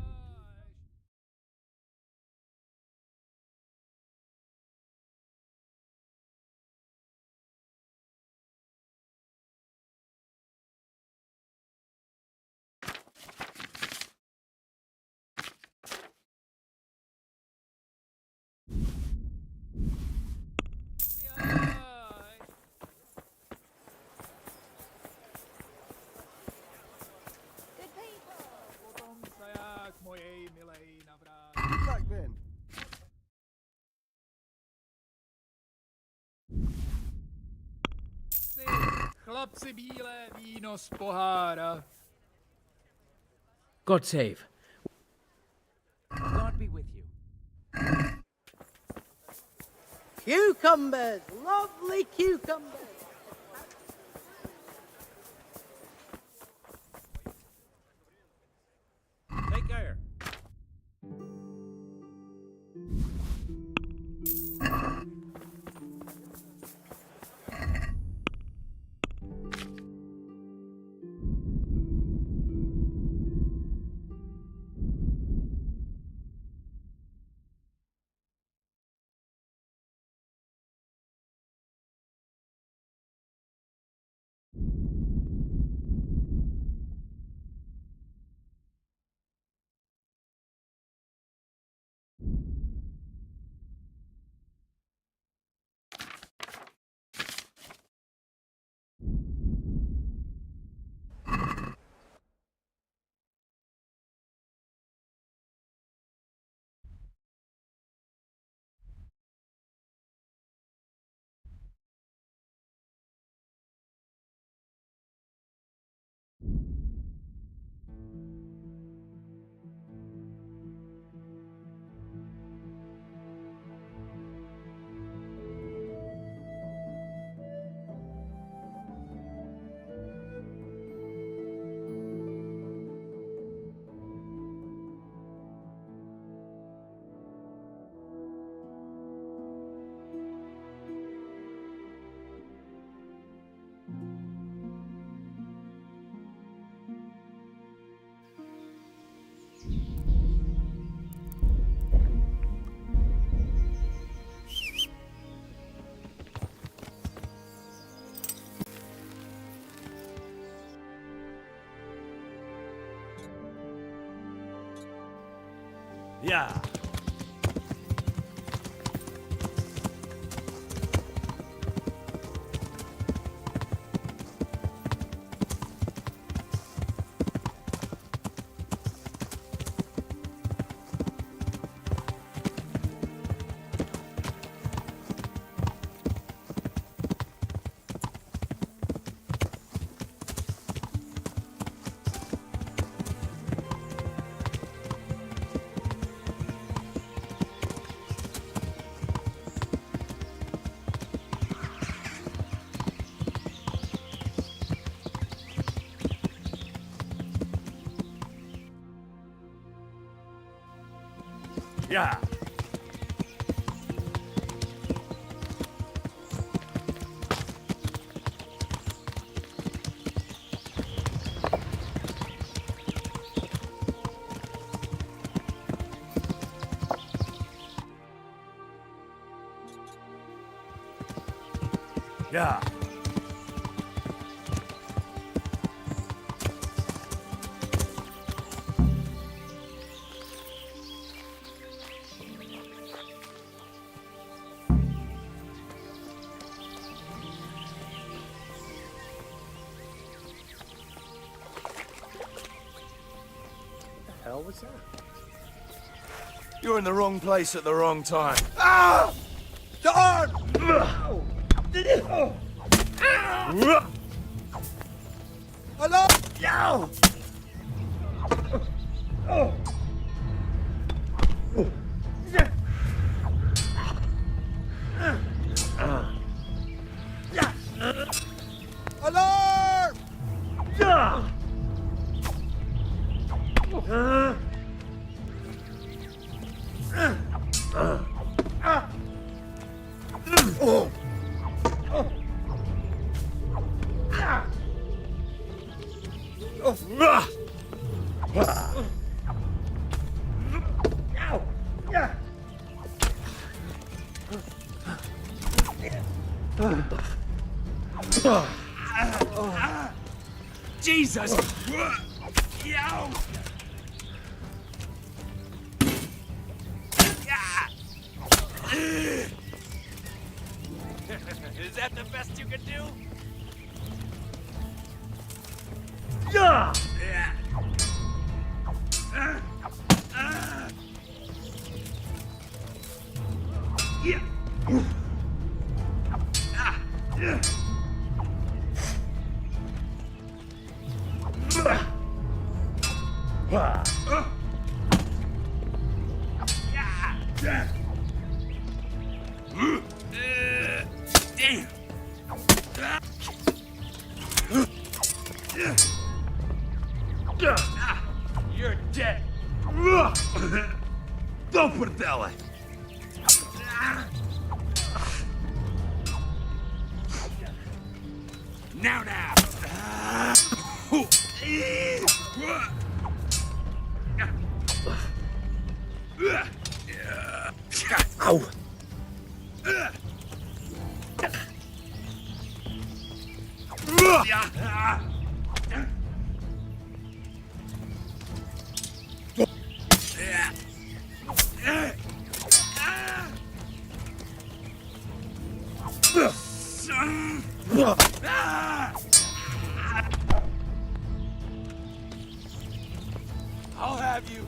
Back then. Chlapci bílé víno z pohára. God save. God be with you. Cucumbers! Lovely cucumbers! Take care. Yeah. Yeah. Yeah. The hell was that? You're in the wrong place at the wrong time. Ah! The arm! Hello? Yow! Alarm! Jesus! Is that the best you can do? Yeah! Damn! You're dead! Don't put it that way! Now! Ow! I'll have you.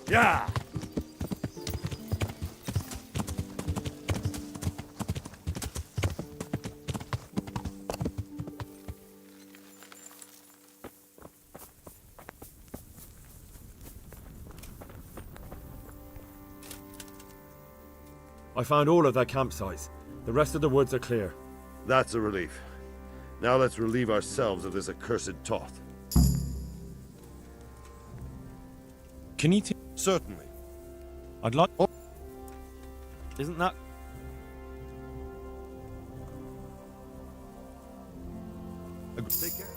Yeah! I found all of their campsites. The rest of the woods are clear. That's a relief. Now let's relieve ourselves of this accursed Toth. Can you Certainly. I'd like... Oh. Isn't that... Take care.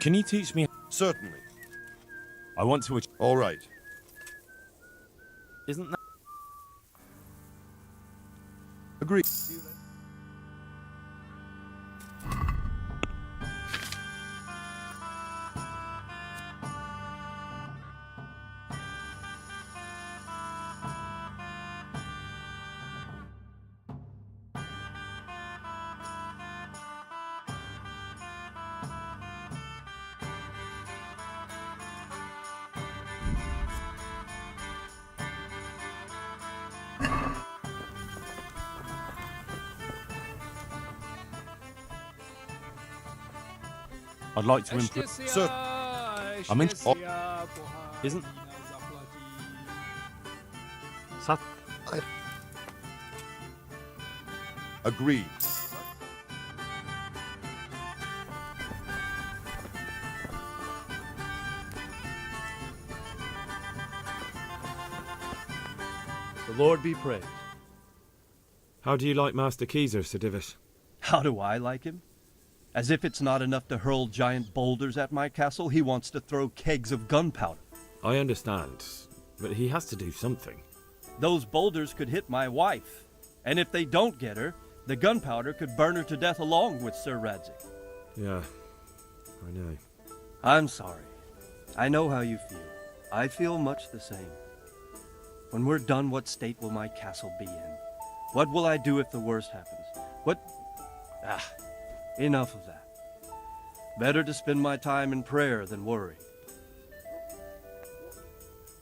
Can you teach me... Certainly. I want to... All right. Isn't that... Agreed. I'd like to improve... Sir. I'm in... Oh. Isn't... Agreed. The Lord be praised. How do you like Master Keezer, Sir Divish? How do I like him? As if it's not enough to hurl giant boulders at my castle, he wants to throw kegs of gunpowder. I understand, but he has to do something. Those boulders could hit my wife, and if they don't get her, the gunpowder could burn her to death along with Sir Radzig. Yeah, I know. I'm sorry. I know how you feel. I feel much the same. When we're done, what state will my castle be in? What will I do if the worst happens? Enough of that. Better to spend my time in prayer than worry.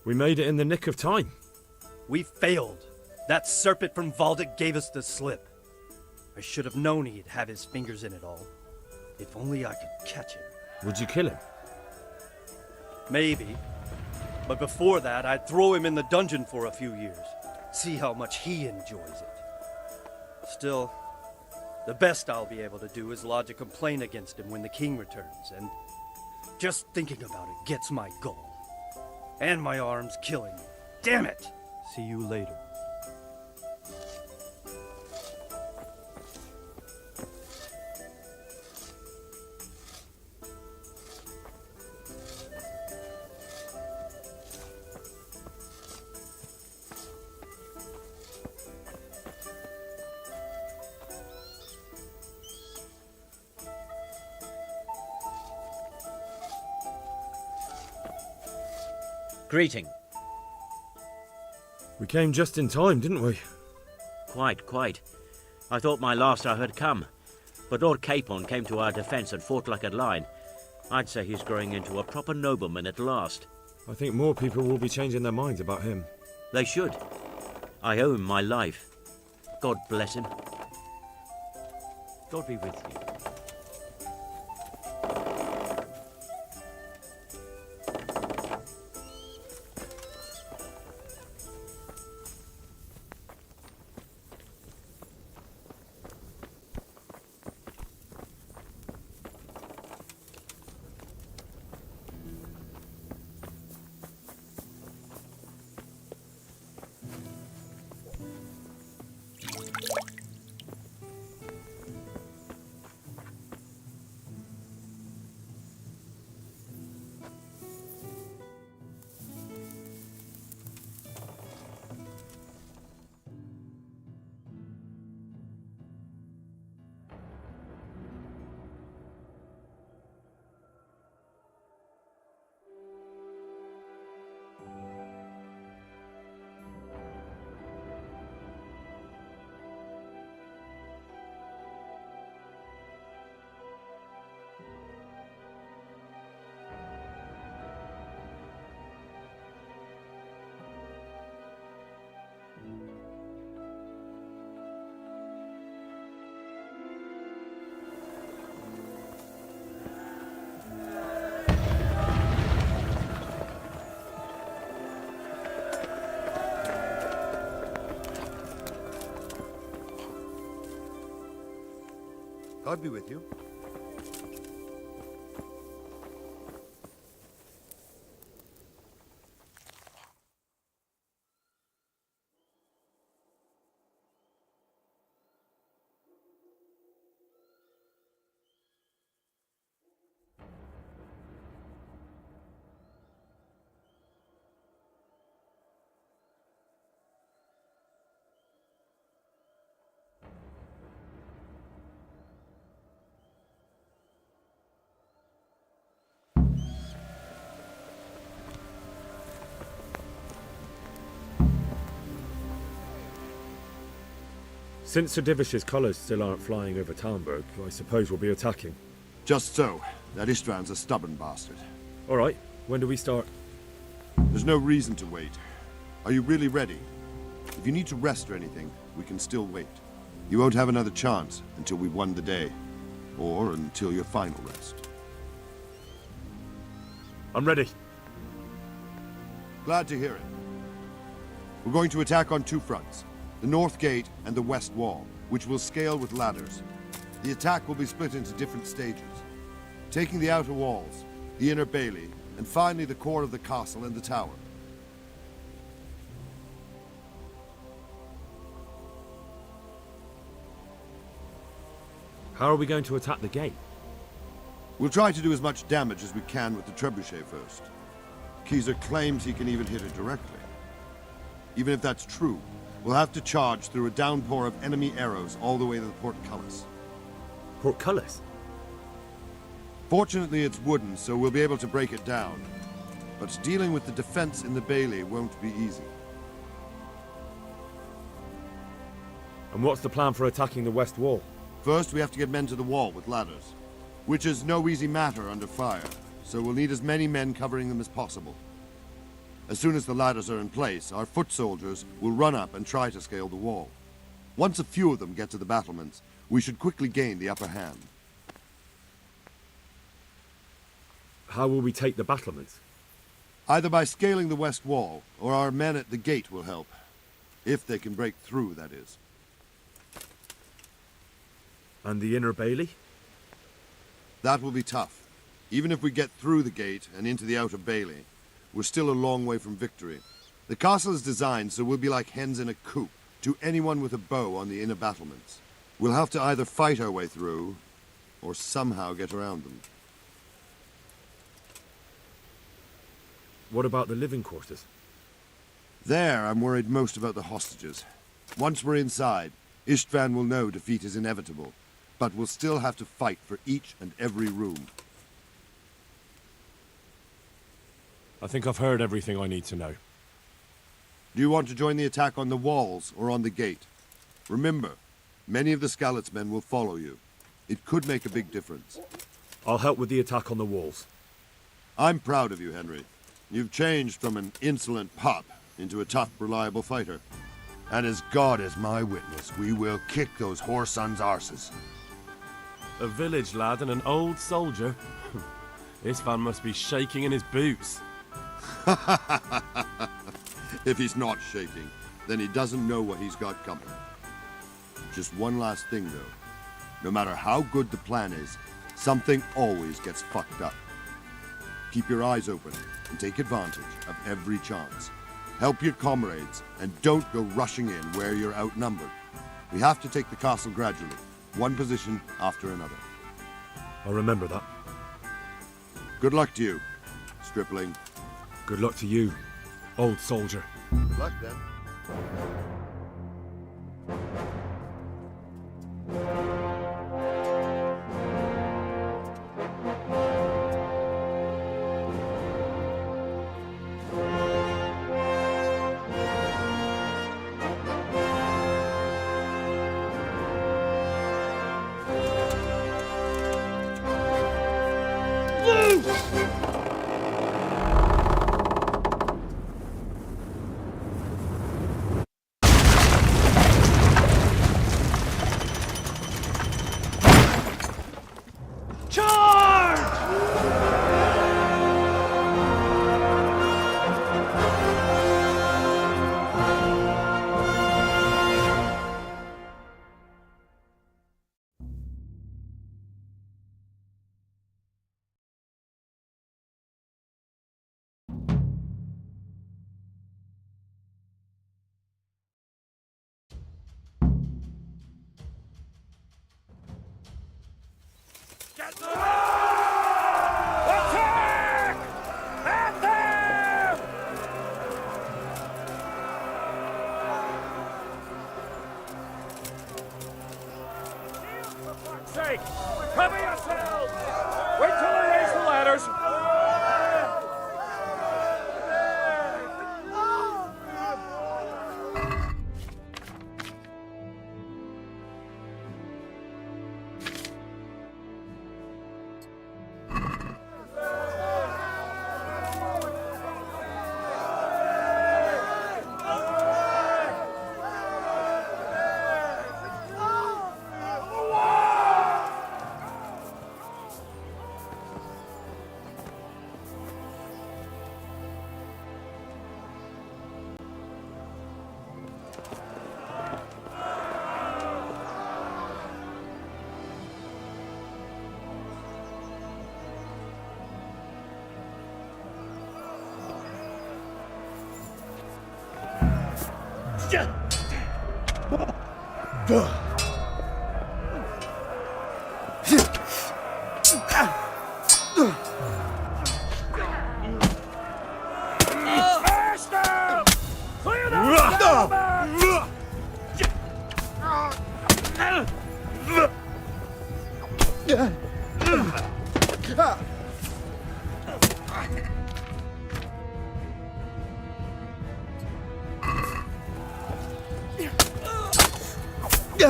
We made it in the nick of time. We failed. That serpent from Valdic gave us the slip. I should have known he'd have his fingers in it all. If only I could catch him. Would you kill him? Maybe. But before that, I'd throw him in the dungeon for a few years. See how much he enjoys it. Still, the best I'll be able to do is lodge a complaint against him when the king returns, and just thinking about it gets my gall. And my arm's killing me. Damn it! See you later. Greeting. We came just in time, didn't we? Quite. I thought my last hour had come, but Lord Capon came to our defence and fought like a lion. I'd say he's growing into a proper nobleman at last. I think more people will be changing their minds about him. They should. I owe him my life. God bless him. God be with you. I'll be with you. Since Sir Divish's colours still aren't flying over Talmberg, I suppose we'll be attacking. Just so. That Istvan's a stubborn bastard. All right, when do we start? There's no reason to wait. Are you really ready? If you need to rest or anything, we can still wait. You won't have another chance until we've won the day. Or until your final rest. I'm ready. Glad to hear it. We're going to attack on two fronts. The North Gate and the West Wall, which will scale with ladders. The attack will be split into different stages. Taking the outer walls, the inner bailey, and finally the core of the castle and the tower. How are we going to attack the gate? We'll try to do as much damage as we can with the trebuchet first. Keezer claims he can even hit it directly. Even if that's true, we'll have to charge through a downpour of enemy arrows all the way to the portcullis. Portcullis? Fortunately, it's wooden, so we'll be able to break it down. But dealing with the defense in the bailey won't be easy. And what's the plan for attacking the West Wall? First, we have to get men to the wall with ladders, which is no easy matter under fire, so we'll need as many men covering them as possible. As soon as the ladders are in place, our foot soldiers will run up and try to scale the wall. Once a few of them get to the battlements, we should quickly gain the upper hand. How will we take the battlements? Either by scaling the west wall, or our men at the gate will help. If they can break through, that is. And the inner bailey? That will be tough. Even if we get through the gate and into the outer bailey, we're still a long way from victory. The castle is designed so we'll be like hens in a coop to anyone with a bow on the inner battlements. We'll have to either fight our way through, or somehow get around them. What about the living quarters? There, I'm worried most about the hostages. Once we're inside, Istvan will know defeat is inevitable, but we'll still have to fight for each and every room. I think I've heard everything I need to know. Do you want to join the attack on the walls or on the gate? Remember, many of the Skalitz men will follow you. It could make a big difference. I'll help with the attack on the walls. I'm proud of you, Henry. You've changed from an insolent pup into a tough, reliable fighter. And as God is my witness, we will kick those whore sons' arses. A village lad and an old soldier? Istvan must be shaking in his boots. If he's not shaking, then he doesn't know what he's got coming. Just one last thing, though. No matter how good the plan is, something always gets fucked up. Keep your eyes open and take advantage of every chance. Help your comrades, and don't go rushing in where you're outnumbered. We have to take the castle gradually, one position after another. I'll remember that. Good luck to you, stripling. Good luck to you, old soldier. Good luck, then. Attack! At them! For fuck's sake! Cover yourselves! Wait till I raise the ladders!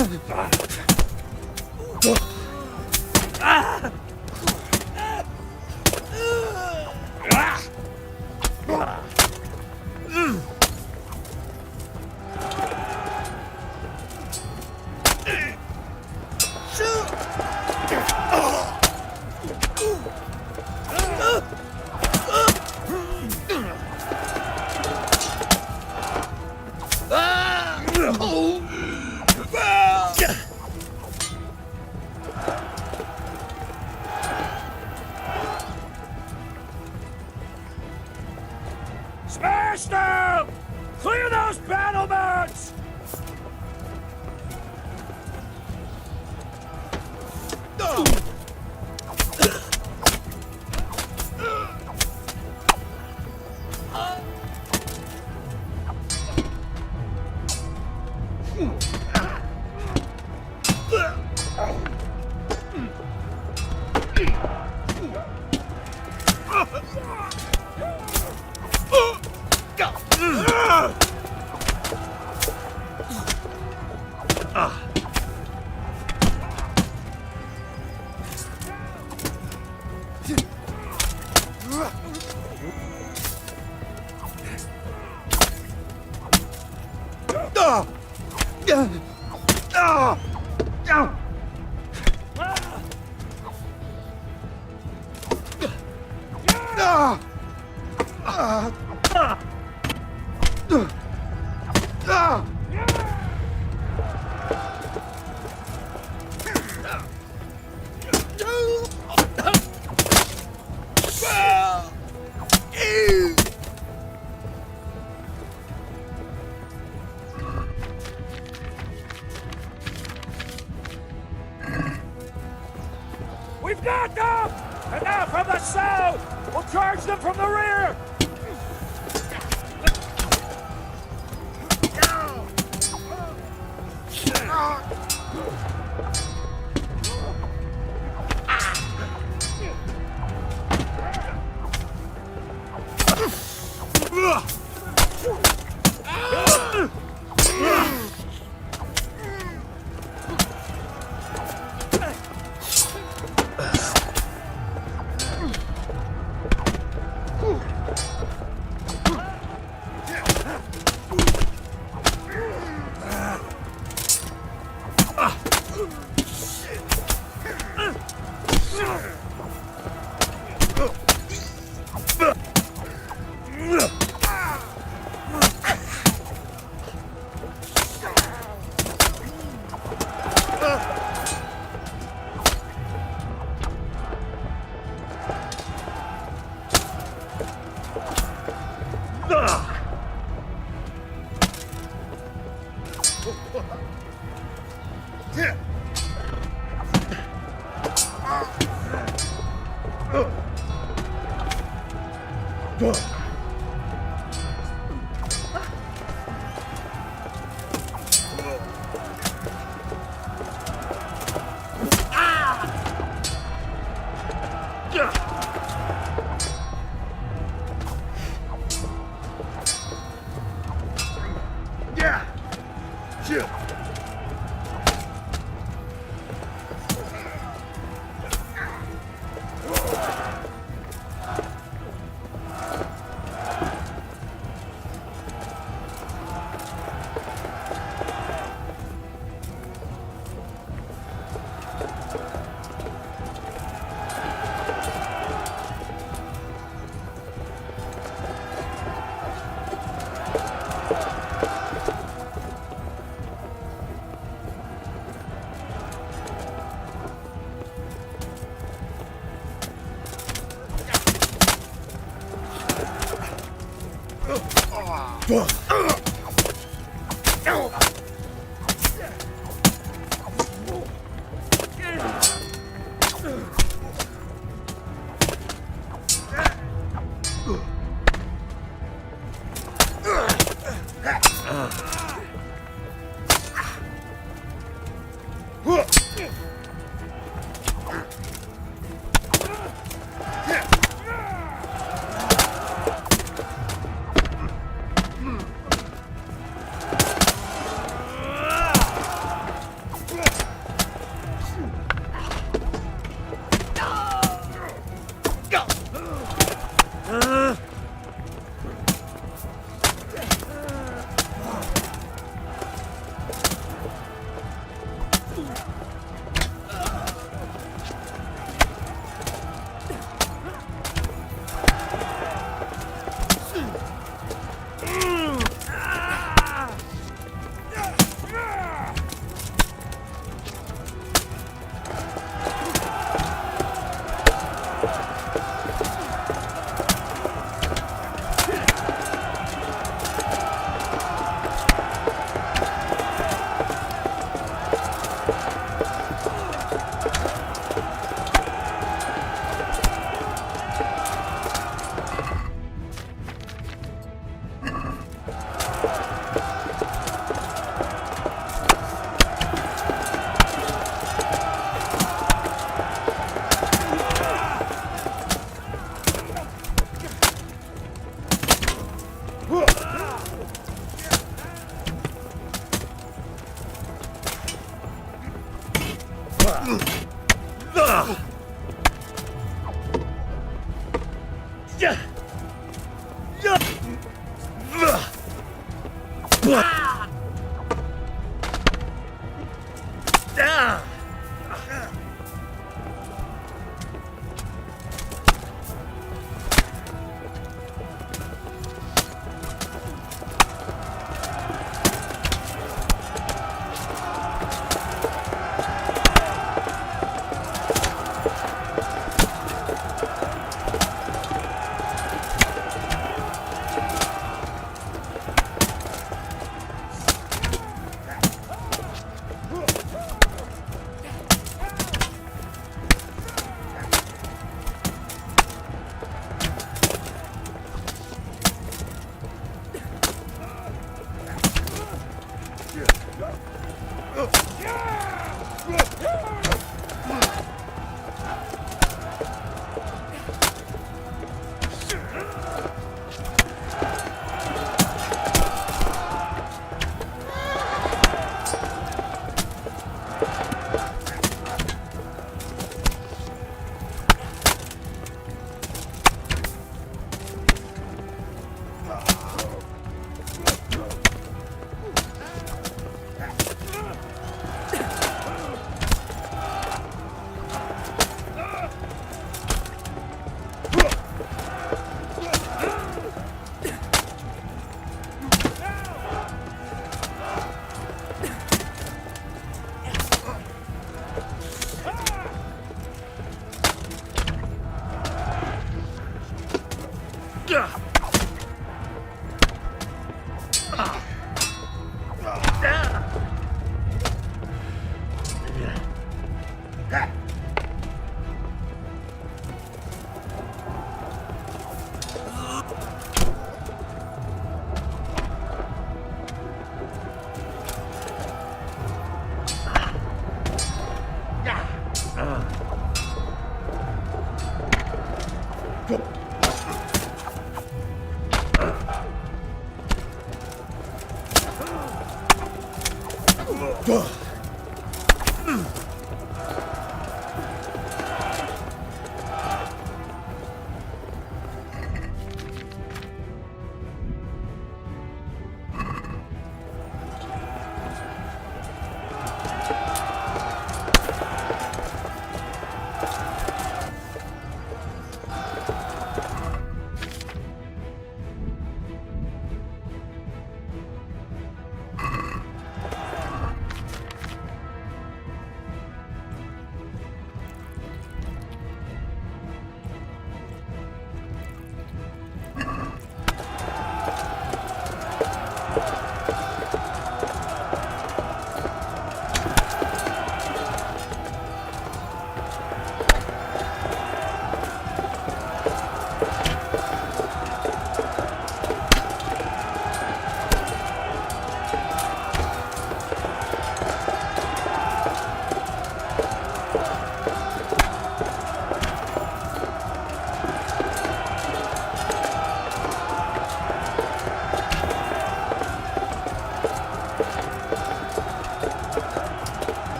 Faster! Clear those battlements! Smash them! Clear those battlements! We've got them! And now from the south! We'll charge them from the rear!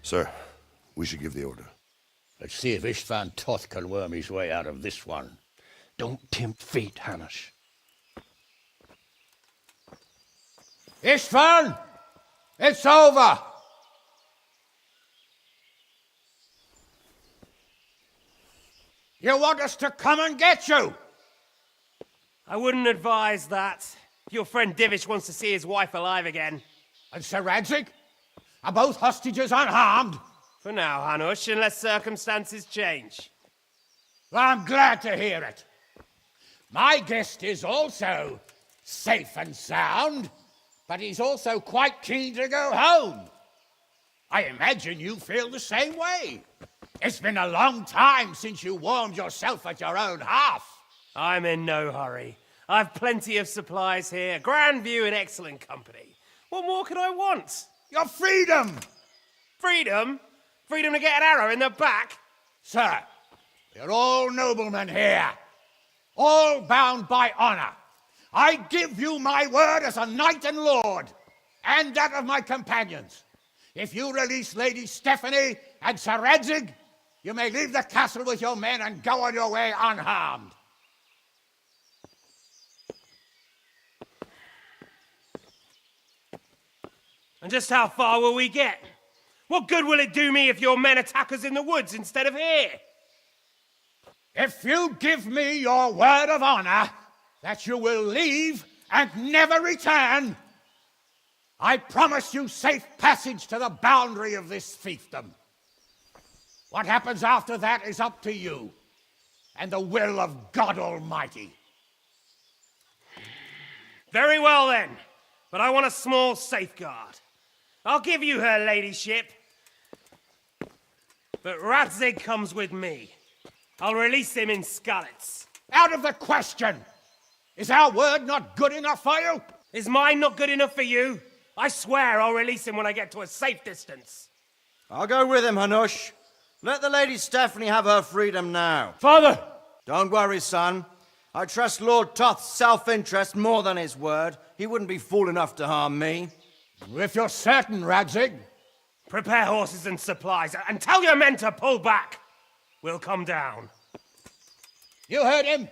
Sir, we should give the order. Let's see if Istvan Toth can worm his way out of this one. Don't tempt fate, Hanush. Istvan! It's over! You want us to come and get you? I wouldn't advise that. Your friend Divish wants to see his wife alive again. And Sir Radzig? Are both hostages unharmed? For now, Hanush, unless circumstances change. Well, I'm glad to hear it. My guest is also safe and sound, but he's also quite keen to go home. I imagine you feel the same way. It's been a long time since you warmed yourself at your own hearth. I'm in no hurry. I've plenty of supplies here, grand view and excellent company. What more could I want? Your freedom! Freedom? Freedom to get an arrow in the back? Sir, we're all noblemen here, all bound by honor. I give you my word as a knight and lord, and that of my companions. If you release Lady Stephanie and Sir Radzig, you may leave the castle with your men and go on your way unharmed. And just how far will we get? What good will it do me if your men attack us in the woods instead of here? If you give me your word of honor that you will leave and never return, I promise you safe passage to the boundary of this fiefdom. What happens after that is up to you and the will of God Almighty. Very well then. but I want a small safeguard. I'll give you her ladyship. But Radzig comes with me. I'll release him in Skalitz. Out of the question! Is our word not good enough for you? Is mine not good enough for you? I swear I'll release him when I get to a safe distance. I'll go with him, Hanush. Let the Lady Stephanie have her freedom now. Father! Don't worry, son. I trust Lord Toth's self-interest more than his word. He wouldn't be fool enough to harm me. If you're certain, Radzig. Prepare horses and supplies, and tell your men to pull back. We'll come down. You heard him.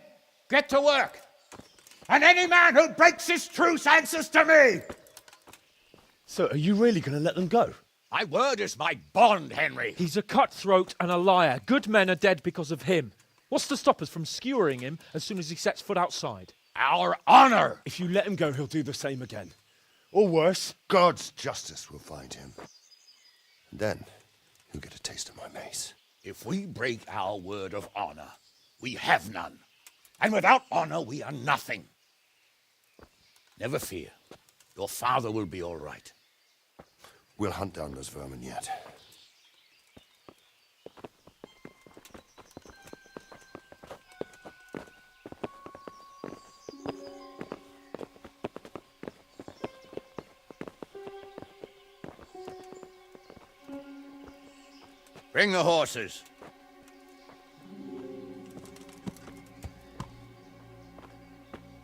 Get to work. And any man who breaks this truce answers to me. So, are you really going to let them go? My word is my bond, Henry. He's a cutthroat and a liar. Good men are dead because of him. What's to stop us from skewering him as soon as he sets foot outside? Our honor! If you let him go, he'll do the same again. Or worse. God's justice will find him. And then, he'll get a taste of my mace. If we break our word of honor, we have none. And without honor, we are nothing. Never fear. Your father will be all right. We'll hunt down those vermin yet. Bring the horses.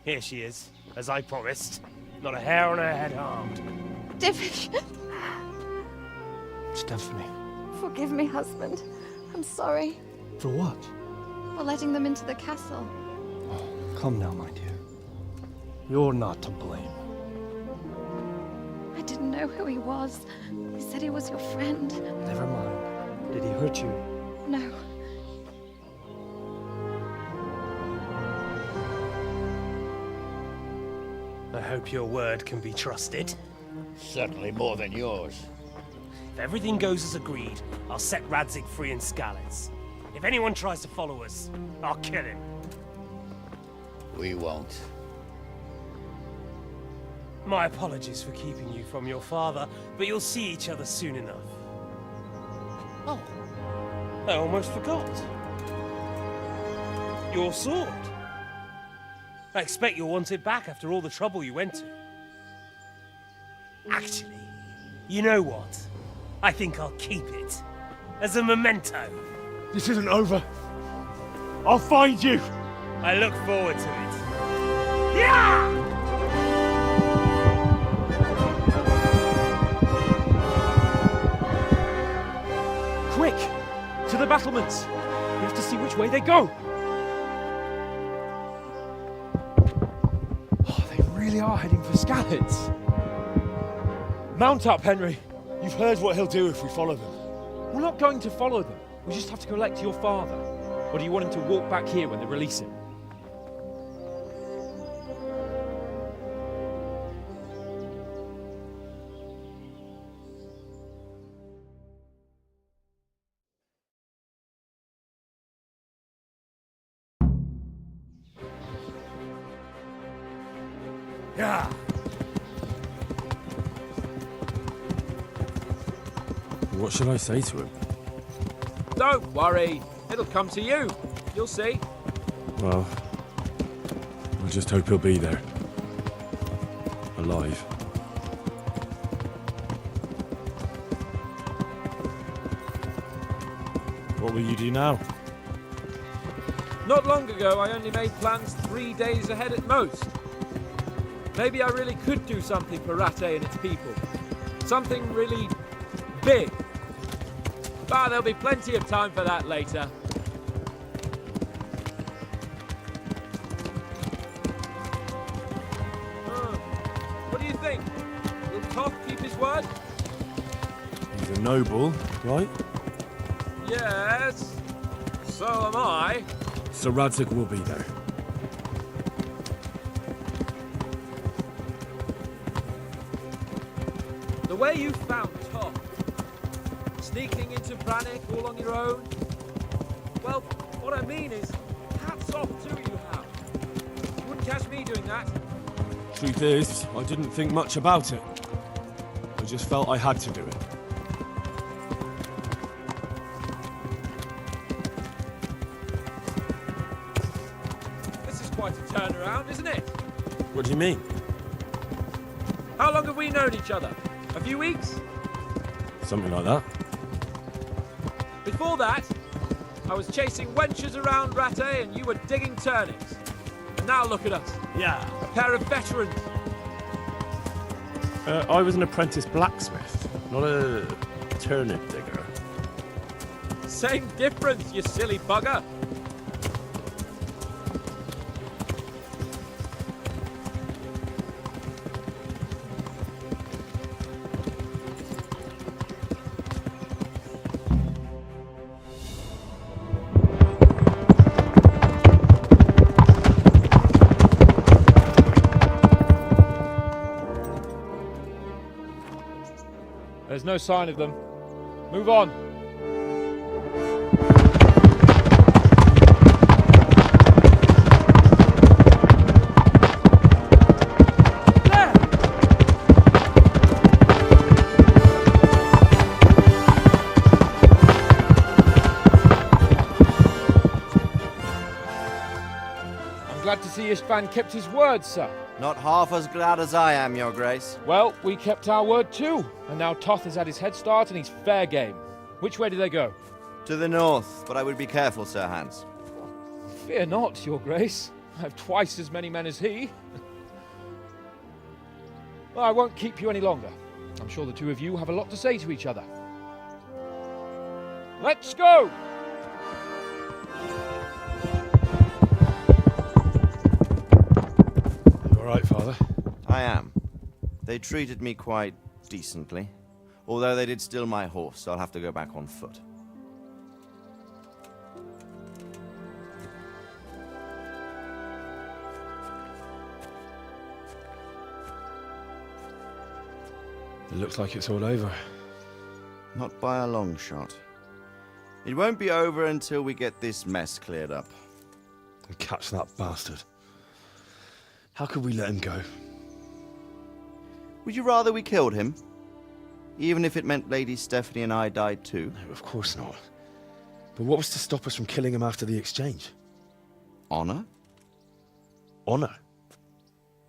Here she is, as I promised. Not a hair on her head harmed. Divish! Stephanie. Forgive me, husband. I'm sorry For what? for letting them into the castle. Come now, my dear. You're not to blame. I didn't know who he was. He said he was your friend. Never mind. Did he hurt you? No. I hope your word can be trusted. Certainly more than yours. If everything goes as agreed, I'll set Radzig free in Skalitz. If anyone tries to follow us, I'll kill him. We won't. My apologies for keeping you from your father, but you'll see each other soon enough. Oh, I almost forgot. Your sword. I expect you'll want it back after all the trouble you went to. Actually, you know what? I think I'll keep it. As a memento. This isn't over. I'll find you! I look forward to it. Yeah! Quick! To the battlements! We have to see which way they go! Oh, they really are heading for Skalitz. Mount up, Henry. You've heard what he'll do if we follow them. We're not going to follow them. We just have to collect your father. Or do you want him to walk back here when they release him? Yeah. What should I say to him? Don't worry. It'll come to you. You'll see. Well, I just hope he'll be there. Alive. What will you do now? Not long ago, I only made plans 3 days ahead at most. Maybe I really could do something for Rattay and its people. Something really big. But there'll be plenty of time for that later. What do you think? Will Toth keep his word? He's a noble, right? Yes. So am I. So Radzig will be there. The way you found Toth, sneaking into Brannick all on your own, well, what I mean is, hats off to you, Hal. You wouldn't catch me doing that. Truth is, I didn't think much about it. I just felt I had to do it. This is quite a turnaround, isn't it? What do you mean? How long have we known each other? A few weeks? Something like that. Before that, I was chasing wenches around Rattay and you were digging turnips. And now look at us. Yeah. A pair of veterans. I was an apprentice blacksmith, not a turnip digger. Same difference, you silly bugger. There's no sign of them. Move on. I'm glad to see Istvan kept his word, sir. Not half as glad as I am, Your Grace. Well, we kept our word too. And now Toth has had his head start and he's fair game. Which way do they go? To the north, but I would be careful, Sir Hans. Fear not, Your Grace. I have twice as many men as he. Well, I won't keep you any longer. I'm sure the two of you have a lot to say to each other. Let's go! You all right, Father? I am. They treated me quite decently. Although they did steal my horse, so I'll have to go back on foot. It looks like it's all over. Not by a long shot. It won't be over until we get this mess cleared up. And catch that bastard. How could we let him go? Would you rather we killed him? Even if it meant Lady Stephanie and I died too? No, of course not. But what was to stop us from killing him after the exchange? Honor? Honor?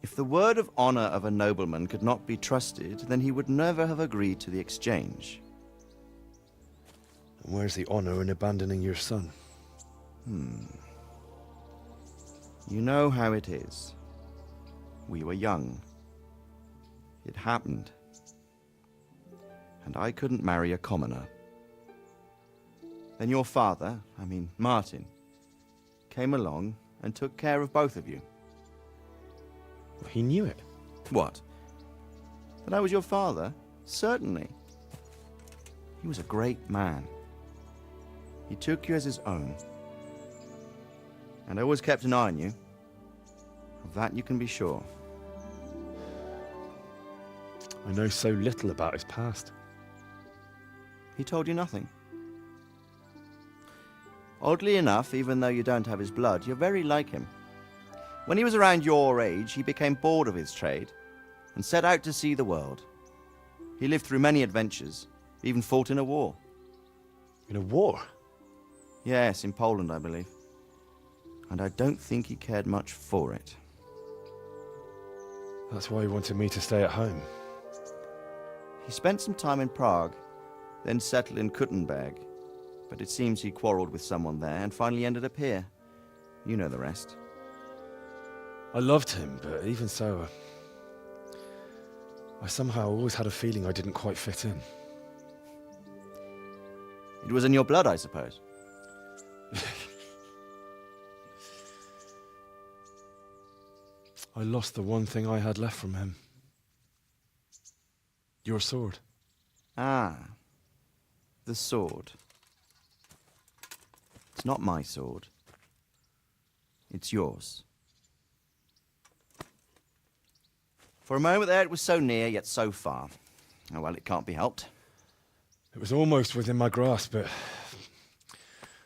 If the word of honor of a nobleman could not be trusted, then he would never have agreed to the exchange. And where's the honor in abandoning your son? You know how it is. We were young. It happened. And I couldn't marry a commoner. Then your father, Martin, came along and took care of both of you. He knew it. What? That I was your father? Certainly. He was a great man. He took you as his own. And always kept an eye on you. Of that you can be sure. I know so little about his past. He told you nothing. Oddly enough, even though you don't have his blood, you're very like him. When he was around your age, he became bored of his trade and set out to see the world. He lived through many adventures, even fought in a war. In a war? Yes, in Poland, I believe. And I don't think he cared much for it. That's why he wanted me to stay at home. He spent some time in Prague, then settled in Kuttenberg. But it seems he quarreled with someone there and finally ended up here. You know the rest. I loved him, but even so, I somehow always had a feeling I didn't quite fit in. It was in your blood, I suppose. I lost the one thing I had left from him. Your sword. Ah, the sword. It's not my sword. It's yours. For a moment there, it was so near, yet so far. Oh, well, it can't be helped. It was almost within my grasp, but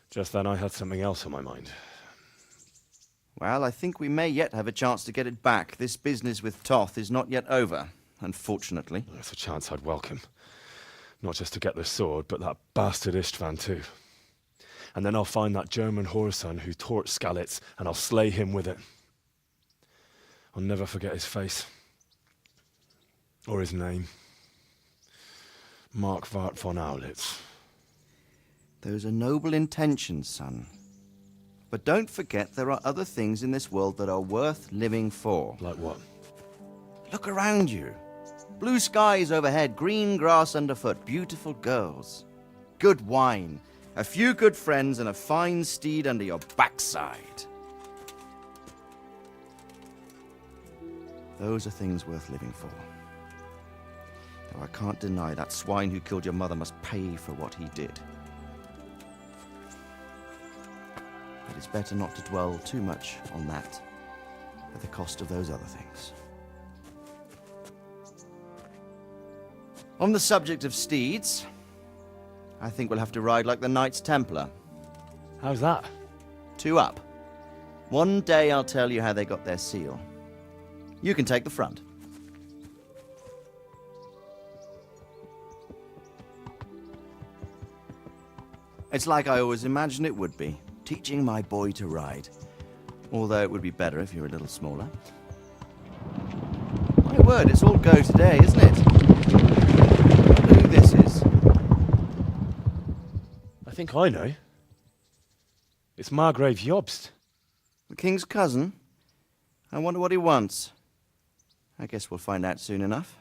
just then I had something else on my mind. Well, I think we may yet have a chance to get it back. This business with Toth is not yet over, unfortunately. That's a chance I'd welcome. Not just to get the sword, but that bastard Istvan too. And then I'll find that German whoreson who torched Skalitz, and I'll slay him with it. I'll never forget his face. Or his name. Mark Vart von Aulitz. Those are noble intentions, son. But don't forget there are other things in this world that are worth living for. Like what? Look around you. Blue skies overhead, green grass underfoot, beautiful girls. Good wine, a few good friends, and a fine steed under your backside. Those are things worth living for. Though I can't deny that swine who killed your mother must pay for what he did. But it's better not to dwell too much on that at the cost of those other things. On the subject of steeds, I think we'll have to ride like the Knights Templar. How's that? 2 up. One day I'll tell you how they got their seal. You can take the front. It's like I always imagined it would be, teaching my boy to ride. Although it would be better if you were a little smaller. My word, it's all go today, isn't it? I wonder who this is. I think I know. It's Margrave Jobst. The king's cousin? I wonder what he wants. I guess we'll find out soon enough.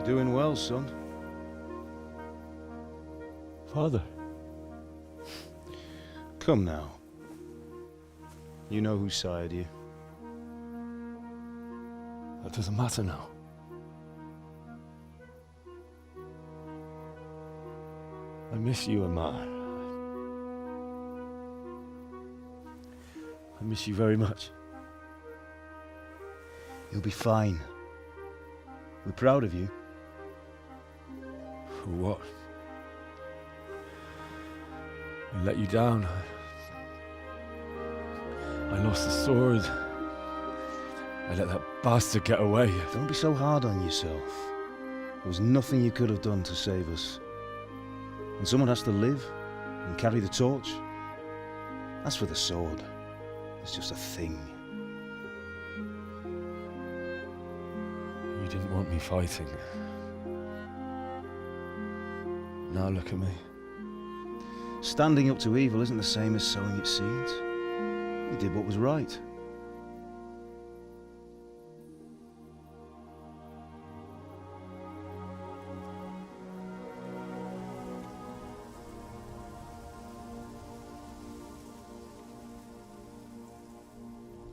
Doing well, son. Father. Come now. You know who sired you. That doesn't matter now. I miss you, Amar. I miss you very much. You'll be fine. We're proud of you. For what? I let you down. I lost the sword. I let that bastard get away. Don't be so hard on yourself. There was nothing you could have done to save us. And someone has to live and carry the torch. As for the sword, it's just a thing. You didn't want me fighting. Now look at me. Standing up to evil isn't the same as sowing its seeds. You did what was right.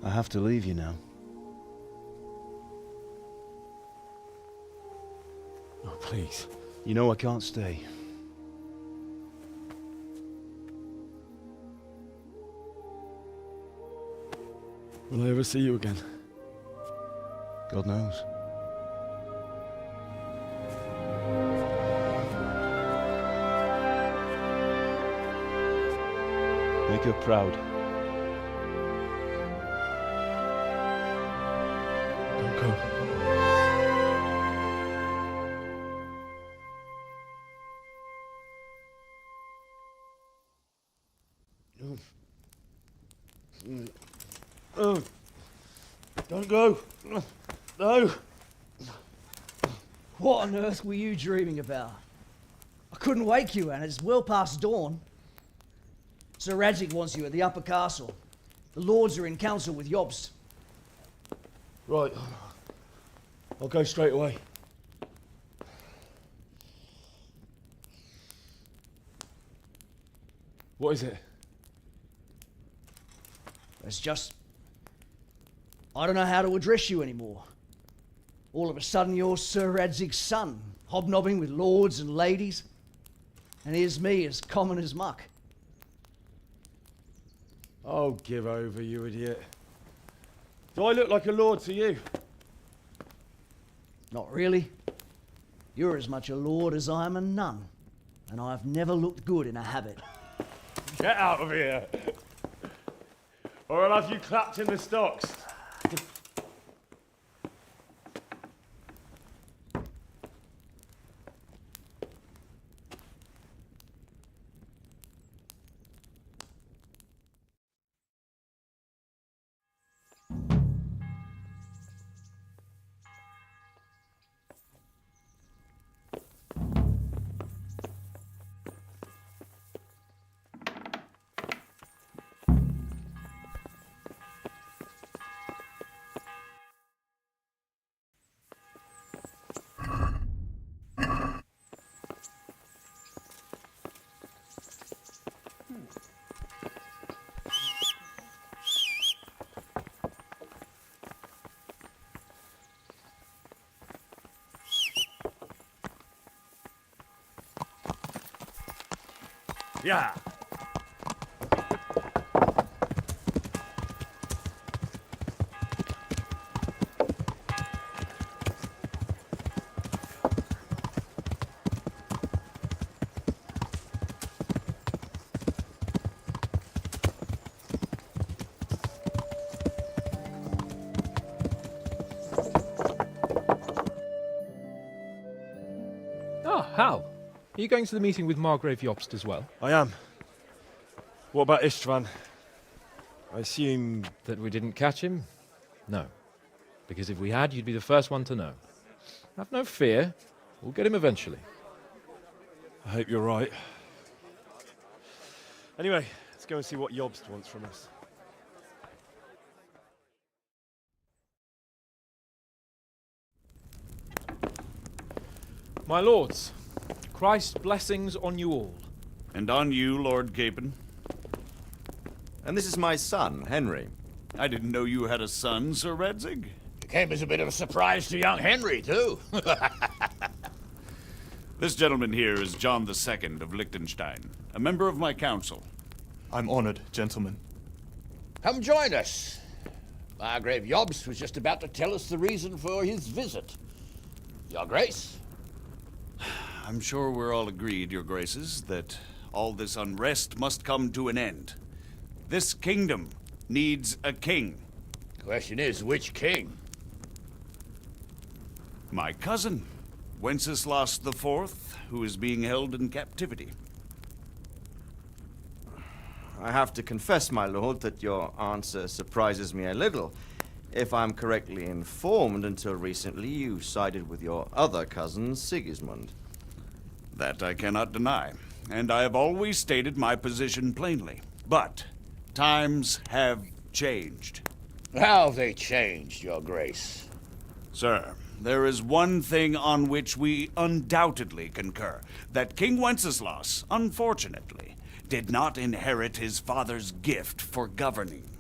I have to leave you now. Oh, please. You know I can't stay. Will I ever see you again? God knows. Make her proud. Don't go. Don't go. No. What on earth were you dreaming about? I couldn't wake you, and it's well past dawn. Sir Radzik wants you at the upper castle. The lords are in council with Jobst. Right. I'll go straight away. What is it? It's just... I don't know how to address you anymore. All of a sudden you're Sir Radzig's son, hobnobbing with lords and ladies. And here's me, as common as muck. Oh, give over, you idiot. Do I look like a lord to you? Not really. You're as much a lord as I am a nun. And I've never looked good in a habit. Get out of here! Or I'll have you clapped in the stocks. Yeah. Ah, Hal. Are you going to the meeting with Margrave Jobst as well? I am. What about Istvan? I assume... That we didn't catch him? No. Because if we had, you'd be the first one to know. Have no fear. We'll get him eventually. I hope you're right. Anyway, let's go and see what Jobst wants from us. My lords, Christ's blessings on you all. And on you, Lord Capon. And this is my son, Henry. I didn't know you had a son, Sir Radzig. It came as a bit of a surprise to young Henry, too. This gentleman here is John II of Liechtenstein, a member of my council. I'm honored, gentlemen. Come join us. Margrave Jobst was just about to tell us the reason for his visit. Your Grace? I'm sure we're all agreed, Your Graces, that all this unrest must come to an end. This kingdom needs a king. The question is, which king? My cousin, Wenceslas IV, who is being held in captivity. I have to confess, my lord, that your answer surprises me a little. If I'm correctly informed, until recently you sided with your other cousin, Sigismund. That I cannot deny, and I have always stated my position plainly. But times have changed. How have they changed, Your Grace? Sir, there is one thing on which we undoubtedly concur. That King Wenceslas, unfortunately, did not inherit his father's gift for governing.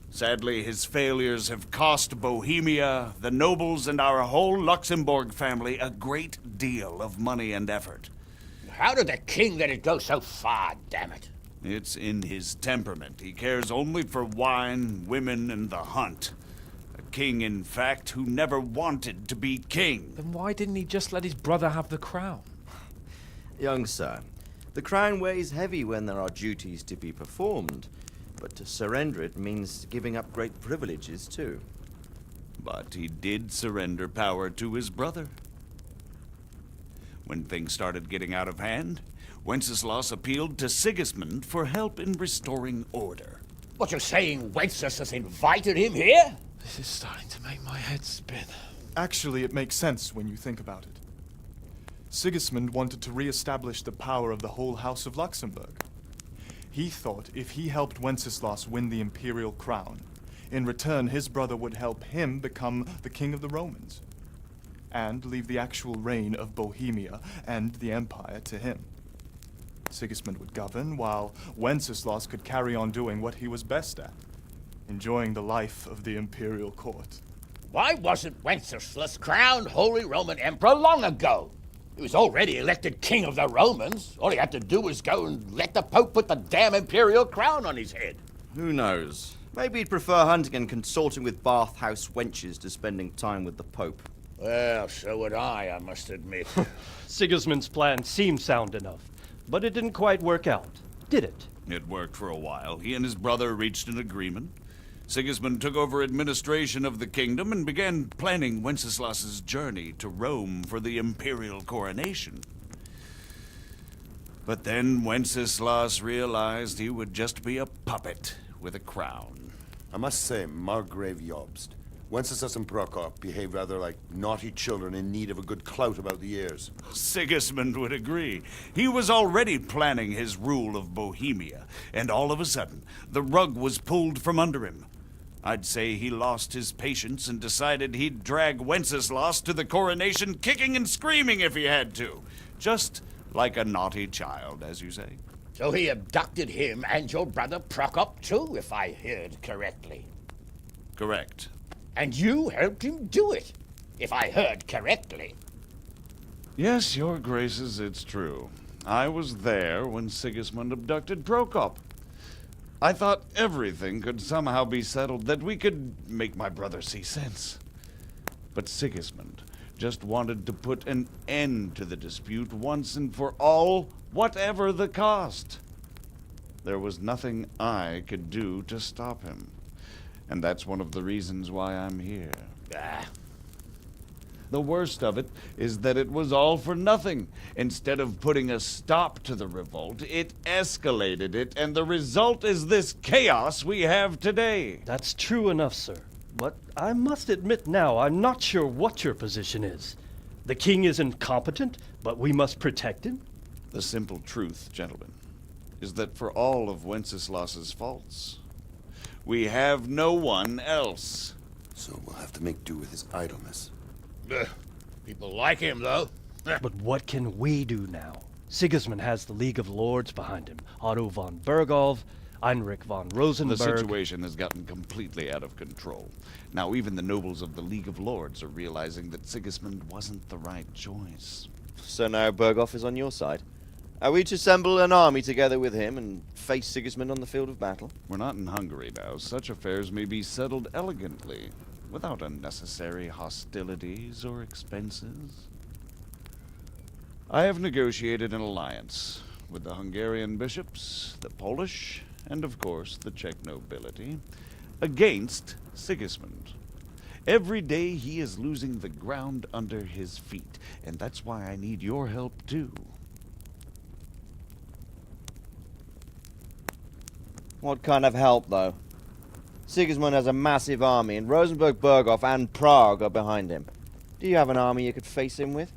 Sadly, his failures have cost Bohemia, the nobles, and our whole Luxembourg family a great deal of money and effort. How did the king let it go so far, damn it? It's in his temperament. He cares only for wine, women, and the hunt. A king, in fact, who never wanted to be king. Then why didn't he just let his brother have the crown? Young sir, the crown weighs heavy when there are duties to be performed, but to surrender it means giving up great privileges too. But he did surrender power to his brother. When things started getting out of hand, Wenceslas appealed to Sigismund for help in restoring order. What, you're saying Wenceslas invited him here? This is starting to make my head spin. Actually, it makes sense when you think about it. Sigismund wanted to re-establish the power of the whole House of Luxembourg. He thought if he helped Wenceslas win the imperial crown, in return his brother would help him become the king of the Romans. and leave the actual reign of Bohemia and the Empire to him. Sigismund would govern, while Wenceslas could carry on doing what he was best at, enjoying the life of the imperial court. Why wasn't Wenceslas crowned Holy Roman Emperor long ago? He was already elected King of the Romans. All he had to do was go and let the Pope put the damn imperial crown on his head. Who knows? Maybe he'd prefer hunting and consorting with bathhouse wenches to spending time with the Pope. Well, so would I must admit. Sigismund's plan seemed sound enough, but it didn't quite work out, did it? It worked for a while. He and his brother reached an agreement. Sigismund took over administration of the kingdom and began planning Wenceslas's journey to Rome for the imperial coronation. But then Wenceslas realized he would just be a puppet with a crown. I must say, Margrave Jobst, Wenceslas and Prokop behave rather like naughty children in need of a good clout about the ears. Sigismund would agree. He was already planning his rule of Bohemia, and all of a sudden, the rug was pulled from under him. I'd say he lost his patience and decided he'd drag Wenceslas to the coronation kicking and screaming if he had to. Just like a naughty child, as you say. So he abducted him and your brother Prokop too, if I heard correctly. Correct. And you helped him do it, if I heard correctly. Yes, your graces, it's true. I was there when Sigismund abducted Prokop. I thought everything could somehow be settled, that we could make my brother see sense. But Sigismund just wanted to put an end to the dispute once and for all, whatever the cost. There was nothing I could do to stop him. And that's one of the reasons why I'm here. The worst of it is that it was all for nothing. Instead of putting a stop to the revolt, it escalated it, and the result is this chaos we have today. That's true enough, sir. But I must admit now, I'm not sure what your position is. The king is incompetent, but we must protect him? The simple truth, gentlemen, is that for all of Wenceslas's faults, we have no one else. So we'll have to make do with his idleness. People like him, though. But what can we do now? Sigismund has the League of Lords behind him. Otto von Bergholf, Heinrich von Rosenberg. The situation has gotten completely out of control. Now even the nobles of the League of Lords are realizing that Sigismund wasn't the right choice. So now Bergholf is on your side. Are we to assemble an army together with him and face Sigismund on the field of battle? We're not in Hungary now. Such affairs may be settled elegantly, without unnecessary hostilities or expenses. I have negotiated an alliance with the Hungarian bishops, the Polish, and of course the Czech nobility, against Sigismund. Every day he is losing the ground under his feet, and that's why I need your help too. What kind of help, though? Sigismund has a massive army, and Rosenberg, Berghof, and Prague are behind him. Do you have an army you could face him with?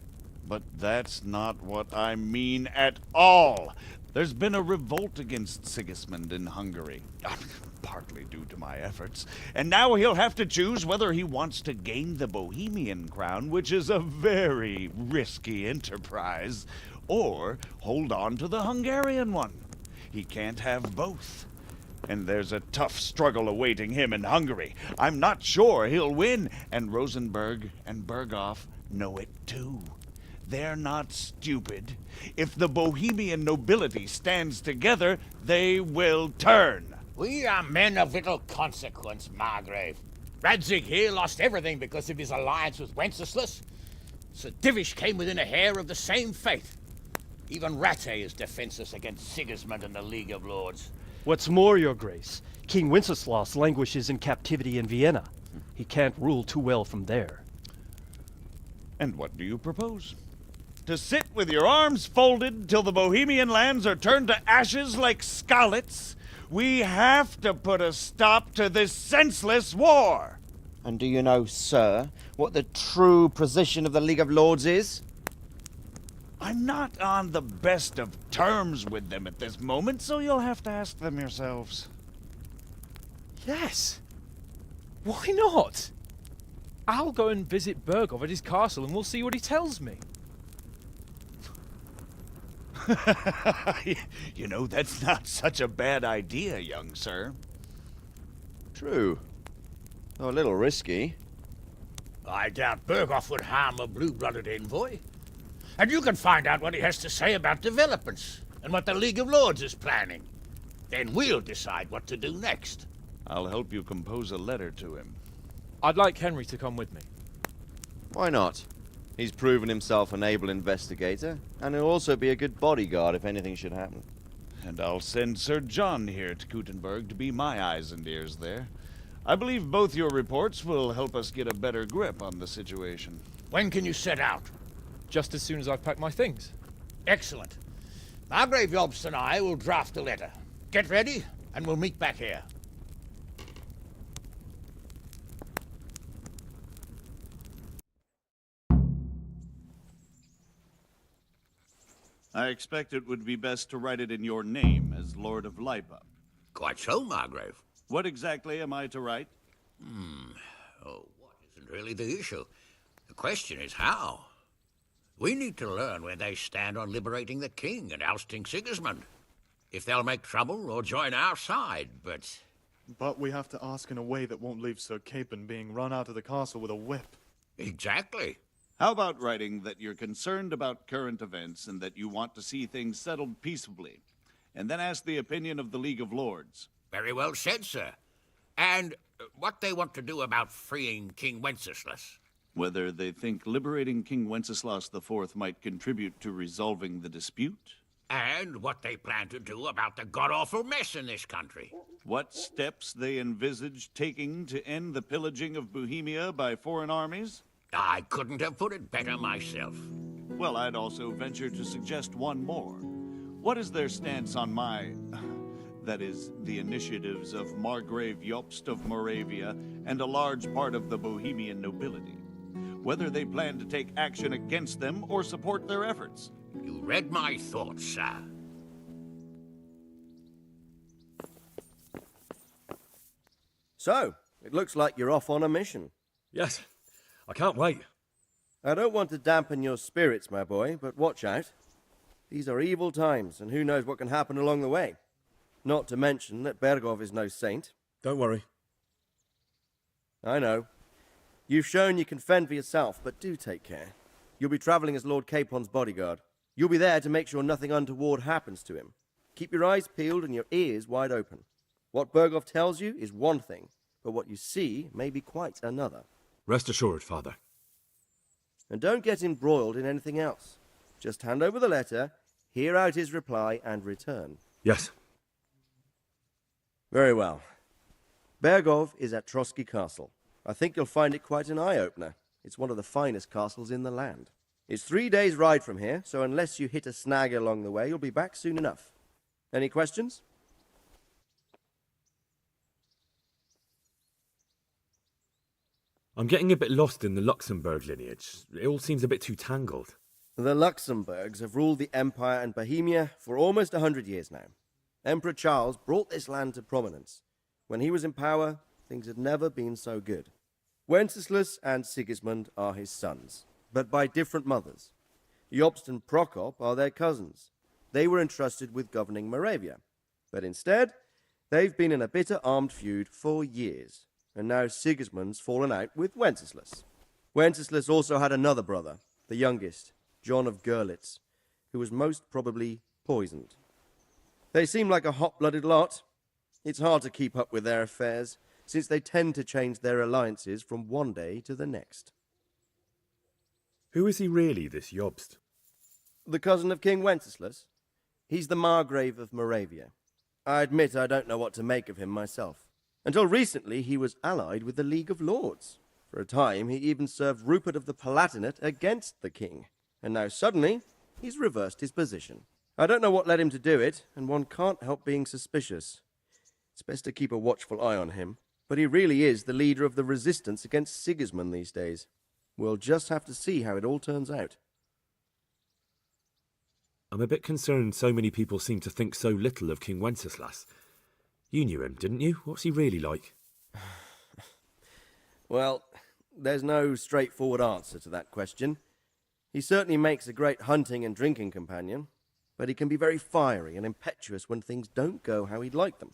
But that's not what I mean at all. There's been a revolt against Sigismund in Hungary, partly due to my efforts, and now he'll have to choose whether he wants to gain the Bohemian crown, which is a very risky enterprise, or hold on to the Hungarian one. He can't have both. And there's a tough struggle awaiting him in Hungary. I'm not sure he'll win, and Rosenberg and Berghof know it too. They're not stupid. If the Bohemian nobility stands together, they will turn. We are men of little consequence, Margrave. Radzig here lost everything because of his alliance with Wenceslas. Sir Divish came within a hair of the same fate. Even Rattay is defenseless against Sigismund and the League of Lords. What's more, your grace, King Wenceslas languishes in captivity in Vienna. He can't rule too well from there. And what do you propose? To sit with your arms folded till the Bohemian lands are turned to ashes like Skalitz? We have to put a stop to this senseless war! And do you know, sir, what the true position of the League of Lords is? I'm not on the best of terms with them at this moment, so you'll have to ask them yourselves. Yes. Why not? I'll go and visit Bergov at his castle and we'll see what he tells me. You know, that's not such a bad idea, young sir. True. Though a little risky. I doubt Berghoff would harm a blue-blooded envoy. And you can find out what he has to say about developments and what the League of Lords is planning. Then we'll decide what to do next. I'll help you compose a letter to him. I'd like Henry to come with me. Why not? He's proven himself an able investigator, and he'll also be a good bodyguard if anything should happen. And I'll send Sir John here to Kuttenberg to be my eyes and ears there. I believe both your reports will help us get a better grip on the situation. When can you set out? Just as soon as I've packed my things. Excellent. Margrave Jobst and I will draft a letter. Get ready, and we'll meet back here. I expect it would be best to write it in your name as Lord of Lipa. Quite so, Margrave. What exactly am I to write? Oh, what isn't really the issue? The question is how. We need to learn where they stand on liberating the king and ousting Sigismund. If they'll make trouble or join our side, but... But we have to ask in a way that won't leave Sir Capon being run out of the castle with a whip. Exactly. How about writing that you're concerned about current events and that you want to see things settled peaceably, and then ask the opinion of the League of Lords? Very well said, sir. And what they want to do about freeing King Wenceslas. Whether they think liberating King Wenceslas IV might contribute to resolving the dispute? And what they plan to do about the god-awful mess in this country. What steps they envisage taking to end the pillaging of Bohemia by foreign armies? I couldn't have put it better myself. Well, I'd also venture to suggest one more. What is their stance on that is, the initiatives of Margrave Jobst of Moravia and a large part of the Bohemian nobility? Whether they plan to take action against them or support their efforts? You read my thoughts, sir. So, it looks like you're off on a mission. Yes, I can't wait. I don't want to dampen your spirits, my boy, but watch out. These are evil times, and who knows what can happen along the way. Not to mention that Bergov is no saint. Don't worry. I know. You've shown you can fend for yourself, but do take care. You'll be travelling as Lord Capon's bodyguard. You'll be there to make sure nothing untoward happens to him. Keep your eyes peeled and your ears wide open. What Bergov tells you is one thing, but what you see may be quite another. Rest assured, Father. And don't get embroiled in anything else. Just hand over the letter, hear out his reply, and return. Yes. Very well. Bergov is at Trotsky Castle. I think you'll find it quite an eye-opener. It's one of the finest castles in the land. It's 3 days' ride from here, so unless you hit a snag along the way, you'll be back soon enough. Any questions? I'm getting a bit lost in the Luxembourg lineage. It all seems a bit too tangled. The Luxembourgs have ruled the Empire and Bohemia for almost 100 years now. Emperor Charles brought this land to prominence. When he was in power, things had never been so good. Wenceslas and Sigismund are his sons, but by different mothers. Jobst and Prokop are their cousins. They were entrusted with governing Moravia. But instead, they've been in a bitter armed feud for years. And now Sigismund's fallen out with Wenceslas. Wenceslas also had another brother, the youngest, John of Görlitz, who was most probably poisoned. They seem like a hot-blooded lot. It's hard to keep up with their affairs, since they tend to change their alliances from one day to the next. Who is he really, this Jobst? The cousin of King Wenceslas. He's the Margrave of Moravia. I admit I don't know what to make of him myself. Until recently, he was allied with the League of Lords. For a time, he even served Rupert of the Palatinate against the king. And now suddenly, he's reversed his position. I don't know what led him to do it, and one can't help being suspicious. It's best to keep a watchful eye on him, but he really is the leader of the resistance against Sigismund these days. We'll just have to see how it all turns out. I'm a bit concerned so many people seem to think so little of King Wenceslas. You knew him, didn't you? What's he really like? Well, there's no straightforward answer to that question. He certainly makes a great hunting and drinking companion, but he can be very fiery and impetuous when things don't go how he'd like them.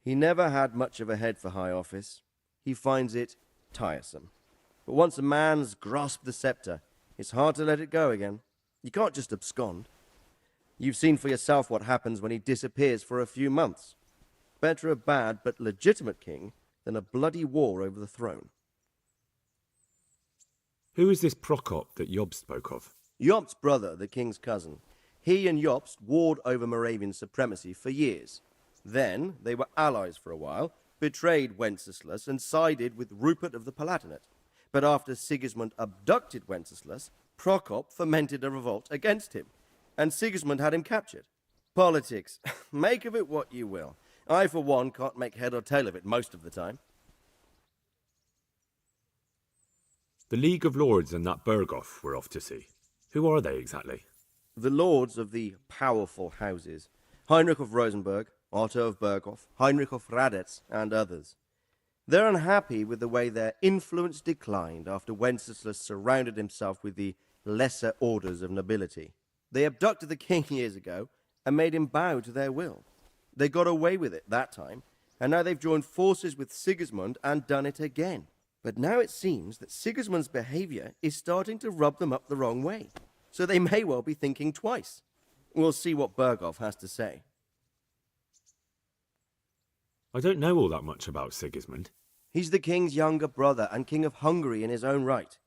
He never had much of a head for high office. He finds it tiresome. But once a man's grasped the scepter, it's hard to let it go again. You can't just abscond. You've seen for yourself what happens when he disappears for a few months. Better a bad but legitimate king than a bloody war over the throne. Who is this Prokop that Job spoke of? Jobst's brother, the king's cousin. He and Jobst warred over Moravian supremacy for years. Then they were allies for a while, betrayed Wenceslas and sided with Rupert of the Palatinate. But after Sigismund abducted Wenceslas, Prokop fomented a revolt against him, and Sigismund had him captured. Politics. Make of it what you will. I, for one, can't make head or tail of it most of the time. The League of Lords and that Berghoff we're off to see. Who are they exactly? The lords of the powerful houses. Heinrich of Rosenberg, Otto of Berghoff, Heinrich of Radetz, and others. They're unhappy with the way their influence declined after Wenceslas surrounded himself with the lesser orders of nobility. They abducted the king years ago and made him bow to their will. They got away with it that time, and now they've joined forces with Sigismund and done it again. But now it seems that Sigismund's behavior is starting to rub them up the wrong way, so they may well be thinking twice. We'll see what Berghoff has to say. I don't know all that much about Sigismund. He's the king's younger brother and king of Hungary in his own right.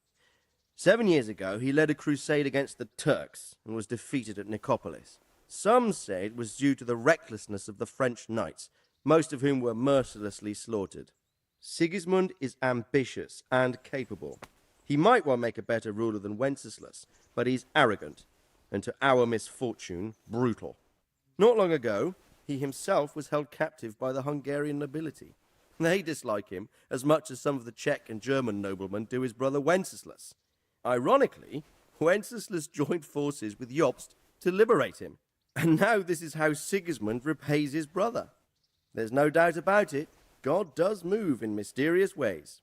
7 years ago, he led a crusade against the Turks and was defeated at Nicopolis. Some say it was due to the recklessness of the French knights, most of whom were mercilessly slaughtered. Sigismund is ambitious and capable. He might well make a better ruler than Wenceslas, but he's arrogant, and to our misfortune, brutal. Not long ago, he himself was held captive by the Hungarian nobility. They dislike him as much as some of the Czech and German noblemen do his brother Wenceslas. Ironically, Wenceslas joined forces with Jobst to liberate him, and now this is how Sigismund repays his brother. There's no doubt about it, God does move in mysterious ways.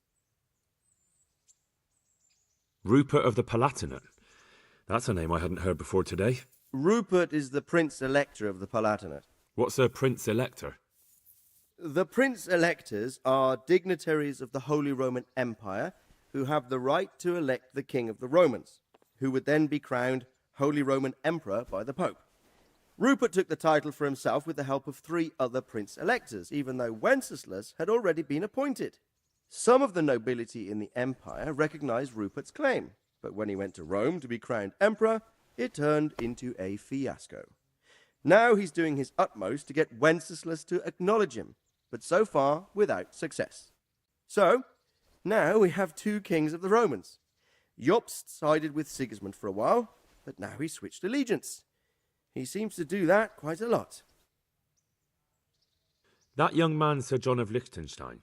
Rupert of the Palatinate. That's a name I hadn't heard before today. Rupert is the Prince Elector of the Palatinate. What's a Prince Elector? The Prince Electors are dignitaries of the Holy Roman Empire who have the right to elect the King of the Romans, who would then be crowned Holy Roman Emperor by the Pope. Rupert took the title for himself with the help of 3 other Prince Electors, even though Wenceslas had already been appointed. Some of the nobility in the empire recognized Rupert's claim, but when he went to Rome to be crowned emperor, it turned into a fiasco. Now he's doing his utmost to get Wenceslas to acknowledge him, but so far without success. So, now we have 2 kings of the Romans. Jobst sided with Sigismund for a while, but now he's switched allegiance. He seems to do that quite a lot. That young man, Sir John of Liechtenstein.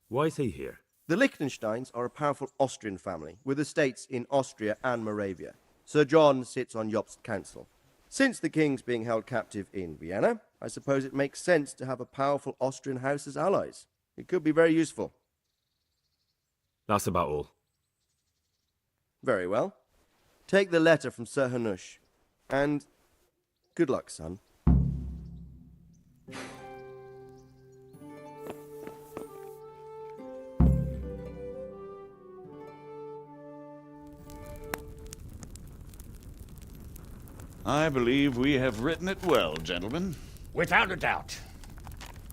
Why is he here? The Liechtensteins are a powerful Austrian family with estates in Austria and Moravia. Sir John sits on Jobst's council. Since the king's being held captive in Vienna, I suppose it makes sense to have a powerful Austrian house as allies. It could be very useful. That's about all. Very well. Take the letter from Sir Hanush, and good luck, son. I believe we have written it well, gentlemen. Without a doubt.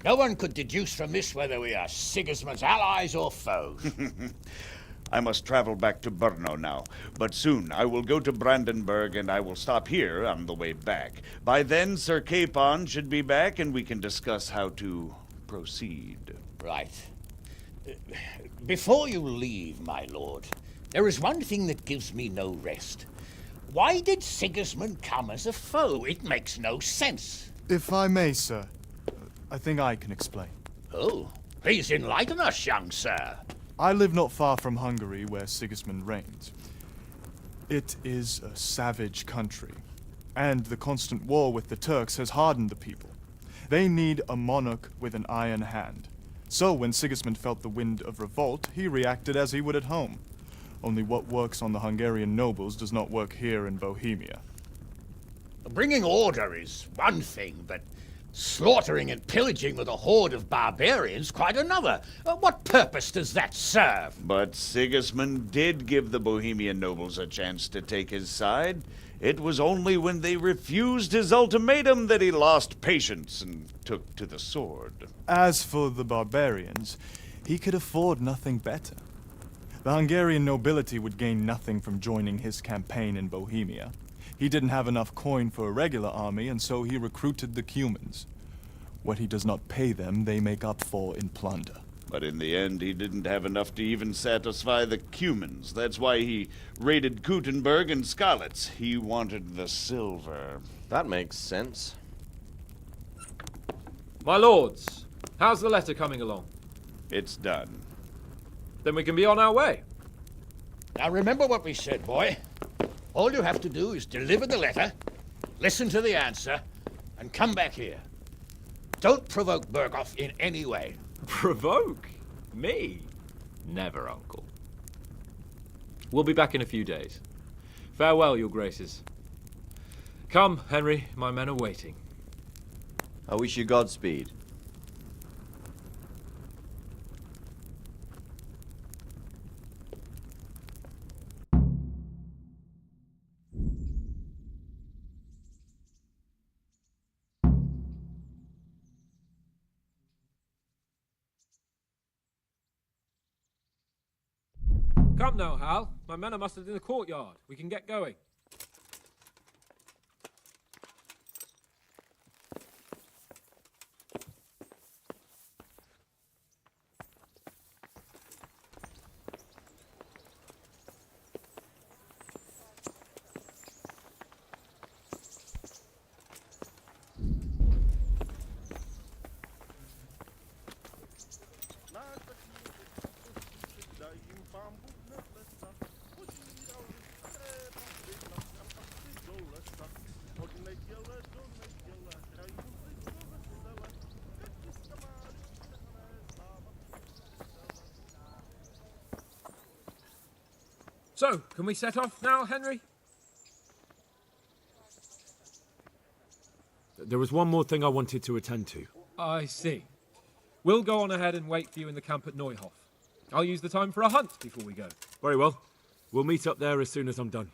No one could deduce from this whether we are Sigismund's allies or foes. I must travel back to Brno now, but soon I will go to Brandenburg and I will stop here on the way back. By then, Sir Capon should be back and we can discuss how to proceed. Right. Before you leave, my lord, there is one thing that gives me no rest. Why did Sigismund come as a foe? It makes no sense. If I may, sir, I think I can explain. Oh, please enlighten us, young sir. I live not far from Hungary, where Sigismund reigns. It is a savage country, and the constant war with the Turks has hardened the people. They need a monarch with an iron hand. So when Sigismund felt the wind of revolt, he reacted as he would at home. Only what works on the Hungarian nobles does not work here in Bohemia. Bringing order is one thing, but slaughtering and pillaging with a horde of barbarians quite another. What purpose does that serve? But Sigismund did give the Bohemian nobles a chance to take his side. It was only when they refused his ultimatum that he lost patience and took to the sword. As for the barbarians, he could afford nothing better. The Hungarian nobility would gain nothing from joining his campaign in Bohemia. He didn't have enough coin for a regular army, and so he recruited the Cumans. What he does not pay them, they make up for in plunder. But in the end, he didn't have enough to even satisfy the Cumans. That's why he raided Kuttenberg and Skalitz. He wanted the silver. That makes sense. My lords, how's the letter coming along? It's done. Then we can be on our way. Now remember what we said, boy. All you have to do is deliver the letter, listen to the answer, and come back here. Don't provoke Berghoff in any way. Provoke? Me? Never, Uncle. We'll be back in a few days. Farewell, your graces. Come, Henry, my men are waiting. I wish you Godspeed. Come now, Hal. My men are mustered in the courtyard. We can get going. So, can we set off now, Henry? There was one more thing I wanted to attend to. I see. We'll go on ahead and wait for you in the camp at Neuhof. I'll use the time for a hunt before we go. Very well. We'll meet up there as soon as I'm done.